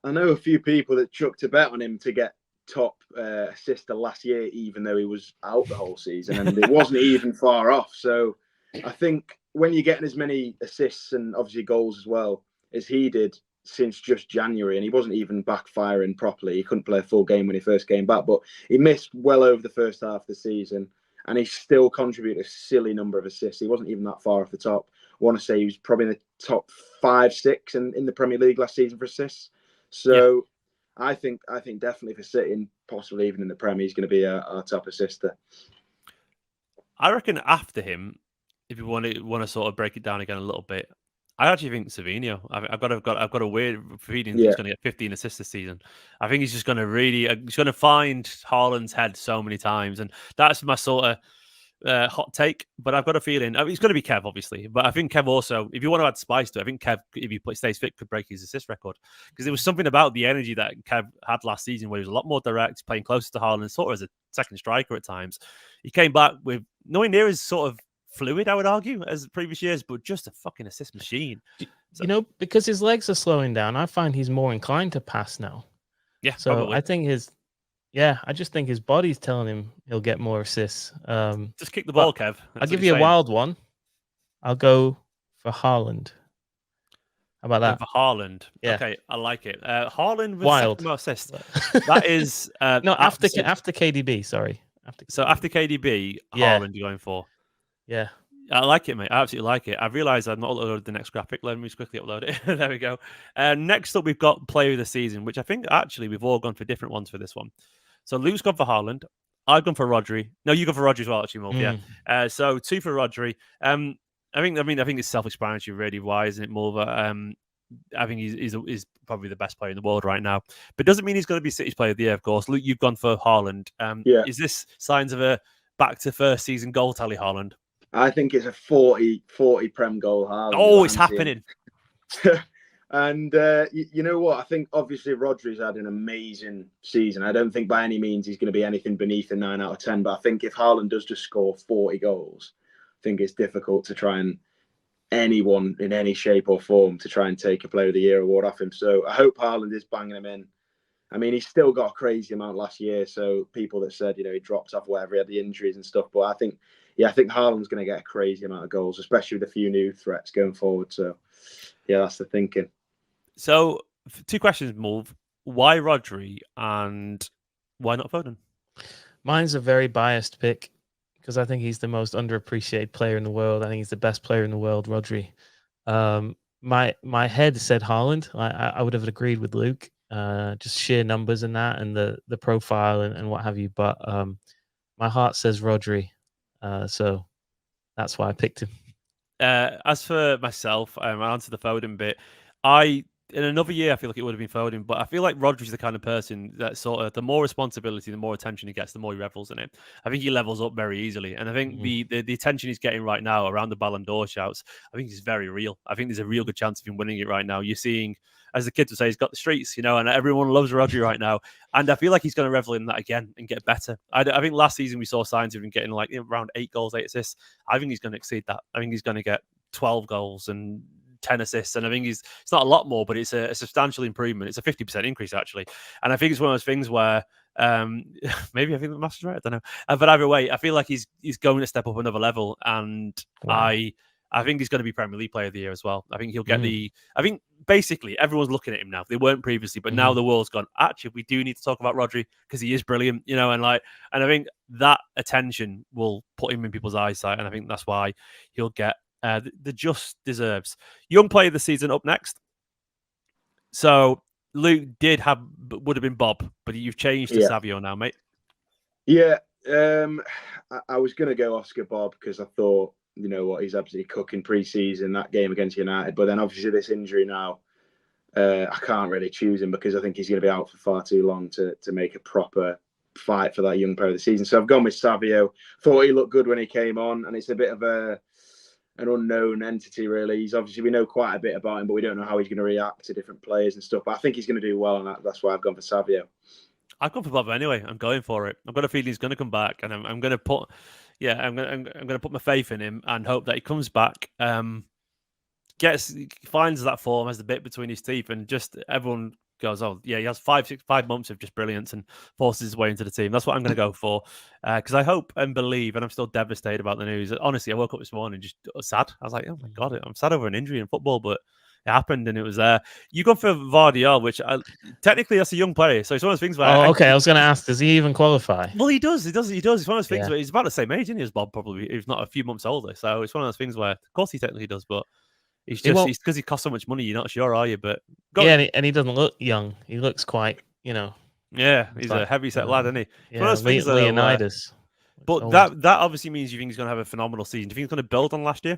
I know a few people that chucked a bet on him to get top assister last year, even though he was out the whole season, and it wasn't even far off. So I think when you're getting as many assists and obviously goals as well as he did since just January, and he wasn't even backfiring properly. He couldn't play a full game when he first came back, but he missed well over the first half of the season, and he still contributed a silly number of assists. He wasn't even that far off the top. want to say he was probably in the top 5, 6 in the Premier League last season for assists. So I think definitely for City and possibly even in the Premier, he's going to be our top assister.
I reckon after him, if you want to sort of break it down again a little bit, I actually think Savinho. I've got a weird feeling he's going to get 15 assists this season. I think he's just going to he's going to find Haaland's head so many times, and that's my sort of hot take. But I've got a feeling it's going to be Kev, obviously. But I think Kev also, if you want to add spice to it, I think Kev, if he stays fit, could break his assist record, because there was something about the energy that Kev had last season where he was a lot more direct, playing closer to Haaland, sort of as a second striker at times. He came back with nowhere near as sort of fluid, I would argue, as the previous years, but just a fucking assist machine. So,
because his legs are slowing down, I find he's more inclined to pass now.
Yeah,
so
probably.
I think I just think his body's telling him he'll get more assists.
Just kick the ball, Kev.
I'll give you a wild one. I'll go for Haaland. How about that?
For Haaland.
Yeah.
Okay, I like it. Haaland with
wild
second most assist. That is
no, after KDB, sorry.
After KDB, Haaland you're going for.
Yeah.
I like it, mate. I absolutely like it. I've realised I've not uploaded the next graphic. Let me just quickly upload it. There we go. Next up, we've got Player of the Season, which I think actually we've all gone for different ones for this one. So Luke's gone for Haaland. I've gone for Rodri. No, you gone for Rodri as well, actually, Mulv. Yeah. So 2 for Rodri. I think it's self-explanatory, really. Why isn't it Mulv? I think he's probably the best player in the world right now. But it doesn't mean he's going to be City's Player of the Year, of course. Luke, you've gone for Haaland. Is this signs of a back to first season goal tally, Haaland?
I think it's a 40 Prem goal, Haaland.
Oh, it's happening.
And you know what? I think obviously Rodri's had an amazing season. I don't think by any means he's going to be anything beneath a 9 out of 10. But I think if Haaland does just score 40 goals, I think it's difficult to try and anyone in any shape or form to try and take a Player of the Year award off him. So I hope Haaland is banging him in. I mean, he's still got a crazy amount last year. So people that said, he dropped off whatever, he had the injuries and stuff. But I think Haaland's going to get a crazy amount of goals, especially with a few new threats going forward. So, yeah, that's the thinking.
So, 2 questions, Mulv. Why Rodri and why not Foden?
Mine's a very biased pick because I think he's the most underappreciated player in the world. I think he's the best player in the world, Rodri. My head said Haaland. I would have agreed with Luke. Just sheer numbers and that, and the profile and what have you. But my heart says Rodri. So that's why I picked him.
As for myself, I answered the Foden bit. In another year, I feel like it would have been Foden, but I feel like Rodri's the kind of person that sort of the more responsibility, the more attention he gets, the more he revels in it. I think he levels up very easily, and I think the attention he's getting right now around the Ballon d'Or shouts, I think is very real. I think there's a real good chance of him winning it right now. You're seeing, as the kids would say, he's got the streets, and everyone loves Rodri right now, and I feel like he's going to revel in that again and get better. I think last season we saw signs of him getting like around 8 goals, 8 assists. I think he's going to exceed that. I think he's going to get 12 goals and 10 assists, and I think it's not a lot more, but it's a substantial improvement. It's a 50% increase actually, and I think it's one of those things where maybe I think the math's right. I don't know, but either way, I feel like he's going to step up another level, and wow. I think he's going to be Premier League Player of the Year as well. I think he'll get I think basically everyone's looking at him now. They weren't previously, but now the world's gone. Actually, we do need to talk about Rodri because he is brilliant, and I think that attention will put him in people's eyesight, and I think that's why he'll get the just deserves. Young Player of the Season up next. So Luke would have been Bob, but you've changed to Savio now, mate.
Yeah, I was going to go Oscar Bob because I thought, he's absolutely cooking pre-season, that game against United. But then obviously this injury now, I can't really choose him because I think he's going to be out for far too long to make a proper fight for that Young Player of the Season. So I've gone with Savio. Thought he looked good when he came on, and it's a bit of an unknown entity, really. He's obviously, we know quite a bit about him, but we don't know how he's going to react to different players and stuff. But I think he's going to do well, and that's why I've gone for Savio.
I've gone for Bob anyway. I'm going for it. I've got a feeling he's going to come back, and I'm going to put, I'm going to put my faith in him and hope that he comes back, finds that form, has the bit between his teeth, and just everyone goes, oh yeah, he has 5 months of just brilliance and forces his way into the team. That's what I'm going to go for, because I hope and believe, and I'm still devastated about the news. Honestly, I woke up this morning just sad. I was like, oh my God, I'm sad over an injury in football, but it happened and it was there. You go for Vardiol, which technically that's a young player, so it's one of those things where.
Oh, okay. I was going to ask, does he even qualify?
Well, he does. It's one of those things where he's about the same age, isn't he, as Bob, probably, if not a few months older. So it's one of those things where, of course, he technically does, but it's just because he costs so much money, you're not sure, are you? But
and he doesn't look young. He looks quite,
Yeah, he's a heavy-set lad, isn't he?
Yeah, one of those things, Leonidas.
But that obviously means you think he's going to have a phenomenal season. Do you think he's going to build on last year?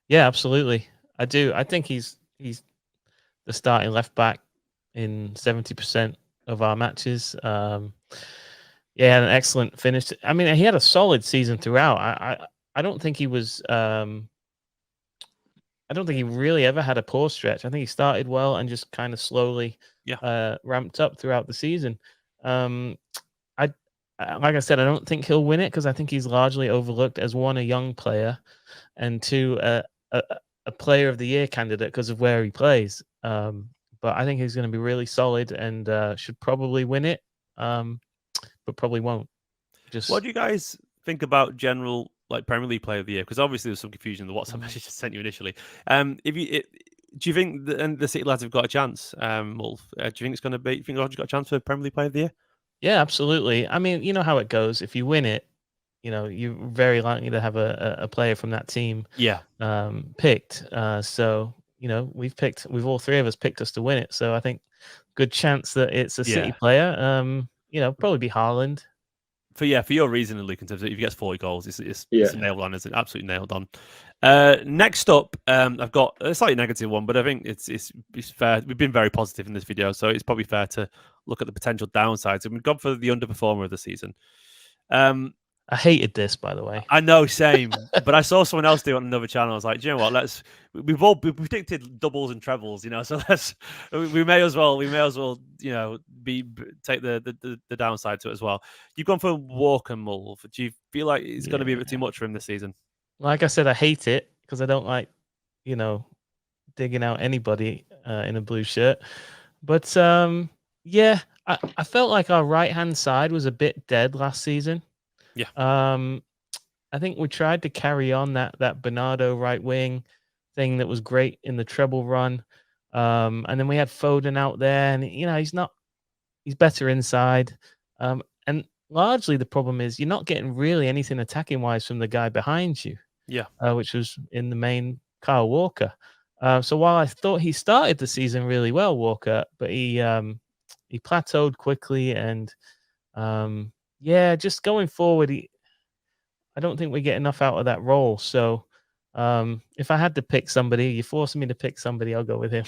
Yeah, absolutely. I do. I think he's the starting left back in 70% of our matches. Had an excellent finish. I mean, he had a solid season throughout. I don't think he was. I don't think he really ever had a poor stretch. I think he started well and just kind of slowly ramped up throughout the season. Like I said, I don't think he'll win it because I think he's largely overlooked as one, a young player, and two, a player of the year candidate because of where he plays. But I think he's going to be really solid and should probably win it, but probably won't.
What do you guys think about general Premier League Player of the Year? Because obviously there's some confusion in the WhatsApp message I sent you initially. Do you think the City lads have got a chance? Wolf, do you think it's going to be? Do you think Roger's got a chance for Premier League Player of the Year?
Yeah, absolutely. I mean, you know how it goes. If you win it, you're very likely to have a player from that team picked. So, we've all three of us picked us to win it. So I think good chance that it's a City player. Probably be Haaland.
For your reason, Luke, in terms of if he gets 40 goals, it's nailed on, isn't it? Absolutely nailed on. Next up, I've got a slightly negative one, but I think it's fair. We've been very positive in this video, so it's probably fair to look at the potential downsides. And we've gone for the underperformer of the season.
I hated this, by the way.
I know, same. But I saw someone else do it on another channel. I was like, do you know what? We predicted doubles and trebles, so we may as well, take the downside to it as well. You've gone for Walker, Mulv. Do you feel like it's going to be a bit too much for him this season?
Like I said, I hate it because I don't like, digging out anybody in a blue shirt. But I felt like our right-hand side was a bit dead last season. Yeah. I think we tried to carry on that Bernardo right wing thing that was great in the treble run. And then we had Foden out there, and he's better inside. And largely the problem is you're not getting really anything attacking wise from the guy behind you. Yeah. Which was in the main Kyle Walker. So while I thought he started the season really well, Walker, but he plateaued quickly and just going forward, I don't think we get enough out of that role. So if I had to pick somebody, you're forcing me to pick somebody, I'll go with him.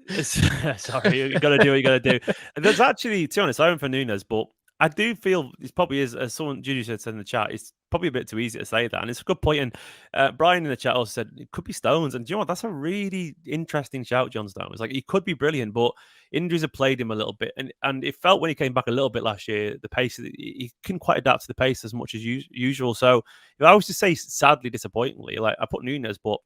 Sorry, you got to do what you got to do. And there's actually, to be honest, I went for Nunes, but I do feel it probably is, as someone Judy said in the chat, it's probably a bit too easy to say that. And it's a good point. And Brian in the chat also said it could be Stones. And do you know what? That's a really interesting shout, John Stones. Like, he could be brilliant, but injuries have played him a little bit. And it felt when he came back a little bit last year, the pace, he couldn't quite adapt to the pace as much as usual. So if I was to say sadly, disappointingly, like I put Nunes, but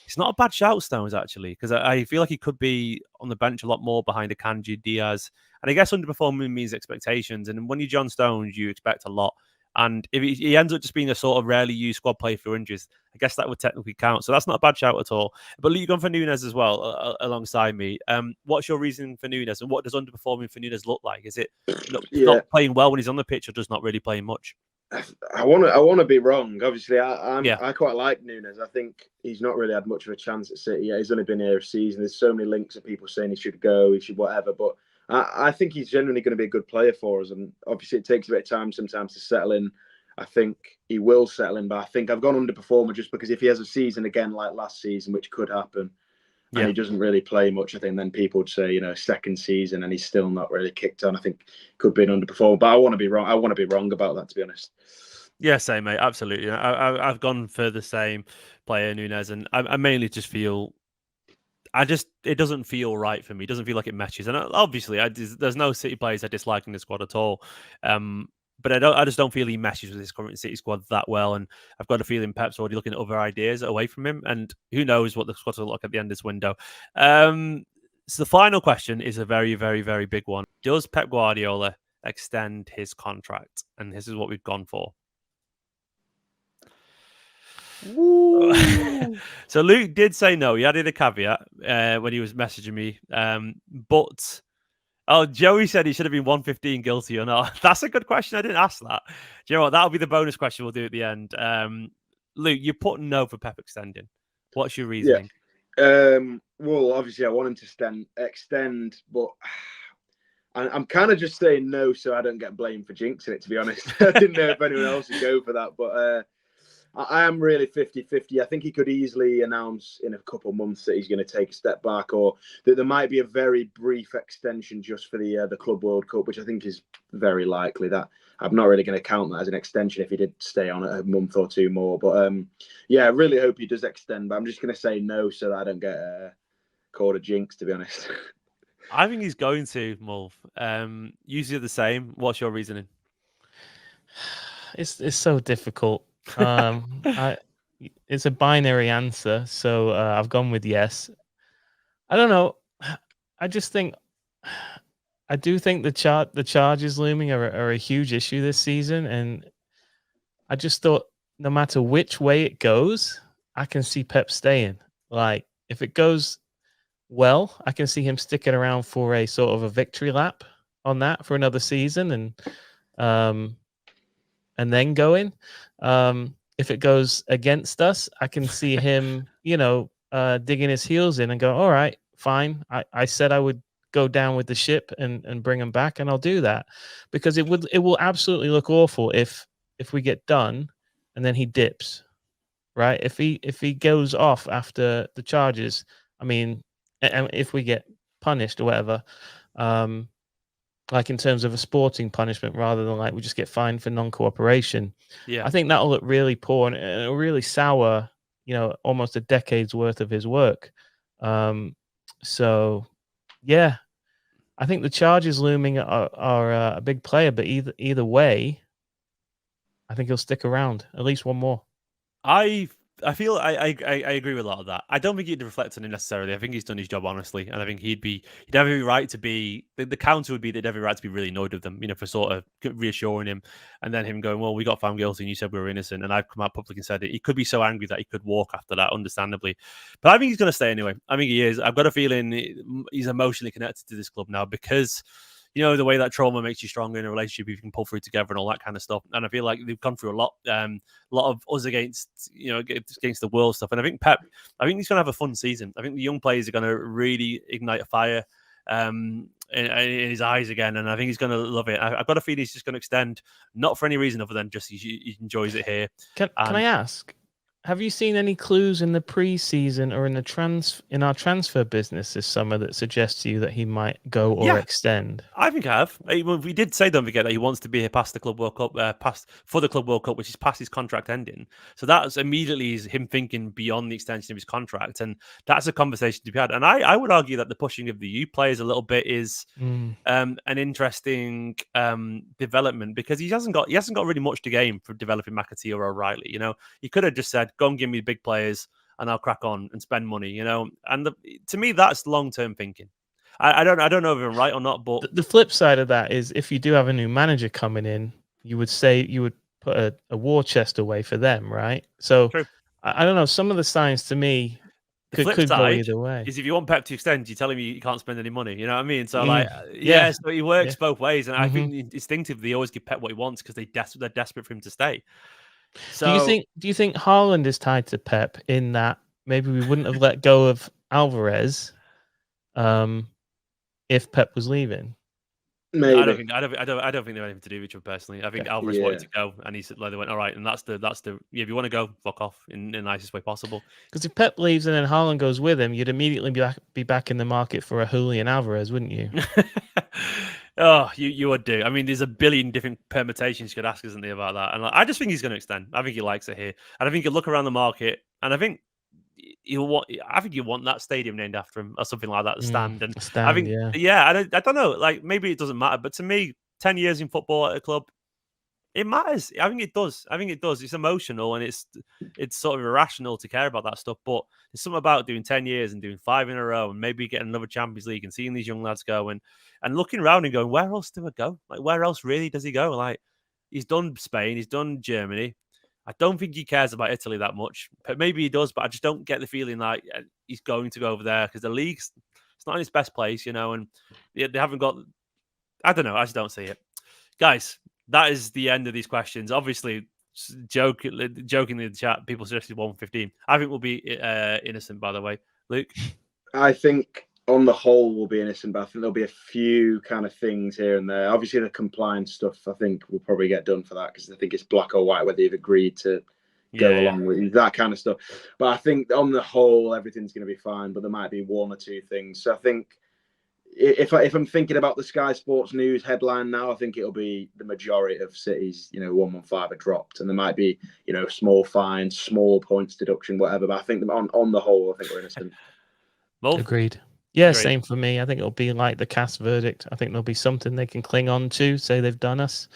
it's not a bad shout, Stones, actually, because I feel like he could be on the bench a lot more behind Akanji, Diaz. And I guess underperforming means expectations. And when you're John Stones, you expect a lot. And if he ends up just being a sort of rarely used squad player for injuries, I guess that would technically count. So that's not a bad shout at all. But Luke, you've gone for Nunes as well, alongside me. What's your reason for Nunes? And what does underperforming for Nunes look like? Is it not playing well when he's on the pitch, or just not really playing much?
I want to be wrong. Obviously, I quite like Nunes. I think he's not really had much of a chance at City yet. He's only been here a season. There's so many links of people saying he should go, he should whatever. But I think he's genuinely going to be a good player for us. And obviously, it takes a bit of time sometimes to settle in. I think he will settle in, but I think I've gone underperformer just because if he has a season again like last season, which could happen, and he doesn't really play much, I think then people would say, second season and he's still not really kicked on. I think could be an underperformer, but I want to be wrong. I want to be wrong about that, to be honest.
Yeah, same, mate. Absolutely. I've gone for the same player, Nunes, and I mainly just feel it doesn't feel right for me. It doesn't feel like it matches. And obviously, there's no City players I dislike in the squad at all. But I just don't feel he meshes with his current City squad that well. And I've got a feeling Pep's already looking at other ideas away from him. And who knows what the squad will look at the end of this window. So the final question is a very, very, very big one. Does Pep Guardiola extend his contract? And this is what we've gone for. So Luke did say no. He added a caveat when he was messaging me. But Joey said he should have been 115 guilty or not. That's a good question. I didn't ask that. Do you know what? That'll be the bonus question we'll do at the end. Luke, you're putting no for Pep extending. What's your reasoning?
Well, obviously I want him to extend, but I'm kind of just saying no so I don't get blamed for jinxing it, to be honest. I didn't know if anyone else would go for that, but I am really 50-50. I think he could easily announce in a couple of months that he's going to take a step back, or that there might be a very brief extension just for the Club World Cup, which I think is very likely. That I'm not really going to count that as an extension if he did stay on a month or two more. But yeah, I really hope he does extend, but I'm just going to say no so that I don't get called a jinx, to be honest.
I think he's going to, Mulv. Usually the same. What's your reasoning?
It's so difficult. It's a binary answer, so I've gone with yes. I don't know. I just think I do think the charges looming are a huge issue this season, and I just thought no matter which way it goes, I can see Pep staying. Like if it goes well, I can see him sticking around for a sort of a victory lap on that for another season, and then going. If it goes against us, I can see him, digging his heels in and go, all right, fine. I said I would go down with the ship and bring him back, and I'll do that, because it will absolutely look awful if we get done and then he dips, right? If he goes off after the charges, I mean, and if we get punished or whatever, like in terms of a sporting punishment rather than like we just get fined for non-cooperation.
Yeah,
I think that'll look really poor and it'll really sour, almost a decade's worth of his work. So, yeah, I think the charges looming are a big player, but either way, I think he'll stick around at least one more.
I feel I agree with a lot of that. I don't think he'd reflect on him necessarily. I think he's done his job honestly, and I think he'd have every right to be. The counter would be that he'd have every right to be really annoyed with them, for sort of reassuring him, and then him going, "Well, we got found guilty, and you said we were innocent," and I've come out publicly and said it. He could be so angry that he could walk after that, understandably. But I think he's going to stay anyway. I think he is. I've got a feeling he's emotionally connected to this club now because. The way that trauma makes you stronger in a relationship, you can pull through together and all that kind of stuff. And I feel like they've gone through a lot of us against the world stuff. And I think Pep, he's going to have a fun season. I think the young players are going to really ignite a fire in his eyes again. And I think he's going to love it. I've got a feeling he's just going to extend, not for any reason other than just he enjoys it here.
Can I ask? Have you seen any clues in the pre-season or in our transfer business this summer that suggests to you that he might go or extend?
I think I have. We did say, don't forget, that he wants to be here past the Club World Cup, for the Club World Cup, which is past his contract ending. So that's immediately him thinking beyond the extension of his contract, and that's a conversation to be had. And I would argue that the pushing of the youth players a little bit is an interesting development, because he hasn't got really much to gain for developing McAtee or O'Reilly. He could have just said, go and give me big players and I'll crack on and spend money, and to me that's long-term thinking. I don't know if I'm right or not, but
the flip side of that is if you do have a new manager coming in, you would put a war chest away for them, right? So
true.
I don't know, some of the signs to me could go either way.
Is if you want Pep to extend, you tell him you can't spend any money, you know what I mean? So so he works both ways, and I think instinctively they always give Pep what he wants because they're desperate for him to stay. So,
do you think Haaland is tied to Pep in that maybe we wouldn't have let go of Alvarez if Pep was leaving?
Maybe.
I don't think they have anything to do with each other personally. I think Alvarez wanted to go, and they went, all right, and that's the if you want to go, fuck off in the nicest way possible.
Because if Pep leaves and then Haaland goes with him, you'd immediately be back in the market for a Julian Alvarez, wouldn't you?
Oh, you would do. I mean, there's a billion different permutations you could ask, isn't there, about that? And I just think he's going to extend. I think he likes it here, and I think he'll look around the market, and I think you want that stadium named after him or something like that. The stand, and
stand,
I think, I don't know. Like maybe it doesn't matter, but to me, 10 years in football at a club, it matters. I think it does. It's emotional, and it's sort of irrational to care about that stuff. But there's something about doing 10 years and doing 5 in a row, and maybe getting another Champions League and seeing these young lads go and looking around and going, where else do I go? Like, where else really does he go? Like, he's done Spain, he's done Germany. I don't think he cares about Italy that much. But maybe he does, but I just don't get the feeling like he's going to go over there because the league's it's not in its best place, and they haven't got. I don't know. I just don't see it, guys. That is the end of these questions. Obviously, jokingly in the chat, people suggested 115. I think we'll be innocent. By the way, Luke.
I think on the whole we'll be innocent, but I think there'll be a few kind of things here and there. Obviously, the compliance stuff, I think we'll probably get done for that because I think it's black or white whether you've agreed to go along with that kind of stuff. But I think on the whole, everything's going to be fine. But there might be one or two things. So I think if I'm thinking about the Sky Sports News headline now, I think it'll be the majority of cities, 115 are dropped, and there might be, small fines, small points deduction, whatever. But I think on the whole, I think we're innocent.
Agreed. Yeah, same for me. I think it'll be like the cast verdict. I think there'll be something they can cling on to, say they've done us.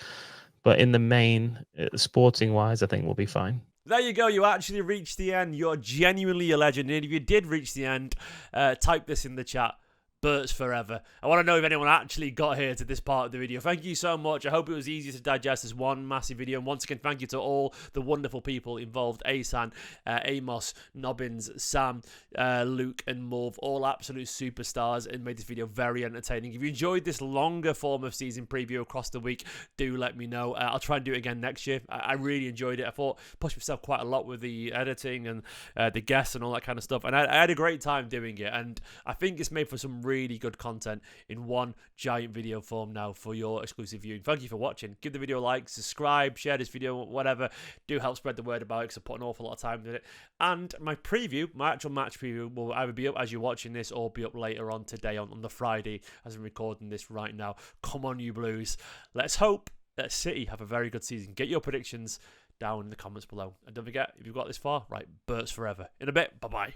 But in the main, sporting wise, I think we'll be fine.
There you go. You actually reached the end. You're genuinely a legend. And if you did reach the end, type this in the chat. 𝙏𝙬𝙨𝙩𝙖𝙬 forever. I want to know if anyone actually got here to this part of the video. Thank you so much. I hope it was easy to digest as one massive video. And once again, thank you to all the wonderful people involved. Asan, Amos, Nobbins, Sam, Luke and Mulv, all absolute superstars and made this video very entertaining. If you enjoyed this longer form of season preview across the week, do let me know. I'll try and do it again next year. I really enjoyed it. I thought pushed myself quite a lot with the editing and the guests and all that kind of stuff. And I had a great time doing it. And I think it's made for some really good content in one giant video form now for your exclusive viewing. Thank you for watching. Give the video a like, subscribe, share this video, whatever. Do help spread the word about it because I put an awful lot of time in it. And my actual match preview will either be up as you're watching this or be up later on today on the Friday as I'm recording this right now. Come on, you Blues. Let's hope that City have a very good season. Get your predictions down in the comments below. And don't forget, if you've got this far, right, 𝙏𝙬𝙨𝙩𝙀 forever. In a bit, bye-bye.